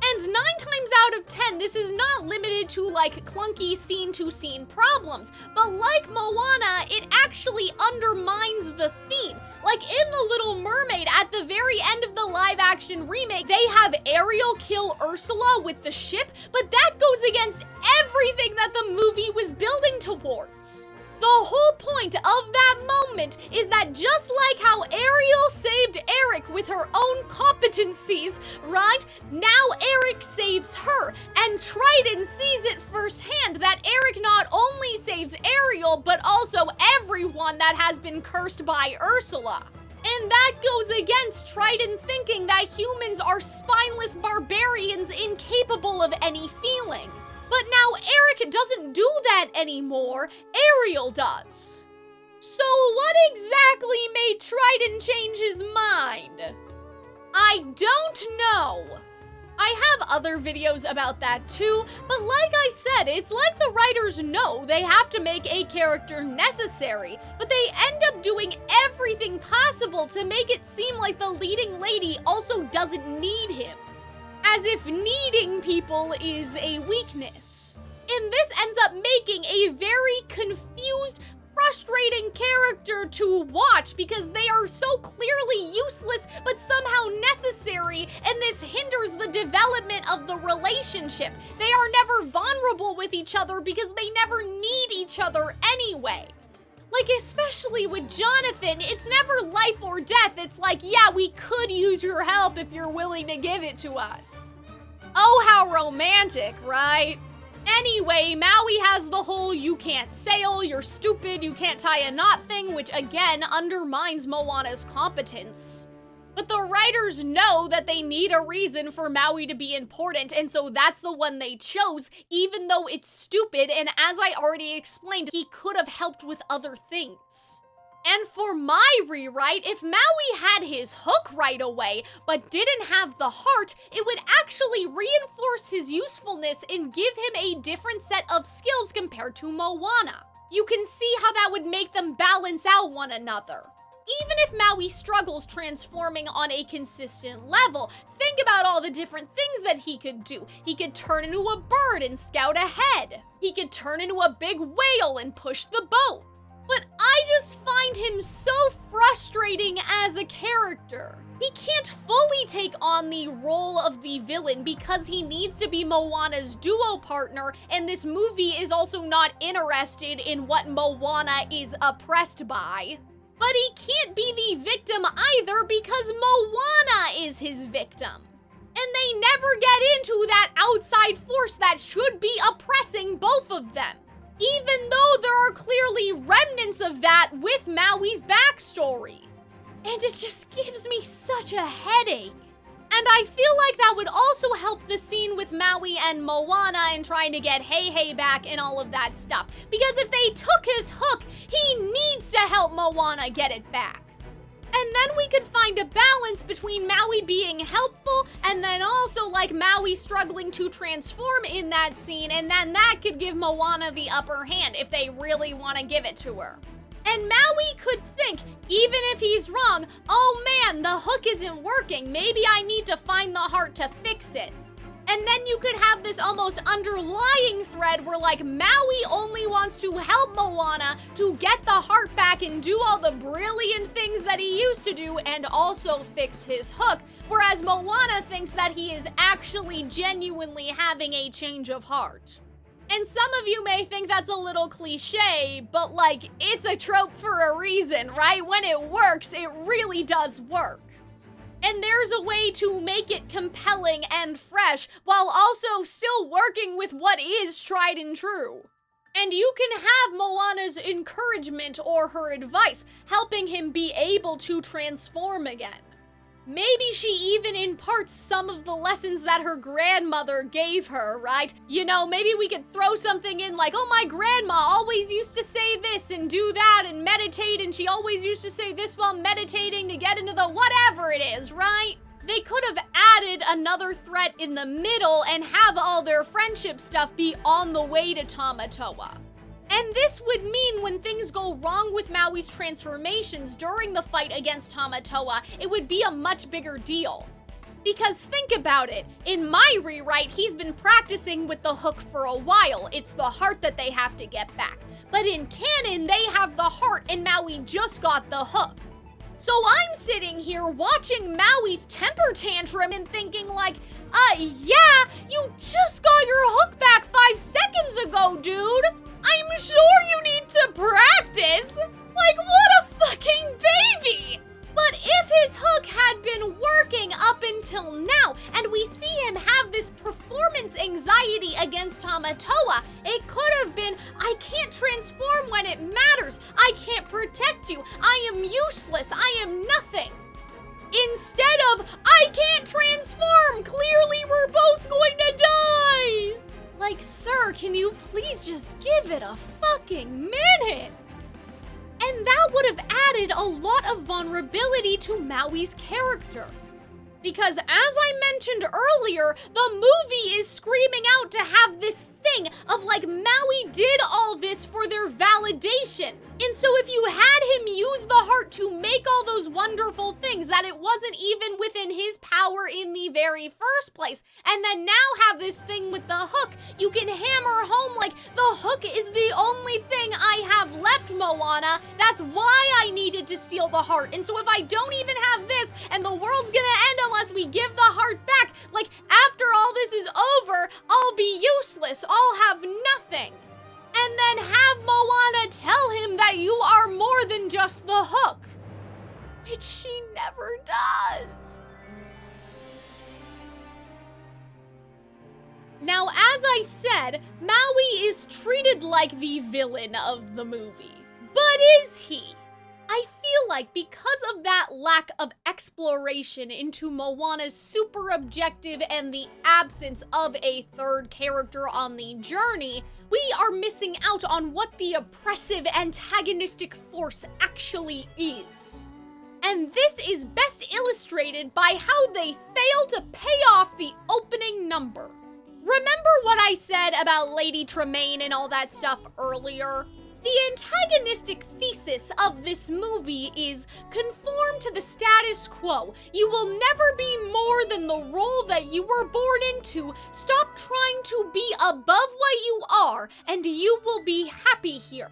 And 9 times out of 10, this is not limited to like clunky scene-to-scene problems, but like Moana, it actually undermines the theme. Like in The Little Mermaid, at the very end of the live-action remake, they have Ariel kill Ursula with the ship, but that goes against everything that the movie was building towards. The whole point of that moment is that just like how Ariel saved Eric with her own competencies, right? Now Eric saves her, and Triton sees it firsthand that Eric not only saves Ariel, but also everyone that has been cursed by Ursula. And that goes against Triton thinking that humans are spineless barbarians incapable of any feeling. But now Eric doesn't do that anymore, Ariel does. So what exactly made Triton change his mind? I don't know. I have other videos about that too, but like I said, it's like the writers know they have to make a character necessary, but they end up doing everything possible to make it seem like the leading lady also doesn't need him. As if needing people is a weakness. And this ends up making a very confused, frustrating character to watch because they are so clearly useless but somehow necessary, and this hinders the development of the relationship. They are never vulnerable with each other because they never need each other anyway. Like, especially with Jonathan, it's never life or death. It's like, yeah, we could use your help if you're willing to give it to us. Oh, how romantic, right? Anyway, Maui has the whole you can't sail, you're stupid, you can't tie a knot thing, which again undermines Moana's competence. But the writers know that they need a reason for Maui to be important, and so that's the one they chose, even though it's stupid, and as I already explained, he could have helped with other things. And for my rewrite, if Maui had his hook right away, but didn't have the heart, it would actually reinforce his usefulness and give him a different set of skills compared to Moana. You can see how that would make them balance out one another. Even if Maui struggles transforming on a consistent level, think about all the different things that he could do. He could turn into a bird and scout ahead. He could turn into a big whale and push the boat. But I just find him so frustrating as a character. He can't fully take on the role of the villain because he needs to be Moana's duo partner, and this movie is also not interested in what Moana is oppressed by. But he can't be the victim either because Moana is his victim. And they never get into that outside force that should be oppressing both of them. Even though there are clearly remnants of that with Maui's backstory. And it just gives me such a headache. And I feel like that would also help the scene with Maui and Moana and trying to get Hey back and all of that stuff. Because if they took his hook, he needs to help Moana get it back. And then we could find a balance between Maui being helpful and then also like Maui struggling to transform in that scene, and then that could give Moana the upper hand if they really want to give it to her. And Maui could think, even if he's wrong, oh man, the hook isn't working, maybe I need to find the heart to fix it. And then you could have this almost underlying thread where like Maui only wants to help Moana to get the heart back and do all the brilliant things that he used to do and also fix his hook, whereas Moana thinks that he is actually genuinely having a change of heart. And some of you may think that's a little cliche, but like, it's a trope for a reason, right? When it works, it really does work. And there's a way to make it compelling and fresh while also still working with what is tried and true. And you can have Moana's encouragement or her advice helping him be able to transform again. Maybe she even imparts some of the lessons that her grandmother gave her, right? You know, maybe we could throw something in like, oh, my grandma always used to say this and do that and meditate, and she always used to say this while meditating to get into the whatever it is, right? They could have added another threat in the middle and have all their friendship stuff be on the way to Tamatoa. And this would mean when things go wrong with Maui's transformations during the fight against Tamatoa, it would be a much bigger deal. Because think about it, in my rewrite, he's been practicing with the hook for a while. It's the heart that they have to get back. But in canon, they have the heart and Maui just got the hook. So I'm sitting here watching Maui's temper tantrum and thinking like, yeah, you just got your hook back 5 seconds ago, dude. I'm sure you need to practice! Like, what a fucking baby! But if his hook had been working up until now, and we see him have this performance anxiety against Tamatoa, it could have been, I can't transform when it matters, I can't protect you, I am useless, I am nothing. Instead of, I can't transform, clearly we're both going to die! Like, sir, can you please just give it a fucking minute? And that would have added a lot of vulnerability to Maui's character. Because as I mentioned earlier, the movie is screaming out to have this thing of like, Maui did all this for their validation. And so if you had him use the heart to make all those wonderful things that it wasn't even within his power in the very first place, and then now have this thing with the hook, you can hammer home like, the hook is the only thing I have left, Moana. That's why I needed to steal the heart. And so if I don't even have this, and the world's gonna end unless we give the heart back, like, after all this is over, I'll be useless. I'll have nothing. And then have Moana tell him that you are more than just the hook. Which she never does. Now, as I said, Maui is treated like the villain of the movie. But is he? I feel like because of that lack of exploration into Moana's super objective and the absence of a third character on the journey, we are missing out on what the oppressive antagonistic force actually is. And this is best illustrated by how they fail to pay off the opening number. Remember what I said about Lady Tremaine and all that stuff earlier? The antagonistic thesis of this movie is conform to the status quo. You will never be more than the role that you were born into. Stop trying to be above what you are, and you will be happy here.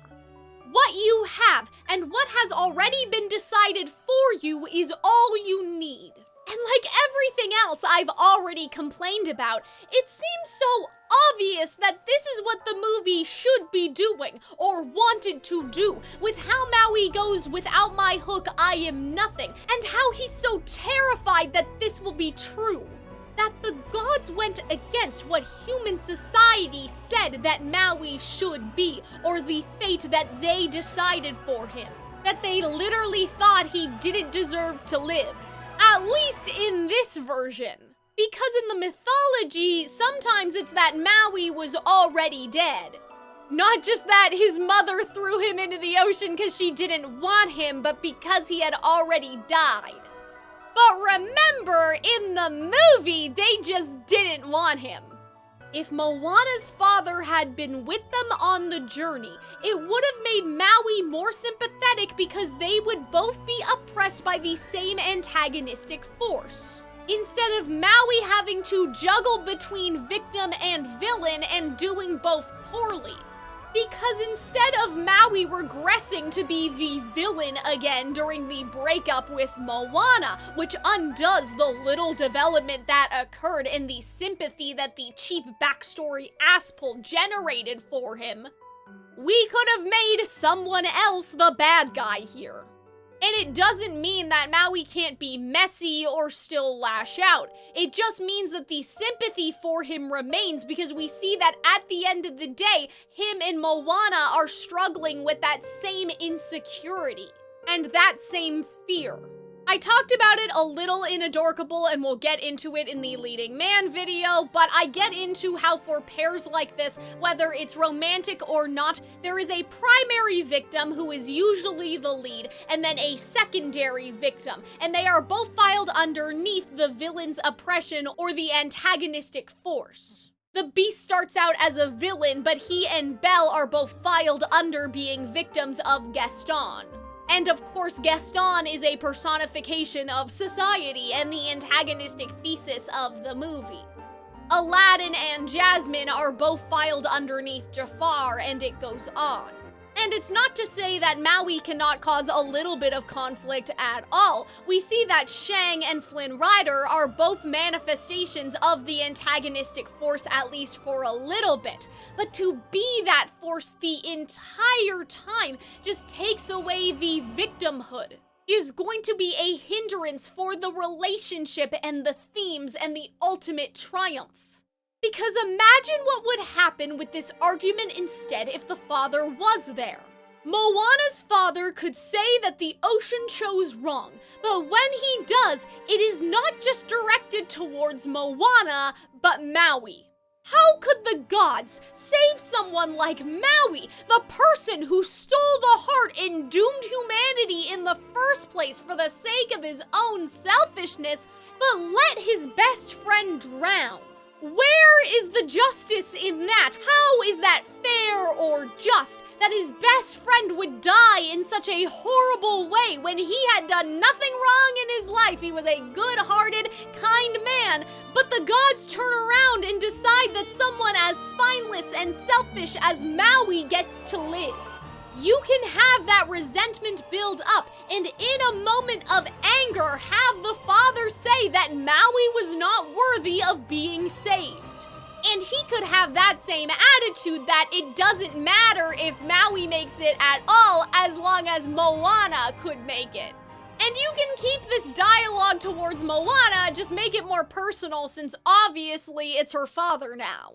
What you have and what has already been decided for you is all you need. And like everything else I've already complained about, it seems so obvious that this is what the movie should be doing, or wanted to do, with how Maui goes, without my hook, I am nothing, and how he's so terrified that this will be true. That the gods went against what human society said that Maui should be, or the fate that they decided for him. That they literally thought he didn't deserve to live. At least in this version. Because in the mythology, sometimes it's that Maui was already dead. Not just that his mother threw him into the ocean because she didn't want him, but because he had already died. But remember, in the movie, they just didn't want him. If Moana's father had been with them on the journey, it would have made Maui more sympathetic because they would both be oppressed by the same antagonistic force. Instead of Maui having to juggle between victim and villain and doing both poorly. Because instead of Maui regressing to be the villain again during the breakup with Moana, which undoes the little development that occurred and the sympathy that the cheap backstory asspull generated for him, we could have made someone else the bad guy here. And it doesn't mean that Maui can't be messy or still lash out. It just means that the sympathy for him remains because we see that at the end of the day, him and Moana are struggling with that same insecurity and that same fear. I talked about it a little in Adorkable and we'll get into it in the leading man video, but I get into how for pairs like this, whether it's romantic or not, there is a primary victim who is usually the lead, and then a secondary victim, and they are both filed underneath the villain's oppression or the antagonistic force. The Beast starts out as a villain, but he and Belle are both filed under being victims of Gaston. And of course, Gaston is a personification of society and the antagonistic thesis of the movie. Aladdin and Jasmine are both filed underneath Jafar, and it goes on. And it's not to say that Maui cannot cause a little bit of conflict at all. We see that Shang and Flynn Rider are both manifestations of the antagonistic force, at least for a little bit. But to be that force the entire time just takes away the victimhood. Is going to be a hindrance for the relationship and the themes and the ultimate triumph. Because imagine what would happen with this argument instead if the father was there. Moana's father could say that the ocean chose wrong, but when he does, it is not just directed towards Moana, but Maui. How could the gods save someone like Maui, the person who stole the heart and doomed humanity in the first place for the sake of his own selfishness, but let his best friend drown? Where is the justice in that? How is that fair or just that his best friend would die in such a horrible way when he had done nothing wrong in his life? He was a good-hearted, kind man, but the gods turn around and decide that someone as spineless and selfish as Maui gets to live. You can have that resentment build up, and in a moment of anger, have the father say that Maui was not worthy of being saved. And he could have that same attitude that it doesn't matter if Maui makes it at all as long as Moana could make it. And you can keep this dialogue towards Moana, just make it more personal since obviously it's her father now.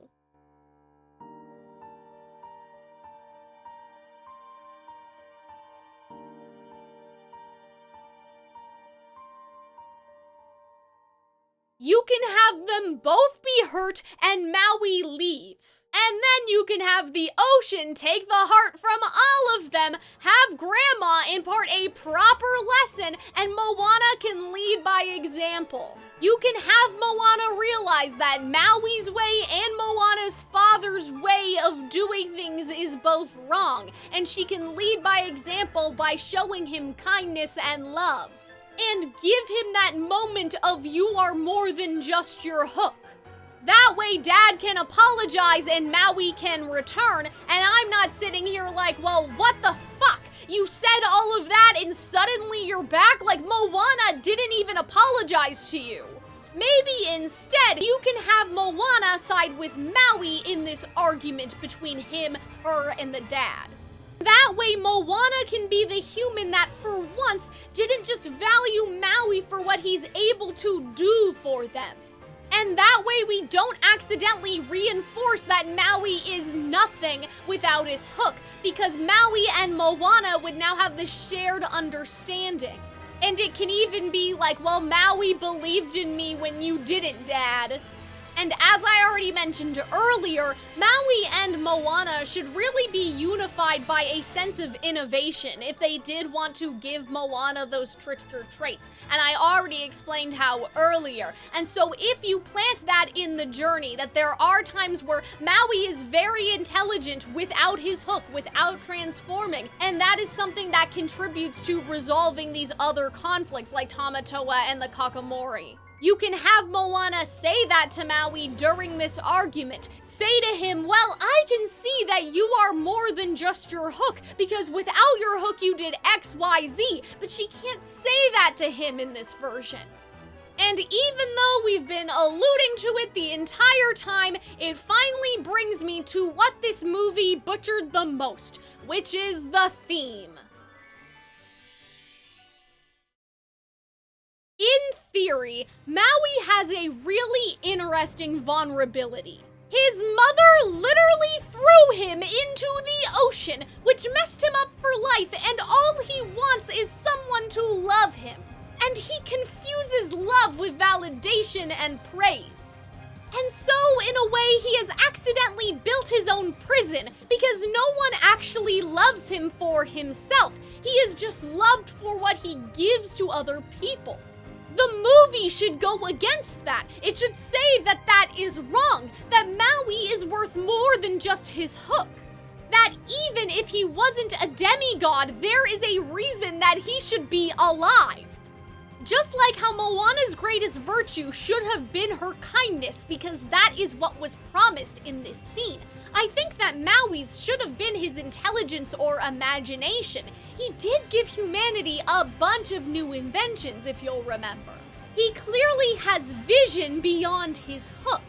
You can have them both be hurt and Maui leave. And then you can have the ocean take the heart from all of them, have Grandma impart a proper lesson, and Moana can lead by example. You can have Moana realize that Maui's way and Moana's father's way of doing things is both wrong, and she can lead by example by showing him kindness and love. And give him that moment of you are more than just your hook. That way Dad can apologize and Maui can return, and I'm not sitting here like, well, what the fuck? You said all of that and suddenly you're back? Like Moana didn't even apologize to you. Maybe instead you can have Moana side with Maui in this argument between him, her, and the dad. That way Moana can be the human that for once didn't just value Maui for what he's able to do for them. And that way we don't accidentally reinforce that Maui is nothing without his hook, because Maui and Moana would now have this shared understanding. And it can even be like, well, Maui believed in me when you didn't, Dad. And as I already mentioned earlier, Maui and Moana should really be unified by a sense of innovation if they did want to give Moana those trickster traits. And I already explained how earlier. And so if you plant that in the journey, that there are times where Maui is very intelligent without his hook, without transforming, and that is something that contributes to resolving these other conflicts like Tamatoa and the Kakamori. You can have Moana say that to Maui during this argument. Say to him, well, I can see that you are more than just your hook, because without your hook you did X, Y, Z, but she can't say that to him in this version. And even though we've been alluding to it the entire time, it finally brings me to what this movie butchered the most, which is the theme. In theory, Maui has a really interesting vulnerability. His mother literally threw him into the ocean, which messed him up for life, and all he wants is someone to love him. And he confuses love with validation and praise. And so, in a way, he has accidentally built his own prison because no one actually loves him for himself. He is just loved for what he gives to other people. The movie should go against that. It should say that that is wrong, that Maui is worth more than just his hook. That even if he wasn't a demigod, there is a reason that he should be alive. Just like how Moana's greatest virtue should have been her kindness, because that is what was promised in this scene. I think that Maui's should have been his intelligence or imagination. He did give humanity a bunch of new inventions, if you'll remember. He clearly has vision beyond his hook.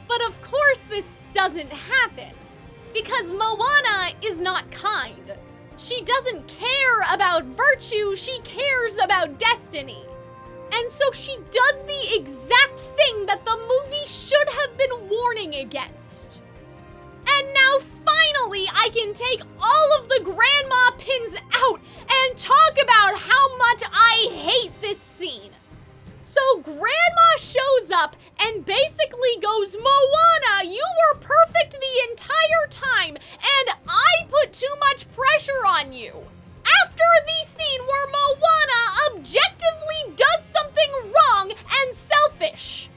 But of course this doesn't happen, because Moana is not kind. She doesn't care about virtue, she cares about destiny. And so she does the exact thing that the movie should have been warning against. And now finally I can take all of the grandma pins out and talk about how much I hate this scene. So grandma shows up and basically goes, Moana, you were perfect the entire time and I put too much pressure on you. After the scene where Moana objectively does something wrong and selfish.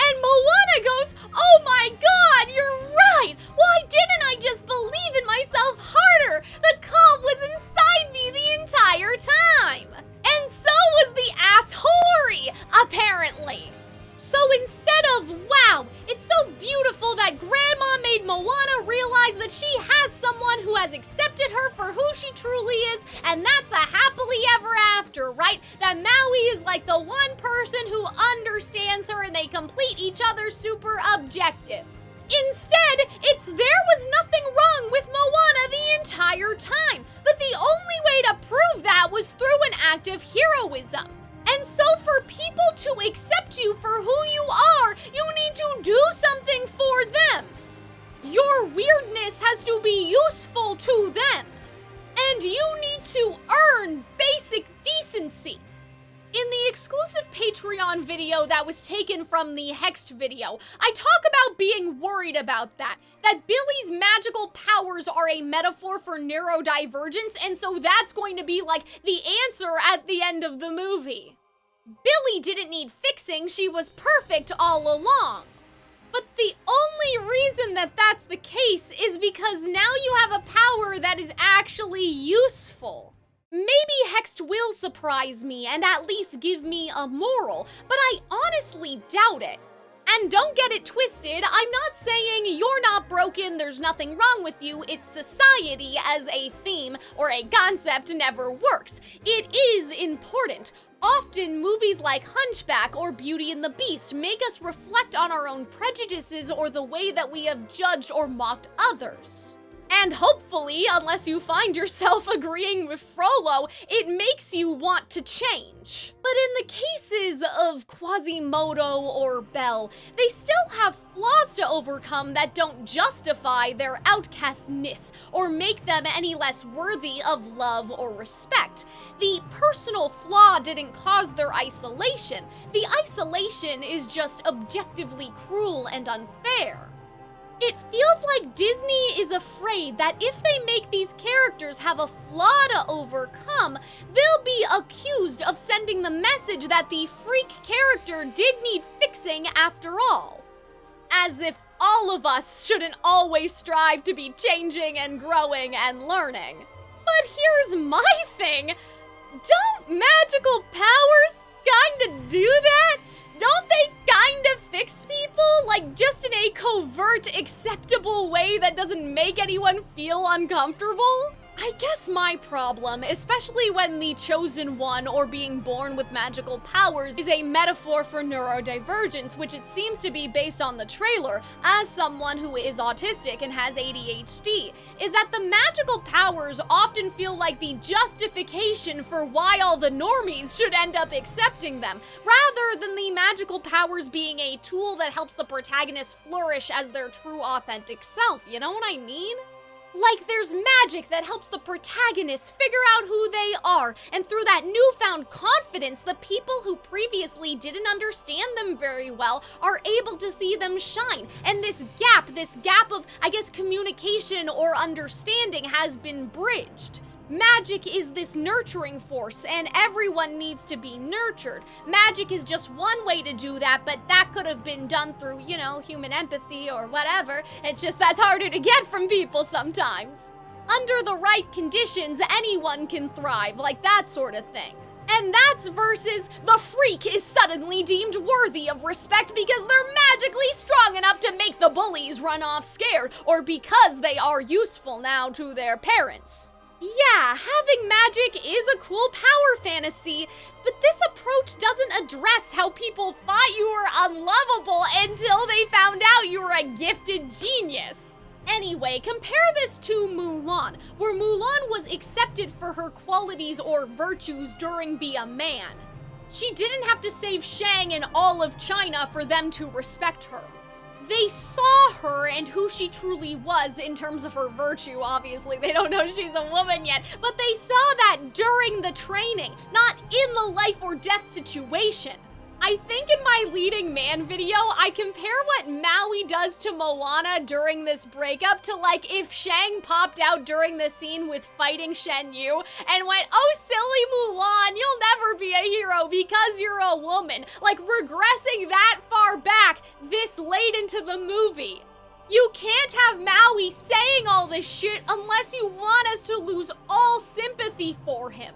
And Moana goes, oh my god, you're right! Why didn't I just believe in myself harder? The calm was inside me the entire time! And so was the assholery, apparently. So instead of, wow, it's so beautiful that Grandma made Moana realize that she has someone who has accepted her for who she truly is, and that's the happily ever after, right? That Maui is like the one person who understands her and they complete each other's super objective. Instead, it's there was nothing wrong with Moana the entire time, but the only way to prove that was through an act of heroism. And so for people to accept you for who you are, you need to do something for them. Your weirdness has to be useful to them. And you need to earn basic decency. In the exclusive Patreon video that was taken from the Hexed video, I talk about being worried about that Billy's magical powers are a metaphor for neurodivergence, and so that's going to be like the answer at the end of the movie. Billy didn't need fixing, she was perfect all along. But the only reason that that's the case is because now you have a power that is actually useful. Maybe Hexed will surprise me and at least give me a moral, but I honestly doubt it. And don't get it twisted, I'm not saying you're not broken, there's nothing wrong with you, it's society as a theme or a concept never works. It is important. Often, movies like Hunchback or Beauty and the Beast make us reflect on our own prejudices or the way that we have judged or mocked others. And hopefully, unless you find yourself agreeing with Frollo, it makes you want to change. But in the cases of Quasimodo or Belle, they still have flaws to overcome that don't justify their outcastness or make them any less worthy of love or respect. The personal flaw didn't cause their isolation. The isolation is just objectively cruel and unfair. It feels like Disney is afraid that if they make these characters have a flaw to overcome, they'll be accused of sending the message that the freak character did need fixing after all. As if all of us shouldn't always strive to be changing and growing and learning. But here's my thing. Don't magical powers kinda do that? Don't they kind of fix people, like just in a covert, acceptable way that doesn't make anyone feel uncomfortable? I guess my problem, especially when the chosen one or being born with magical powers is a metaphor for neurodivergence, which it seems to be based on the trailer, as someone who is autistic and has ADHD, is that the magical powers often feel like the justification for why all the normies should end up accepting them, rather than the magical powers being a tool that helps the protagonist flourish as their true authentic self, you know what I mean? Like there's magic that helps the protagonists figure out who they are, and through that newfound confidence, the people who previously didn't understand them very well are able to see them shine. And this gap of, I guess, communication or understanding has been bridged. Magic is this nurturing force, and everyone needs to be nurtured. Magic is just one way to do that, but that could have been done through, you know, human empathy or whatever. It's just that's harder to get from people sometimes. Under the right conditions, anyone can thrive, like that sort of thing. And that's versus the freak is suddenly deemed worthy of respect because they're magically strong enough to make the bullies run off scared, or because they are useful now to their parents. Yeah, having magic is a cool power fantasy, but this approach doesn't address how people thought you were unlovable until they found out you were a gifted genius. Anyway, compare this to Mulan, where Mulan was accepted for her qualities or virtues during Be a Man. She didn't have to save Shang and all of China for them to respect her. They saw her and who she truly was in terms of her virtue. Obviously, they don't know she's a woman yet, but they saw that during the training, not in the life or death situation. I think in my leading man video, I compare what MAUI does to Moana during this breakup to like if Shang popped out during the scene with fighting Shen Yu and went, "Oh silly Mulan, you'll never be a hero because you're a woman." Like regressing that far back this late into the movie. You can't have MAUI saying all this shit unless you want us to lose all sympathy for him.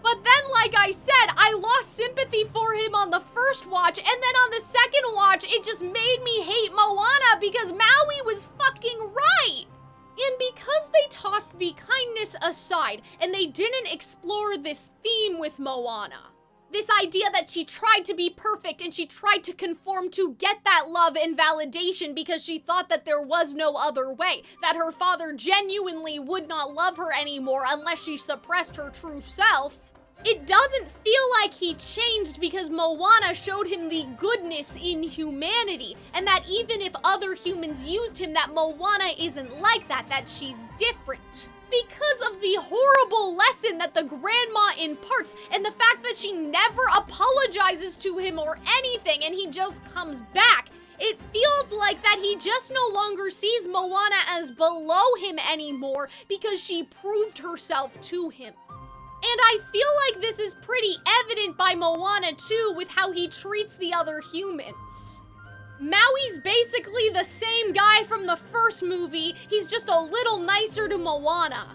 But then, like I said, I lost sympathy for him on the first watch, and then on the second watch, it just made me hate Moana because MAUI was fucking right. And because they tossed the kindness aside, and they didn't explore this theme with Moana. This idea that she tried to be perfect and she tried to conform to get that love and validation because she thought that there was no other way, that her father genuinely would not love her anymore unless she suppressed her true self. It doesn't feel like he changed because Moana showed him the goodness in humanity, and that even if other humans used him, that Moana isn't like that, that she's different. Because of the horrible lesson that the grandma imparts, and the fact that she never apologizes to him or anything, and he just comes back. It feels like that he just no longer sees Moana as below him anymore because she proved herself to him. And I feel like this is pretty evident by Moana too, with how he treats the other humans. Maui's basically the same guy from the first movie, he's just a little nicer to Moana.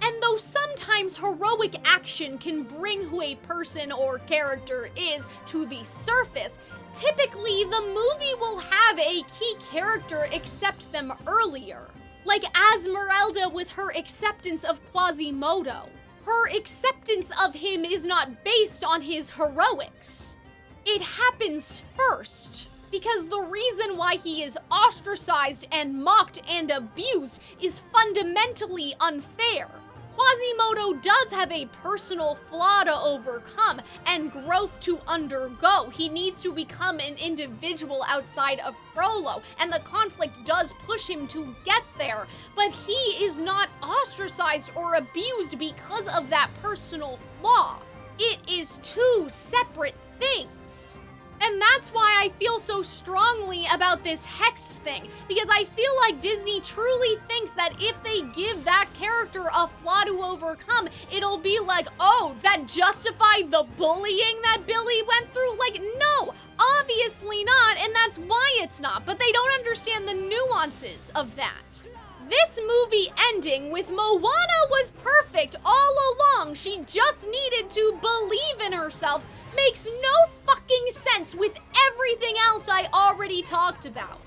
And though sometimes heroic action can bring who a person or character is to the surface, typically the movie will have a key character accept them earlier. Like Esmeralda with her acceptance of Quasimodo. Her acceptance of him is not based on his heroics. It happens first. Because the reason why he is ostracized and mocked and abused is fundamentally unfair. Quasimodo does have a personal flaw to overcome and growth to undergo. He needs to become an individual outside of Frollo, and the conflict does push him to get there. But he is not ostracized or abused because of that personal flaw. It is two separate things. And that's why I feel so strongly about this Hex thing, because I feel like Disney truly thinks that if they give that character a flaw to overcome, it'll be like, oh, that justified the bullying that Billy went through? Like, no, obviously not, and that's why it's not, but they don't understand the nuances of that. This movie ending with Moana was perfect all along. She just needed to believe in herself. Makes no fucking sense with everything else I already talked about.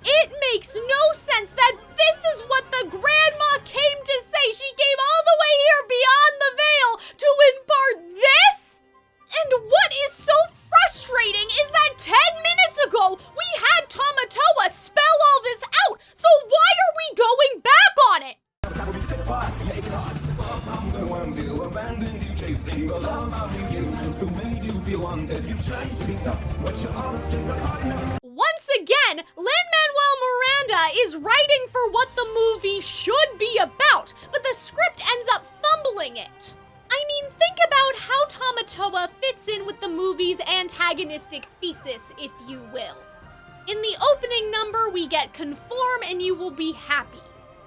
It makes no sense that this is what the grandma came to say. She came all the way here beyond the veil to impart this? And what is so frustrating is that 10 minutes ago, we had Tamatoa spell all this out, so why are we going back on it? Once again, Lin-Manuel Miranda is writing for what the movie should be about, but the script ends up fumbling it. I mean, think about how Tamatoa fits in with the movie's antagonistic thesis, if you will. In the opening number, we get conform and you will be happy.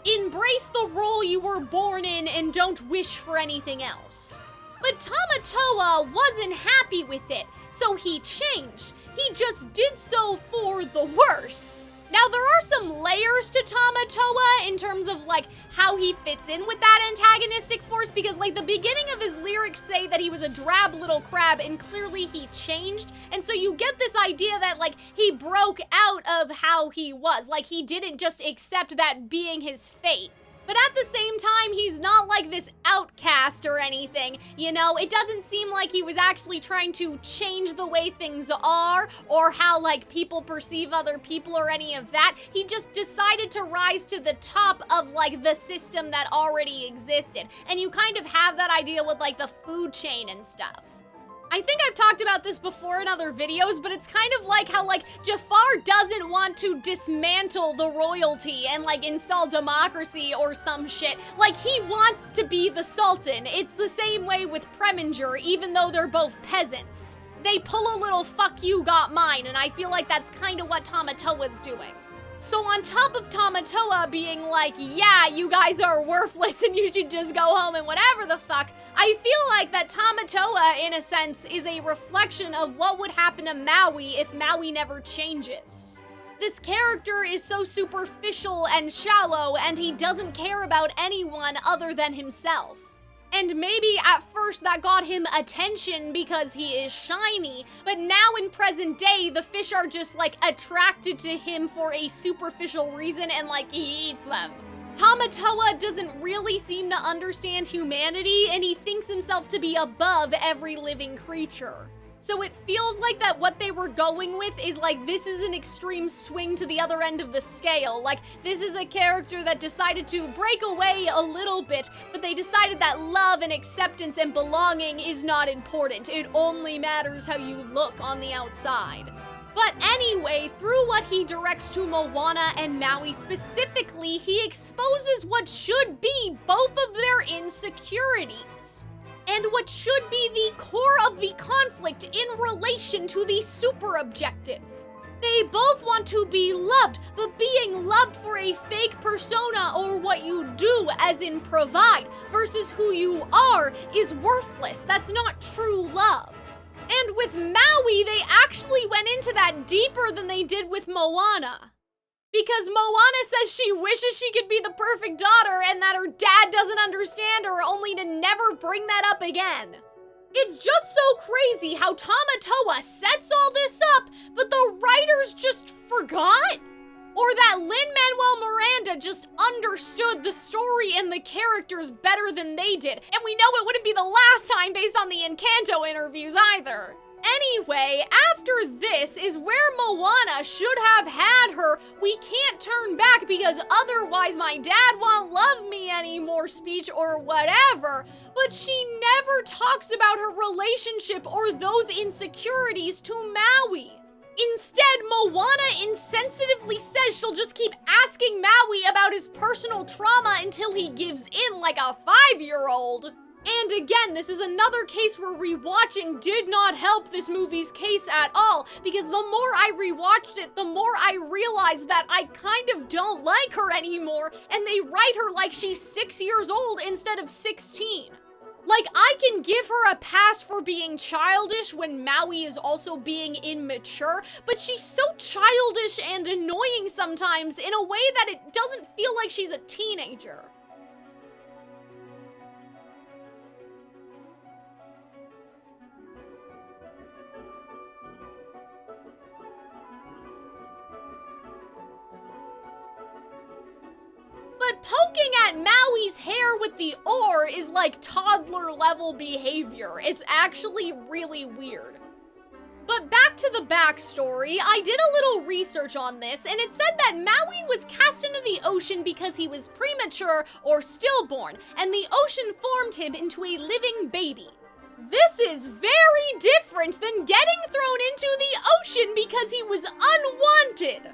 Embrace the role you were born in and don't wish for anything else. But Tamatoa wasn't happy with it, so he changed. He just did so for the worse. Now, there are some layers to Tamatoa in terms of, like, how he fits in with that antagonistic force, because, like, the beginning of his lyrics say that he was a drab little crab, and clearly he changed, and so you get this idea that, like, he broke out of how he was. Like, he didn't just accept that being his fate. But at the same time, he's not like this outcast or anything, you know? It doesn't seem like he was actually trying to change the way things are or how, like, people perceive other people or any of that. He just decided to rise to the top of, like, the system that already existed. And you kind of have that idea with, like, the food chain and stuff. I think I've talked about this before in other videos, but it's kind of like how, like, Jafar doesn't want to dismantle the royalty and, like, install democracy or some shit. Like, he wants to be the Sultan. It's the same way with Preminger, even though they're both peasants. They pull a little fuck you got mine, and I feel like that's kind of what Tamatoa's doing. So on top of Tamatoa being like, yeah, you guys are worthless and you should just go home and whatever the fuck, I feel like that Tamatoa, in a sense, is a reflection of what would happen to Maui if Maui never changes. This character is so superficial and shallow, and he doesn't care about anyone other than himself. And maybe at first that got him attention because he is shiny, but now in present day, the fish are just, like, attracted to him for a superficial reason and, like, he eats them. Tamatoa doesn't really seem to understand humanity, and he thinks himself to be above every living creature. So it feels like that what they were going with is like, this is an extreme swing to the other end of the scale. Like, this is a character that decided to break away a little bit, but they decided that love and acceptance and belonging is not important. It only matters how you look on the outside. But anyway, through what he directs to Moana and Maui specifically, he exposes what should be both of their insecurities. And what should be the core of the conflict in relation to the super objective. They both want to be loved, but being loved for a fake persona or what you do, as in provide, versus who you are is worthless. That's not true love. And with Maui, they actually went into that deeper than they did with Moana. Because Moana says she wishes she could be the perfect daughter and that her dad doesn't understand her, only to never bring that up again. It's just so crazy how Tamatoa sets all this up, but the writers just forgot? Or that Lin-Manuel Miranda just understood the story and the characters better than they did. And we know it wouldn't be the last time based on the Encanto interviews either. Anyway, after this is where Moana should have had her "we can't turn back because otherwise my dad won't love me anymore" speech or whatever, but she never talks about her relationship or those insecurities to Maui. Instead, Moana insensitively says she'll just keep asking Maui about his personal trauma until he gives in like a 5-year-old. And again, this is another case where rewatching did not help this movie's case at all, because the more I rewatched it, the more I realized that I kind of don't like her anymore, and they write her like she's 6 years old instead of 16. Like, I can give her a pass for being childish when Maui is also being immature, but she's so childish and annoying sometimes in a way that it doesn't feel like she's a teenager. But poking at Maui's hair with the oar is like toddler-level behavior. It's actually really weird. But back to the backstory, I did a little research on this, and it said that Maui was cast into the ocean because he was premature or stillborn, and the ocean formed him into a living baby. This is very different than getting thrown into the ocean because he was unwanted.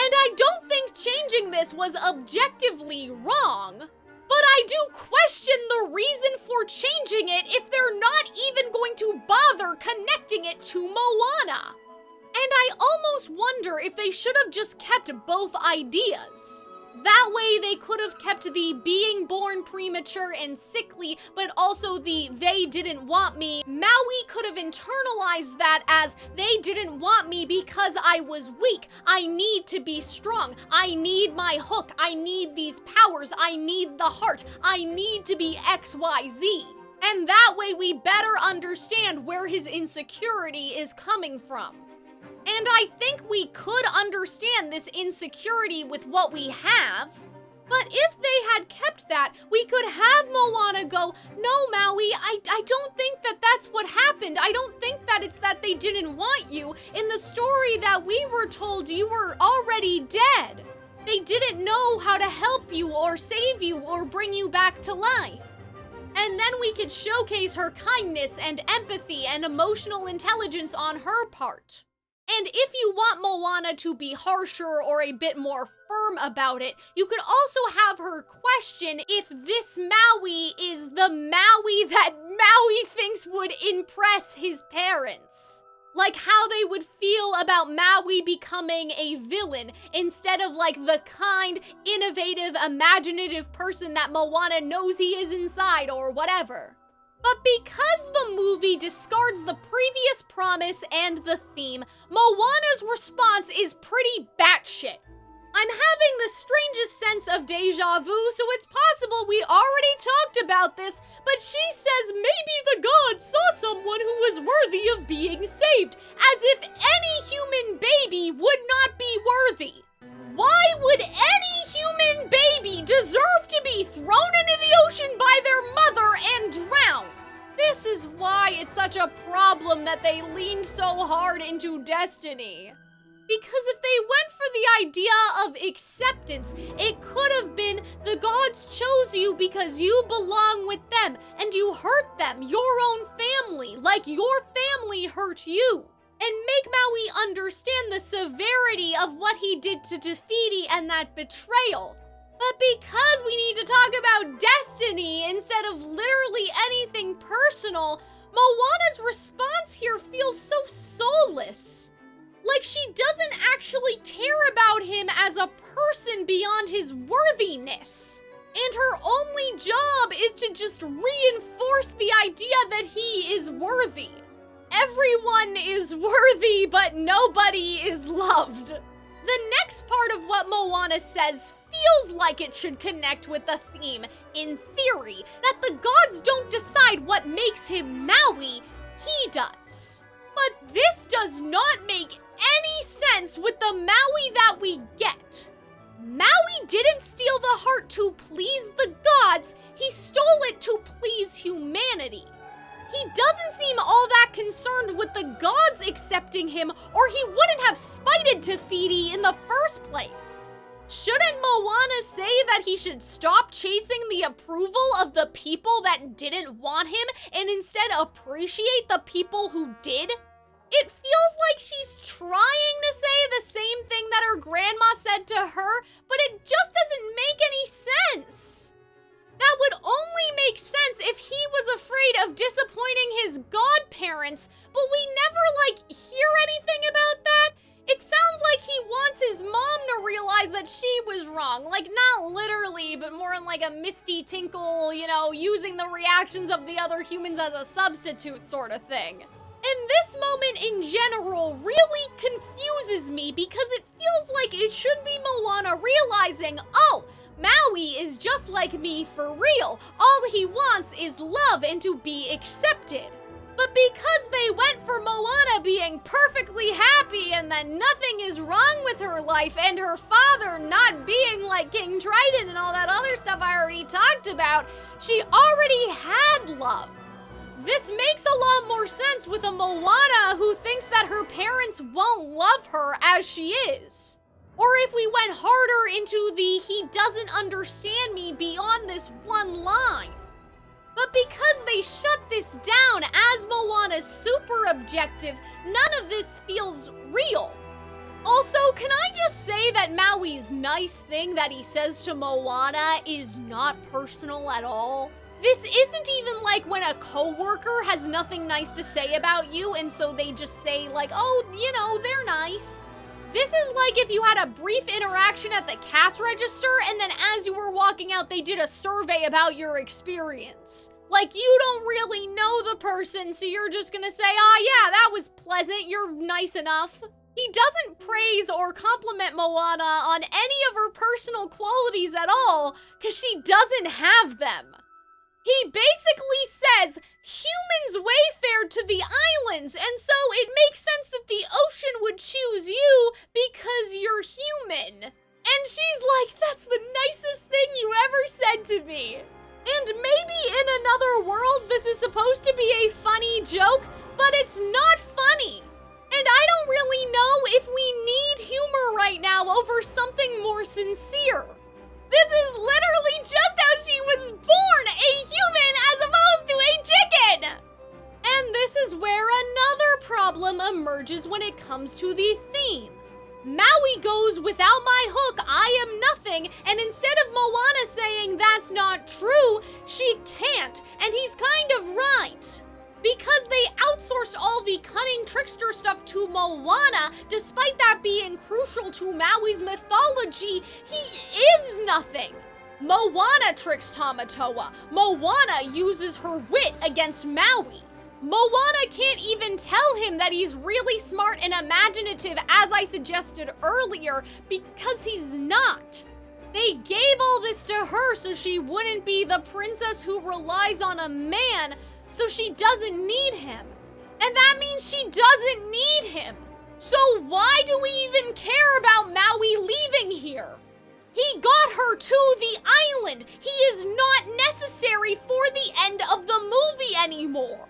And I don't think changing this was objectively wrong, but I do question the reason for changing it if they're not even going to bother connecting it to Moana. And I almost wonder if they should have just kept both ideas. That way they could have kept the being born premature and sickly, but also the "they didn't want me." Maui could have internalized that as "they didn't want me because I was weak. I need to be strong. I need my hook. I need these powers. I need the heart. I need to be XYZ. And that way we better understand where his insecurity is coming from. And I think we could understand this insecurity with what we have, but if they had kept that, we could have Moana go, "No, Maui, I don't think that that's what happened. I don't think that it's that they didn't want you. In the story that we were told, you were already dead. They didn't know how to help you or save you or bring you back to life." And then we could showcase her kindness and empathy and emotional intelligence on her part. And if you want Moana to be harsher or a bit more firm about it, you could also have her question if this Maui is the Maui that Maui thinks would impress his parents. Like how they would feel about Maui becoming a villain instead of like the kind, innovative, imaginative person that Moana knows he is inside or whatever. But because the movie discards the previous promise and the theme, Moana's response is pretty batshit. I'm having the strangest sense of deja vu, so it's possible we already talked about this, but she says maybe the gods saw someone who was worthy of being saved, as if any human baby would not be worthy. Why would any human baby deserve to be thrown into the ocean by their mother and drown? This is why it's such a problem that they leaned so hard into destiny. Because if they went for the idea of acceptance, it could have been the gods chose you because you belong with them and you hurt them, your own family, like your family hurt you. And make Maui understand the severity of what he did to Te Fiti and that betrayal. But because we need to talk about destiny instead of literally anything personal, Moana's response here feels so soulless. Like she doesn't actually care about him as a person beyond his worthiness. And her only job is to just reinforce the idea that he is worthy. Everyone is worthy, but nobody is loved. The next part of what Moana says feels like it should connect with the theme, in theory, that the gods don't decide what makes him Maui, he does. But this does not make any sense with the Maui that we get. Maui didn't steal the heart to please the gods, he stole it to please humanity. He doesn't seem all that concerned with the gods accepting him, or he wouldn't have spited Te Fiti in the first place. Shouldn't Moana say that he should stop chasing the approval of the people that didn't want him and instead appreciate the people who did? It feels like she's trying to say the same thing that her grandma said to her, but it just doesn't make any sense. That would only make sense if he was afraid of disappointing his godparents, but we never, hear anything about that. It sounds like he wants his mom to realize that she was wrong. Not literally, but more in a misty tinkle, using the reactions of the other humans as a substitute sort of thing. And this moment in general really confuses me because it feels like it should be Moana realizing, oh, Maui is just like me for real. All he wants is love and to be accepted. But because they went for Moana being perfectly happy and that nothing is wrong with her life and her father not being like King Triton and all that other stuff I already talked about, she already had love. This makes a lot more sense with a Moana who thinks that her parents won't love her as she is. Or if we went harder into the he doesn't understand me beyond this one line. But because they shut this down as Moana's super objective, none of this feels real. Also, can I just say that Maui's nice thing that he says to Moana is not personal at all? This isn't even like when a coworker has nothing nice to say about you and so they just say oh, they're nice. This is like if you had a brief interaction at the cash register and then as you were walking out they did a survey about your experience. You don't really know the person, so you're just gonna say, yeah, that was pleasant, you're nice enough. He doesn't praise or compliment Moana on any of her personal qualities at all, because she doesn't have them. He basically says, humans wayfared to the islands, and so it makes sense that the ocean would choose you because you're human. And she's like, that's the nicest thing you ever said to me. And maybe in another world this is supposed to be a funny joke, but it's not funny. And I don't really know if we need humor right now over something more sincere. This is literally just how she was born, a human as opposed to a chicken! And this is where another problem emerges when it comes to the theme. Maui goes, without my hook, I am nothing, and instead of Moana saying that's not true, she can't, and he's kind of right. Because they outsourced all the cunning trickster stuff to Moana, despite that being crucial to Maui's mythology, he is nothing. Moana tricks Tamatoa. Moana uses her wit against Maui. Moana can't even tell him that he's really smart and imaginative, as I suggested earlier, because he's not. They gave all this to her so she wouldn't be the princess who relies on a man, so she doesn't need him. And that means she doesn't need him. So why do we even care about Maui leaving here? He got her to the island. He is not necessary for the end of the movie anymore.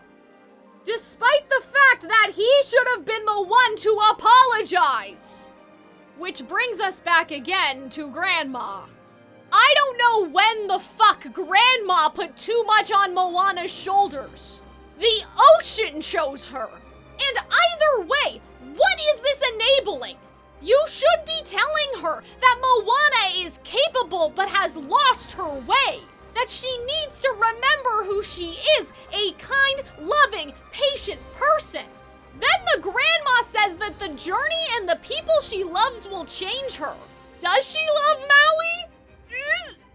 Despite the fact that he should have been the one to apologize. Which brings us back again to Grandma. I don't know when the fuck Grandma put too much on Moana's shoulders. The ocean chose her. And either way, what is this enabling? You should be telling her that Moana is capable but has lost her way. That she needs to remember who she is, a kind, loving, patient person. Then the grandma says that the journey and the people she loves will change her. Does she love Maui?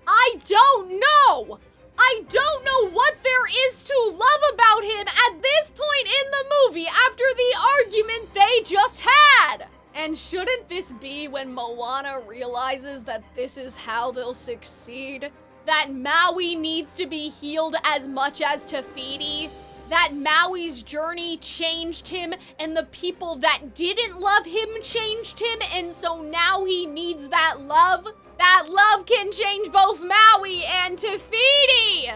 I don't know. I don't know what there is to love about him at this point in the movie after the argument they just had. And shouldn't this be when Moana realizes that this is how they'll succeed? That Maui needs to be healed as much as Te Fiti? That Maui's journey changed him and the people that didn't love him changed him, and so now he needs that love? That love can change both Maui and Te Fiti!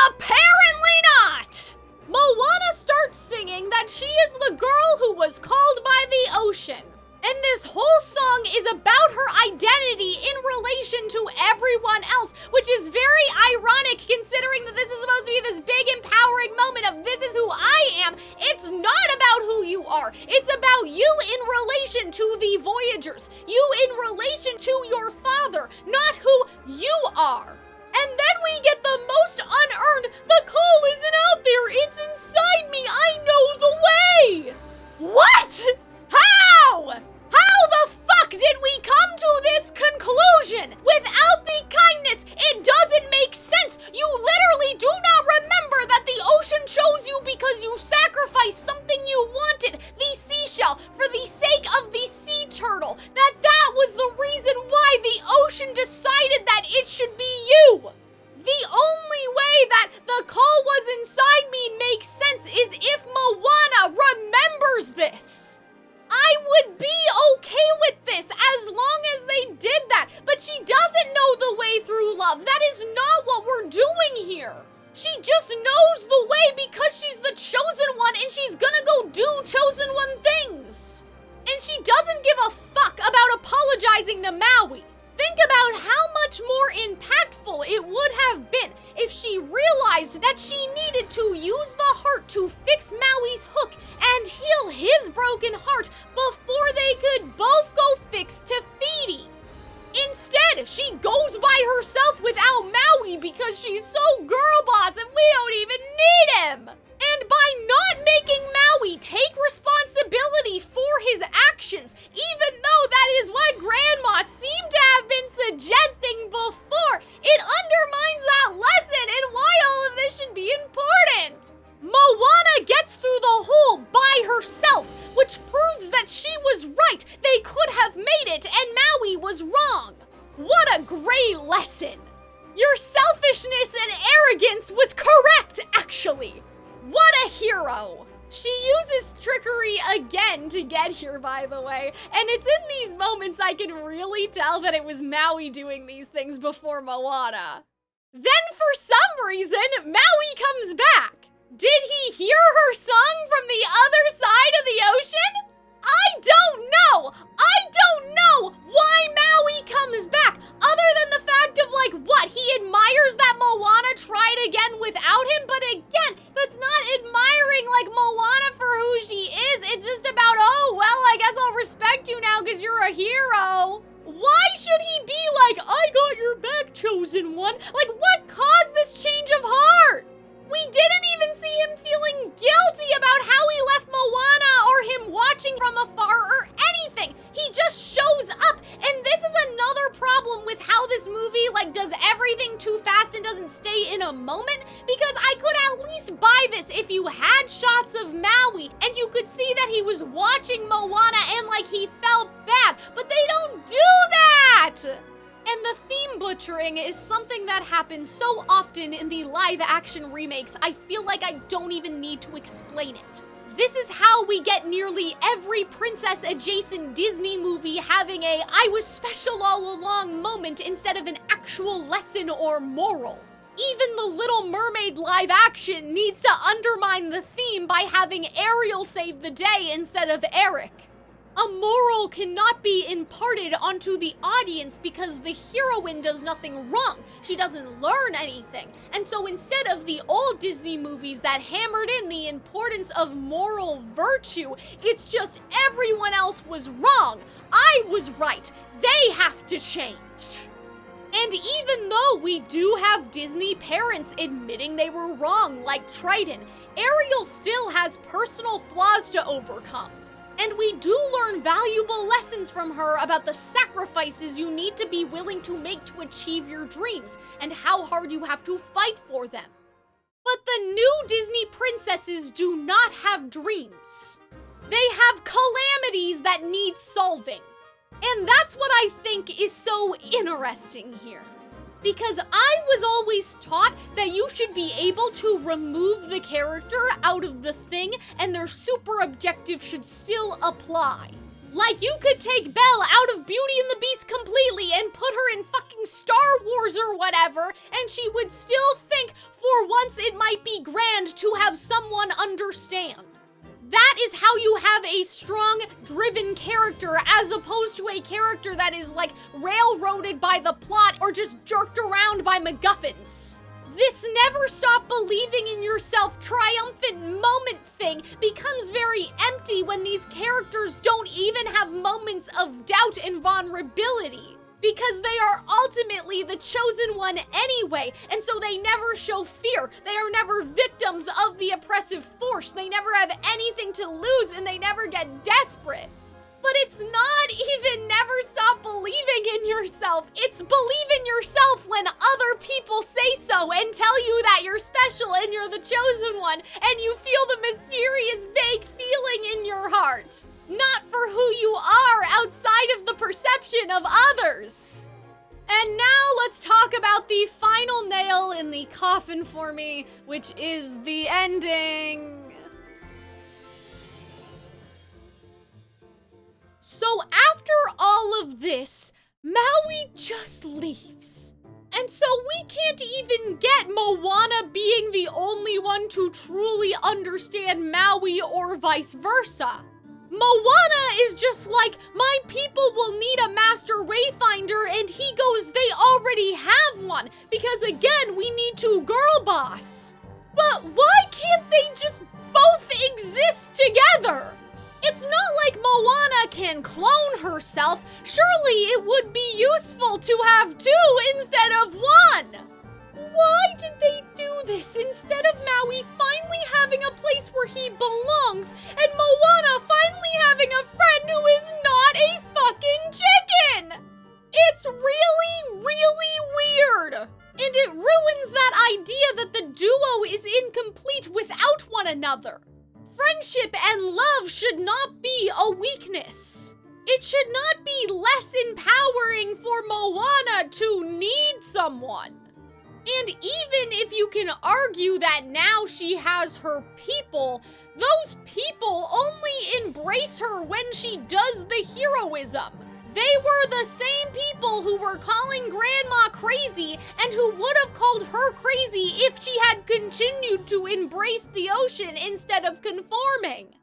Apparently not! Moana starts singing that she is the girl who was called by the ocean. And this whole song is about her identity in relation to everyone else, which is very ironic considering that this is supposed to be this big empowering moment of this is who I am. It's not about who you are. It's about you in relation to the Voyagers. You in relation to your father, not who you are. And then we get the most unearned, the call isn't out there, it's inside me, I know the way! What? How? How the fuck did we come to this conclusion? Without the kindness, it doesn't make sense. You literally do not remember that the ocean chose you because you sacrificed something you wanted, the seashell, for the sake of the sea turtle. That was the reason why the ocean decided that it should be you. The only way that the call was inside me makes sense is if Moana remembers this. I would be okay with this as long as they did that, but she doesn't know the way through love. That is not what we're doing here. She just knows the way because she's the chosen one and she's gonna go do chosen one things. And she doesn't give a fuck about apologizing to Maui. Think about how much more impactful it would have been if she realized that she needed to use the heart to fix Maui's hook and heal his broken heart before they could both go fix Te Fiti. Instead, she goes by herself without Maui because she's so girl boss and we don't even need him. And by not making Maui take responsibility for his actions, even though that is what Grandma seemed to have been suggesting before, it undermines that lesson and why all of this should be important. Moana gets through the hole by herself, which proves that she was right. They could have made it and Maui was wrong. What a great lesson. Your selfishness and arrogance was correct, actually. What a hero! She uses trickery again to get here, by the way, and it's in these moments I can really tell that it was Maui doing these things before Moana. Then for some reason, Maui comes back. Did he hear her song from the other side of the ocean? I don't know! I don't know why Maui comes back, other than the fact of what, he admires that Moana tried again without him, but again, that's not admiring Moana for who she is, it's just about, oh, well, I guess I'll respect you now because you're a hero. Why should he be I got your back, chosen one? What caused this change of heart? We didn't even see him feeling guilty about how he left Moana or him watching from afar or anything. He just shows up, and this is another problem with how this movie does everything too fast and doesn't stay in a moment, because I could at least buy this if you had shots of Maui and you could see that he was watching Moana and he felt bad, but they don't do that! And the theme butchering is something that happens so often in the live-action remakes, I feel like I don't even need to explain it. This is how we get nearly every princess-adjacent Disney movie having a "I was special all along" moment instead of an actual lesson or moral. Even the Little Mermaid live-action needs to undermine the theme by having Ariel save the day instead of Eric. A moral cannot be imparted onto the audience because the heroine does nothing wrong. She doesn't learn anything. And so instead of the old Disney movies that hammered in the importance of moral virtue, it's just everyone else was wrong. I was right. They have to change. And even though we do have Disney parents admitting they were wrong, like Triton, Ariel still has personal flaws to overcome. And we do learn valuable lessons from her about the sacrifices you need to be willing to make to achieve your dreams, and how hard you have to fight for them. But the new Disney princesses do not have dreams. They have calamities that need solving. And that's what I think is so interesting here. Because I was always taught that you should be able to remove the character out of the thing and their super objective should still apply. Like, you could take Belle out of Beauty and the Beast completely and put her in fucking Star Wars or whatever, and she would still think for once it might be grand to have someone understand. That is how you have a strong, driven character, as opposed to a character that is, like, railroaded by the plot or just jerked around by MacGuffins. This never stop believing in yourself triumphant moment thing becomes very empty when these characters don't even have moments of doubt and vulnerability. Because they are ultimately the chosen one anyway, and so they never show fear. They are never victims of the oppressive force. They never have anything to lose, and they never get desperate. But it's not even never stop believing in yourself. It's believe in yourself when other people say so and tell you that you're special and you're the chosen one, and you feel the mysterious, vague feeling in your heart. Not for who you are outside of the perception of others. And now let's talk about the final nail in the coffin for me, which is the ending. So after all of this, Maui just leaves. And so we can't even get Moana being the only one to truly understand Maui or vice versa. Moana is just like, my people will need a master wayfinder, and he goes, they already have one, because again, we need to girl boss. But why can't they just both exist together? It's not like Moana can clone herself. Surely it would be useful to have two instead of one. Why did they do this instead of Maui finally having a place where he belongs and Moana finally having a friend who is not a fucking chicken? It's really, really weird. And it ruins that idea that the duo is incomplete without one another. Friendship and love should not be a weakness. It should not be less empowering for Moana to need someone. And even if you can argue that now she has her people, those people only embrace her when she does the heroism. They were the same people who were calling Grandma crazy and who would have called her crazy if she had continued to embrace the ocean instead of conforming.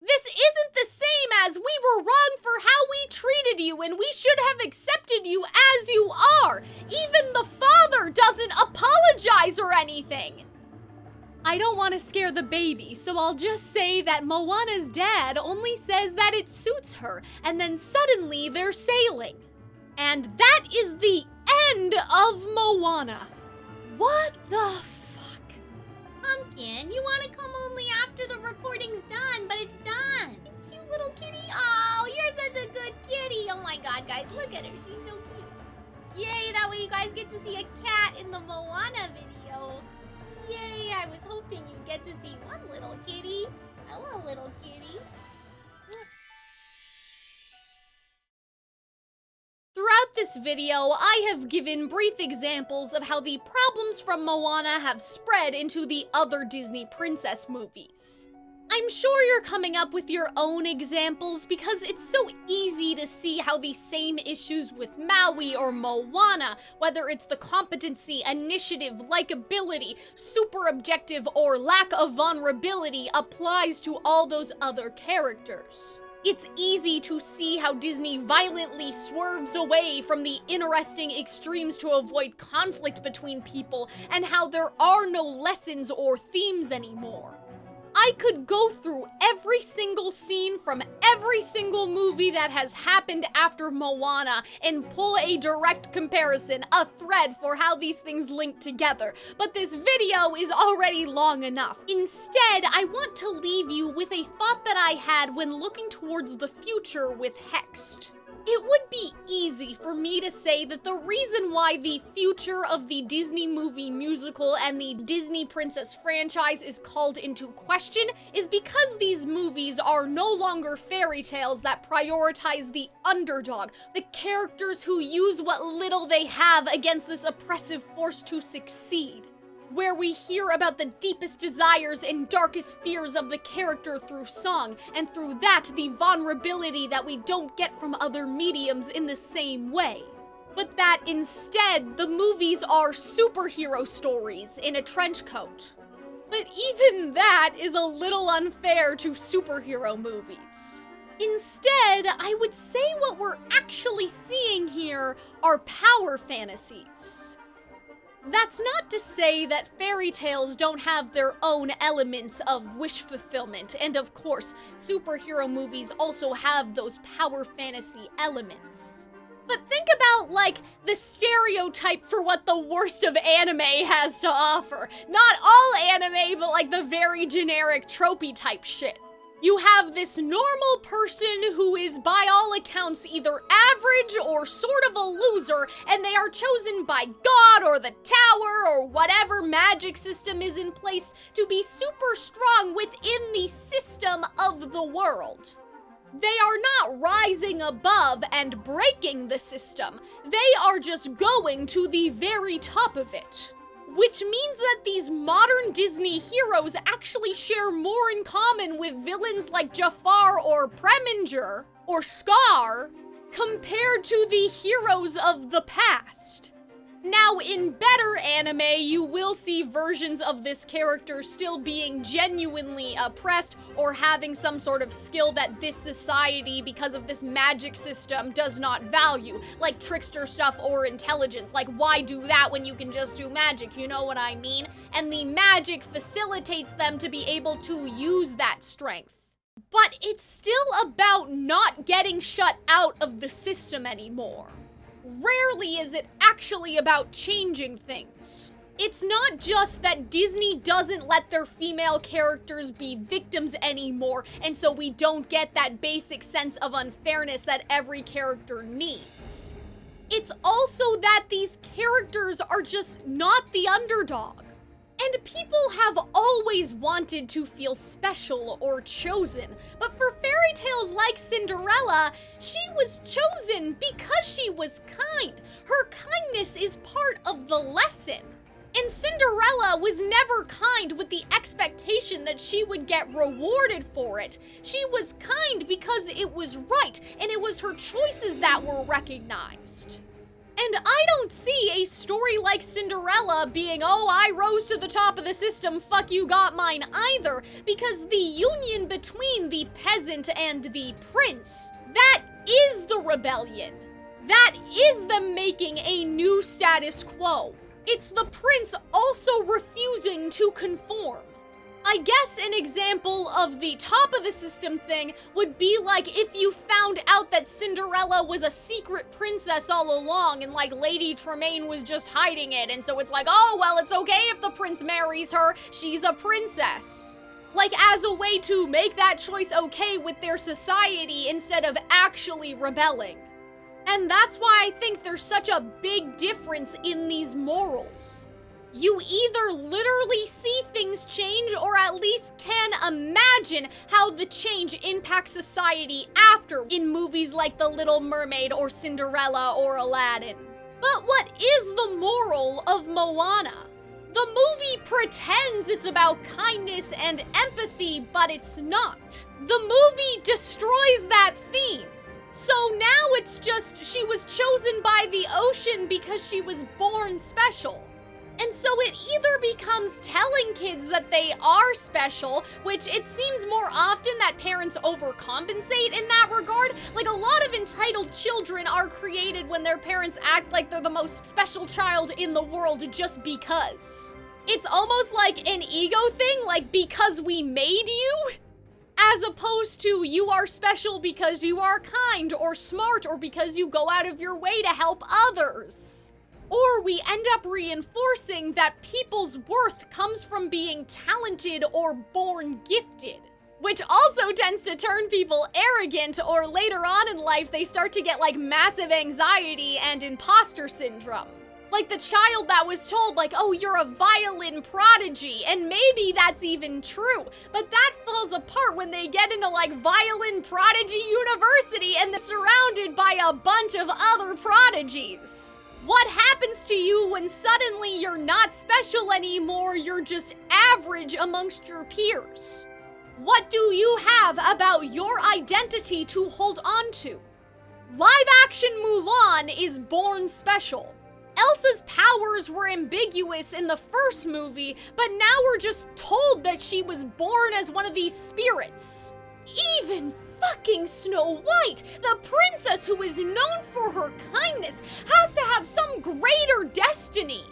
This isn't the same as we were wrong for how we treated you and we should have accepted you as you are. Even the father doesn't apologize or anything. I don't want to scare the baby, so I'll just say that Moana's dad only says that it suits her, and then suddenly they're sailing. And that is the end of Moana. What the fuck? Pumpkin, you want to come only after the recording's done, but it's done. Cute little kitty. Oh, you're such a good kitty. Oh my god, guys, look at her. She's so cute. Yay, that way you guys get to see a cat in the Moana video. Yay, I was hoping you'd get to see one little kitty. Hello, little kitty. Throughout this video, I have given brief examples of how the problems from Moana have spread into the other Disney princess movies. I'm sure you're coming up with your own examples because it's so easy to see how the same issues with Maui or Moana, whether it's the competency, initiative, likability, super objective, or lack of vulnerability, applies to all those other characters. It's easy to see how Disney violently swerves away from the interesting extremes to avoid conflict between people, and how there are no lessons or themes anymore. I could go through every single scene from every single movie that has happened after Moana and pull a direct comparison, a thread for how these things link together, but this video is already long enough. Instead, I want to leave you with a thought that I had when looking towards the future with Hexed. It would be easy for me to say that the reason why the future of the Disney movie musical and the Disney Princess franchise is called into question is because these movies are no longer fairy tales that prioritize the underdog, the characters who use what little they have against this oppressive force to succeed. where we hear about the deepest desires and darkest fears of the character through song, and through that, the vulnerability that we don't get from other mediums in the same way. But that instead, the movies are superhero stories in a trench coat. But even that is a little unfair to superhero movies. Instead, I would say what we're actually seeing here are power fantasies. That's not to say that fairy tales don't have their own elements of wish fulfillment, and of course, superhero movies also have those power fantasy elements. But think about, like, the stereotype for what the worst of anime has to offer. Not all anime, but like the very generic tropey type shit. You have this normal person who is, by all accounts, either average or sort of a loser, and they are chosen by God or the tower or whatever magic system is in place to be super strong within the system of the world. They are not rising above and breaking the system. They are just going to the very top of it. Which means that these modern Disney heroes actually share more in common with villains like Jafar or Preminger or Scar compared to the heroes of the past. Now, in better anime, you will see versions of this character still being genuinely oppressed or having some sort of skill that this society, because of this magic system, does not value, like trickster stuff or intelligence. Like, why do that when you can just do magic, you know what I mean? And the magic facilitates them to be able to use that strength. But it's still about not getting shut out of the system anymore. Rarely is it actually about changing things. It's not just that Disney doesn't let their female characters be victims anymore, and so we don't get that basic sense of unfairness that every character needs. It's also that these characters are just not the underdog. And people have always wanted to feel special or chosen, but for fairy tales like Cinderella, she was chosen because she was kind. Her kindness is part of the lesson. And Cinderella was never kind with the expectation that she would get rewarded for it. She was kind because it was right, and it was her choices that were recognized. And I don't see a story like Cinderella being, oh, I rose to the top of the system, fuck you got mine either, because the union between the peasant and the prince, that is the rebellion. That is them making a new status quo. It's the prince also refusing to conform. I guess an example of the top of the system thing would be like if you found out that Cinderella was a secret princess all along and like Lady Tremaine was just hiding it, and so it's like, oh, well, it's okay if the prince marries her, she's a princess. Like as a way to make that choice okay with their society instead of actually rebelling. And that's why I think there's such a big difference in these morals. You either literally see things change or at least can imagine how the change impacts society after in movies like The Little Mermaid or Cinderella or Aladdin. But what is the moral of Moana? The movie pretends it's about kindness and empathy, but it's not. The movie destroys that theme. So now it's just she was chosen by the ocean because she was born special. And so it either becomes telling kids that they are special, which it seems more often that parents overcompensate in that regard. Like a lot of entitled children are created when their parents act like they're the most special child in the world just because. It's almost like an ego thing, like because we made you, as opposed to you are special because you are kind or smart or because you go out of your way to help others. Or we end up reinforcing that people's worth comes from being talented or born gifted, which also tends to turn people arrogant, or later on in life they start to get like massive anxiety and imposter syndrome. Like the child that was told like, oh, you're a violin prodigy, and maybe that's even true, but that falls apart when they get into like violin prodigy university and they're surrounded by a bunch of other prodigies. What happens to you when suddenly you're not special anymore, you're just average amongst your peers? What do you have about your identity to hold on to? Live-action Mulan is born special. Elsa's powers were ambiguous in the first movie, but now we're just told that she was born as one of these spirits. Even fucking Snow White, the princess who is known for her kindness, has to have some greater destiny.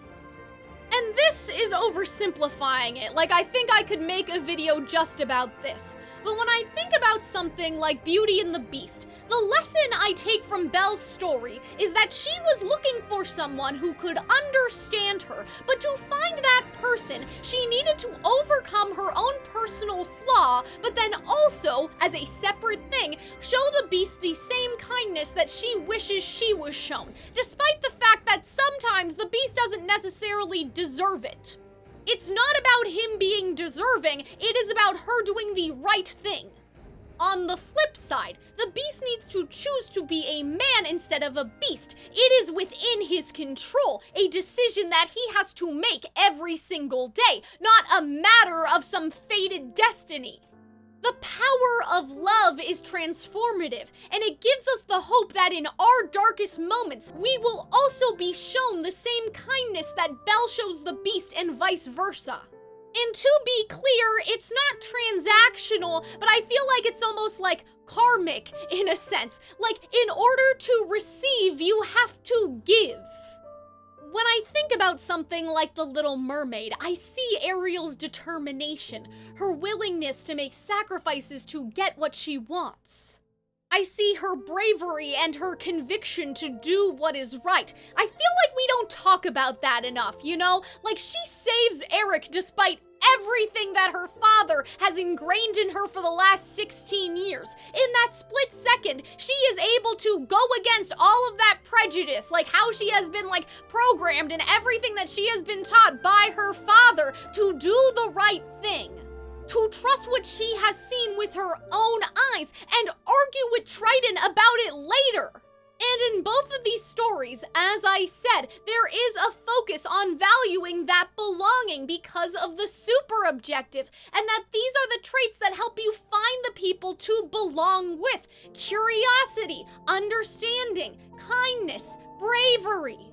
And this is oversimplifying it. Like, I think I could make a video just about this. But when I think about something like Beauty and the Beast, the lesson I take from Belle's story is that she was looking for someone who could understand her, but to find that person, she needed to overcome her own personal flaw, but then also, as a separate thing, show the Beast the same kindness that she wishes she was shown, despite the fact that sometimes the Beast doesn't necessarily deserve it. It's not about him being deserving, it is about her doing the right thing. On the flip side, the Beast needs to choose to be a man instead of a beast. It is within his control, a decision that he has to make every single day, not a matter of some fated destiny. The power of love is transformative, and it gives us the hope that in our darkest moments, we will also be shown the same kindness that Belle shows the Beast and vice versa. And to be clear, it's not transactional, but I feel like it's almost like karmic in a sense. Like, in order to receive, you have to give. When I think about something like The Little Mermaid, I see Ariel's determination, her willingness to make sacrifices to get what she wants. I see her bravery and her conviction to do what is right. I feel like we don't talk about that enough, you know? Like, she saves Eric despite everything that her father has ingrained in her for the last 16 years. In that split second, she is able to go against all of that prejudice, like how she has been like programmed and everything that she has been taught by her father to do the right thing. To trust what she has seen with her own eyes and argue with Triton about it later. And in both of these stories, as I said, there is a focus on valuing that belonging because of the super objective, and that these are the traits that help you find the people to belong with. Curiosity, understanding, kindness, bravery.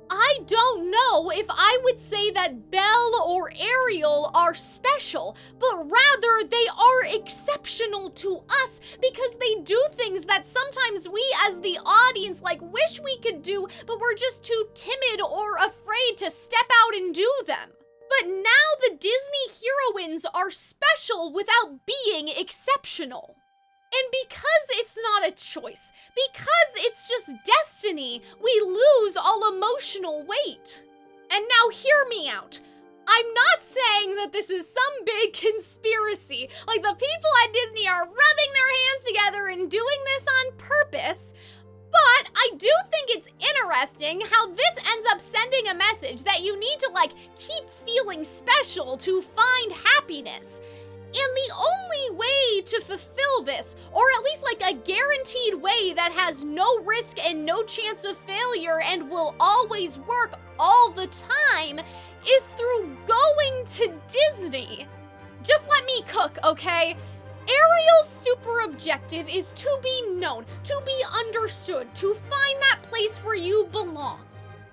I don't know if I would say that Belle or Ariel are special, but rather they are exceptional to us because they do things that sometimes we as the audience wish we could do, but we're just too timid or afraid to step out and do them. But now the Disney heroines are special without being exceptional. And because it's not a choice, because it's just destiny, we lose all emotional weight. And now hear me out. I'm not saying that this is some big conspiracy, like the people at Disney are rubbing their hands together and doing this on purpose, but I do think it's interesting how this ends up sending a message that you need to keep feeling special to find happiness. And the only way to fulfill this, or at least a guaranteed way that has no risk and no chance of failure and will always work all the time, is through going to Disney. Just let me cook, okay? Ariel's super objective is to be known, to be understood, to find that place where you belong.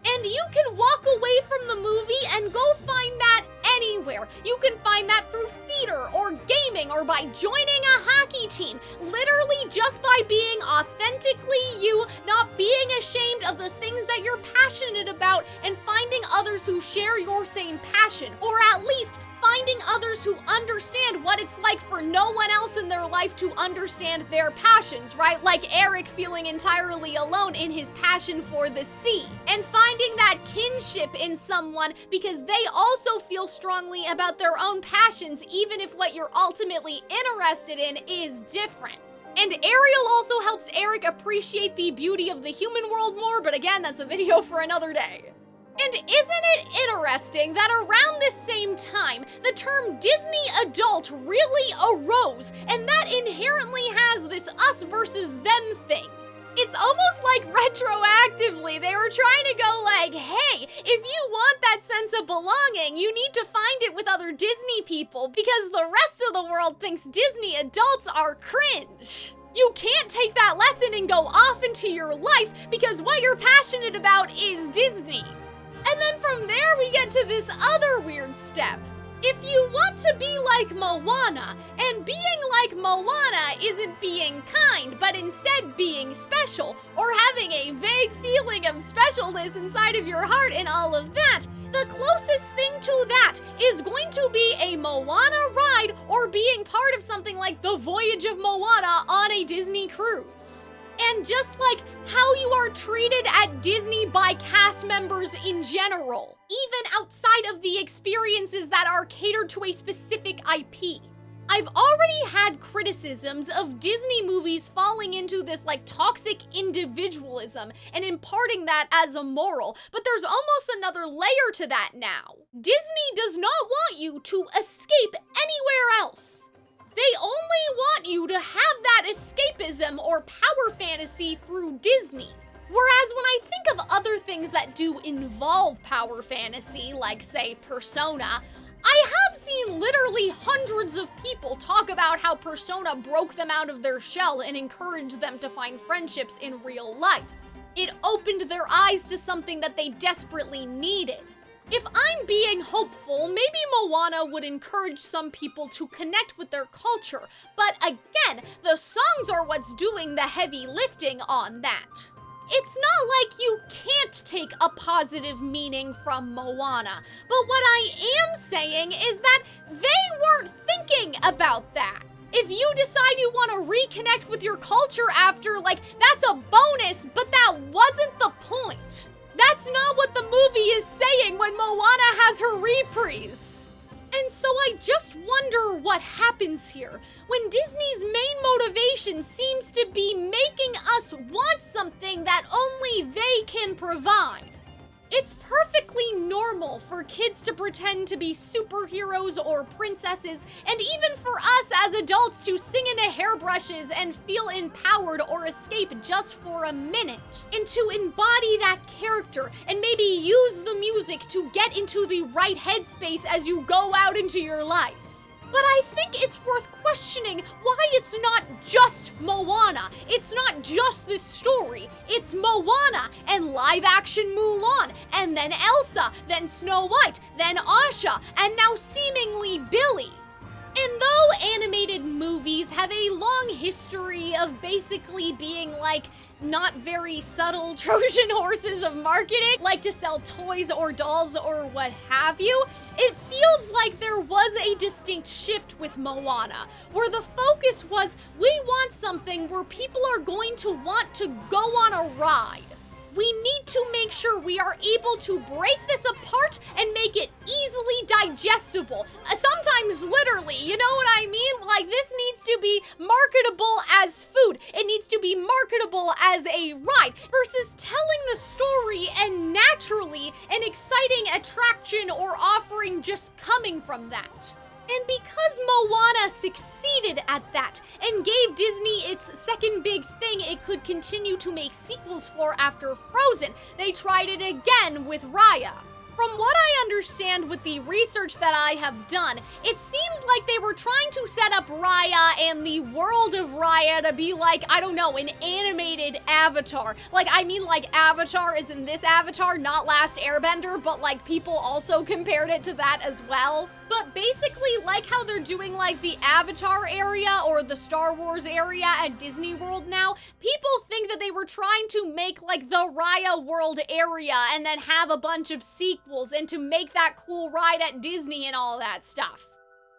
And you can walk away from the movie and go find that anywhere. You can find that through theater or gaming or by joining a hockey team. Literally just by being authentically you, not being ashamed of the things that you're passionate about, and finding others who share your same passion. Or at least finding others who understand what it's like for no one else in their life to understand their passions, right? Like Eric feeling entirely alone in his passion for the sea. And finding that kinship in someone because they also feel strongly about their own passions, even if what you're ultimately interested in is different. And Ariel also helps Eric appreciate the beauty of the human world more, but again, that's a video for another day. And isn't it interesting that around this same time, the term Disney adult really arose, and that inherently has this us versus them thing? It's almost like retroactively they were trying to go like, hey, if you want that sense of belonging, you need to find it with other Disney people because the rest of the world thinks Disney adults are cringe. You can't take that lesson and go off into your life because what you're passionate about is Disney. And then from there we get to this other weird step. If you want to be like Moana, and being like Moana isn't being kind, but instead being special, or having a vague feeling of specialness inside of your heart and all of that, the closest thing to that is going to be a Moana ride or being part of something like the Voyage of Moana on a Disney cruise. And just like how you are treated at Disney by cast members in general, even outside of the experiences that are catered to a specific IP. I've already had criticisms of Disney movies falling into this like toxic individualism and imparting that as a moral, but there's almost another layer to that now. Disney does not want you to escape anywhere else. They only want you to have that escapism or power fantasy through Disney. Whereas when I think of other things that do involve power fantasy, like say Persona, I have seen literally hundreds of people talk about how Persona broke them out of their shell and encouraged them to find friendships in real life. It opened their eyes to something that they desperately needed. If I'm being hopeful, maybe Moana would encourage some people to connect with their culture, but again, the songs are what's doing the heavy lifting on that. It's not like you can't take a positive meaning from Moana, but what I am saying is that they weren't thinking about that. If you decide you want to reconnect with your culture after, that's a bonus, but that wasn't the point. That's not what the movie is saying when Moana has her reprise. And so I just wonder what happens here when Disney's main motivation seems to be making us want something that only they can provide. It's perfectly normal for kids to pretend to be superheroes or princesses, and even for us as adults to sing into hairbrushes and feel empowered or escape just for a minute, and to embody that character and maybe use the music to get into the right headspace as you go out into your life. But I think it's worth questioning why it's not just Moana. It's not just this story. It's Moana and live-action Mulan, and then Elsa, then Snow White, then Asha, and now seemingly Billy. And though animated movies have a long history of basically being not very subtle Trojan horses of marketing, like to sell toys or dolls or what have you, it feels like there was a distinct shift with Moana, where the focus was, we want something where people are going to want to go on a ride. We need to make sure we are able to break this apart and make it easily digestible. Sometimes literally, you know what I mean? This needs to be marketable as food. It needs to be marketable as a ride versus telling the story and naturally an exciting attraction or offering just coming from that. And because Moana succeeded at that and gave Disney its second big thing it could continue to make sequels for after Frozen, they tried it again with Raya. From what I understand with the research that I have done, it seems like they were trying to set up Raya and the world of Raya to be an animated Avatar. Avatar is in this Avatar, not Last Airbender, but people also compared it to that as well. But basically, how they're doing the Avatar area or the Star Wars area at Disney World now, people think that they were trying to make the Raya world area and then have a bunch of sequels and to make that cool ride at Disney and all that stuff.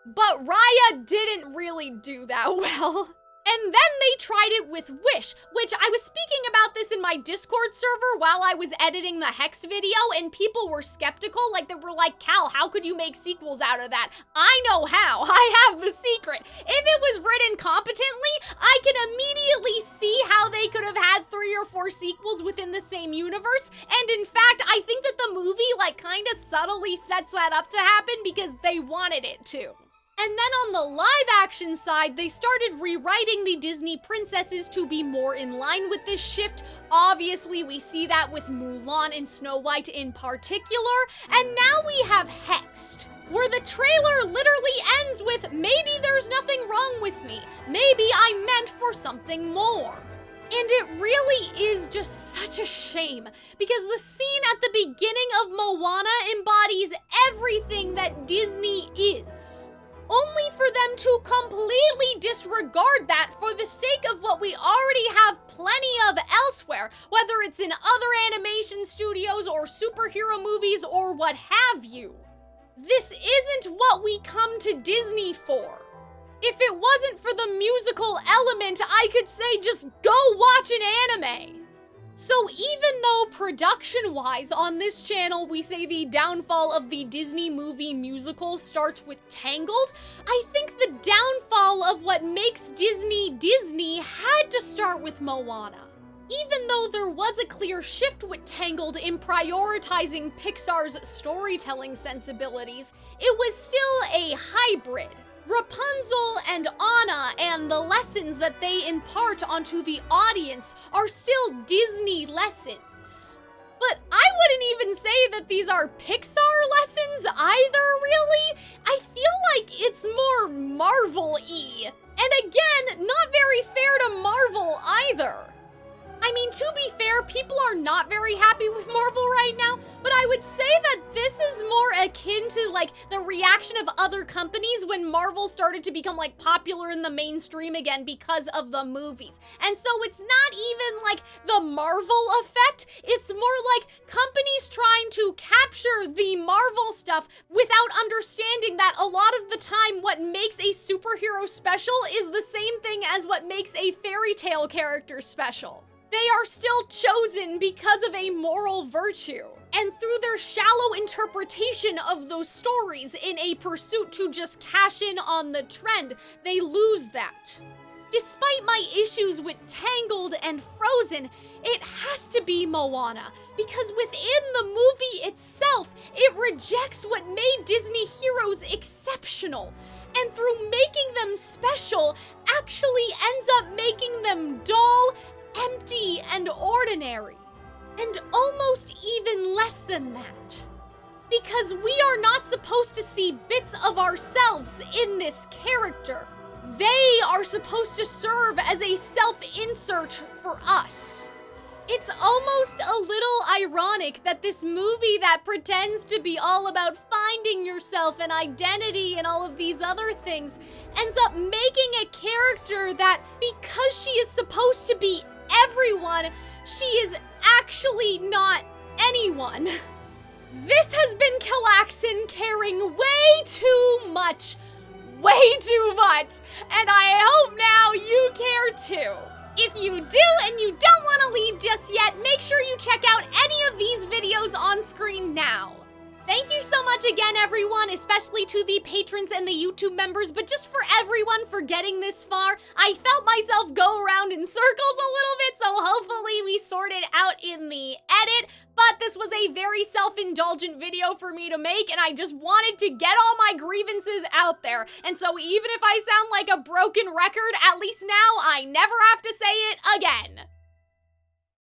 But Raya didn't really do that well. And then they tried it with Wish, which I was speaking about this in my Discord server while I was editing the Hext video, and people were skeptical. They were like, Cal, how could you make sequels out of that? I know how. I have the secret. If it was written competently, I can immediately see how they could have had 3 or 4 sequels within the same universe. And in fact, I think that the movie kind of subtly sets that up to happen because they wanted it to. And then on the live-action side, they started rewriting the Disney princesses to be more in line with this shift. Obviously, we see that with Mulan and Snow White in particular, and now we have Hexed, where the trailer literally ends with, maybe there's nothing wrong with me, maybe I'm meant for something more. And it really is just such a shame, because the scene at the beginning of Moana embodies everything that Disney is. Only for them to completely disregard that for the sake of what we already have plenty of elsewhere, whether it's in other animation studios or superhero movies or what have you. This isn't what we come to Disney for. If it wasn't for the musical element, I could say just go watch an anime. So even though production-wise on this channel we say the downfall of the Disney movie musical starts with Tangled, I think the downfall of what makes Disney Disney had to start with Moana. Even though there was a clear shift with Tangled in prioritizing Pixar's storytelling sensibilities, it was still a hybrid. Rapunzel and Anna and the lessons that they impart onto the audience are still Disney lessons. But I wouldn't even say that these are Pixar lessons either, really. I feel like it's more Marvel-y. And again, not very fair to Marvel either. I mean, to be fair, people are not very happy with Marvel right now, but I would say that this is more akin to like the reaction of other companies when Marvel started to become like popular in the mainstream again because of the movies. And so it's not even like the Marvel effect, it's more like companies trying to capture the Marvel stuff without understanding that a lot of the time what makes a superhero special is the same thing as what makes a fairy tale character special. They are still chosen because of a moral virtue, and through their shallow interpretation of those stories in a pursuit to just cash in on the trend, they lose that. Despite my issues with Tangled and Frozen, it has to be Moana, because within the movie itself, it rejects what made Disney heroes exceptional, and through making them special, actually ends up making them dull, empty, and ordinary. And almost even less than that. Because we are not supposed to see bits of ourselves in this character. They are supposed to serve as a self-insert for us. It's almost a little ironic that this movie that pretends to be all about finding yourself and identity and all of these other things ends up making a character that, because she is supposed to be everyone, she is actually not anyone. This has been Calxiyn caring way too much, and I hope now you care too. If you do and you don't want to leave just yet, make sure you check out any of these videos on screen now. Thank you so much again, everyone, especially to the patrons and the YouTube members, but just for everyone for getting this far. I felt myself go around in circles a little bit, so hopefully we sort it out in the edit, but this was a very self-indulgent video for me to make, and I just wanted to get all my grievances out there. And so even if I sound like a broken record, at least now I never have to say it again.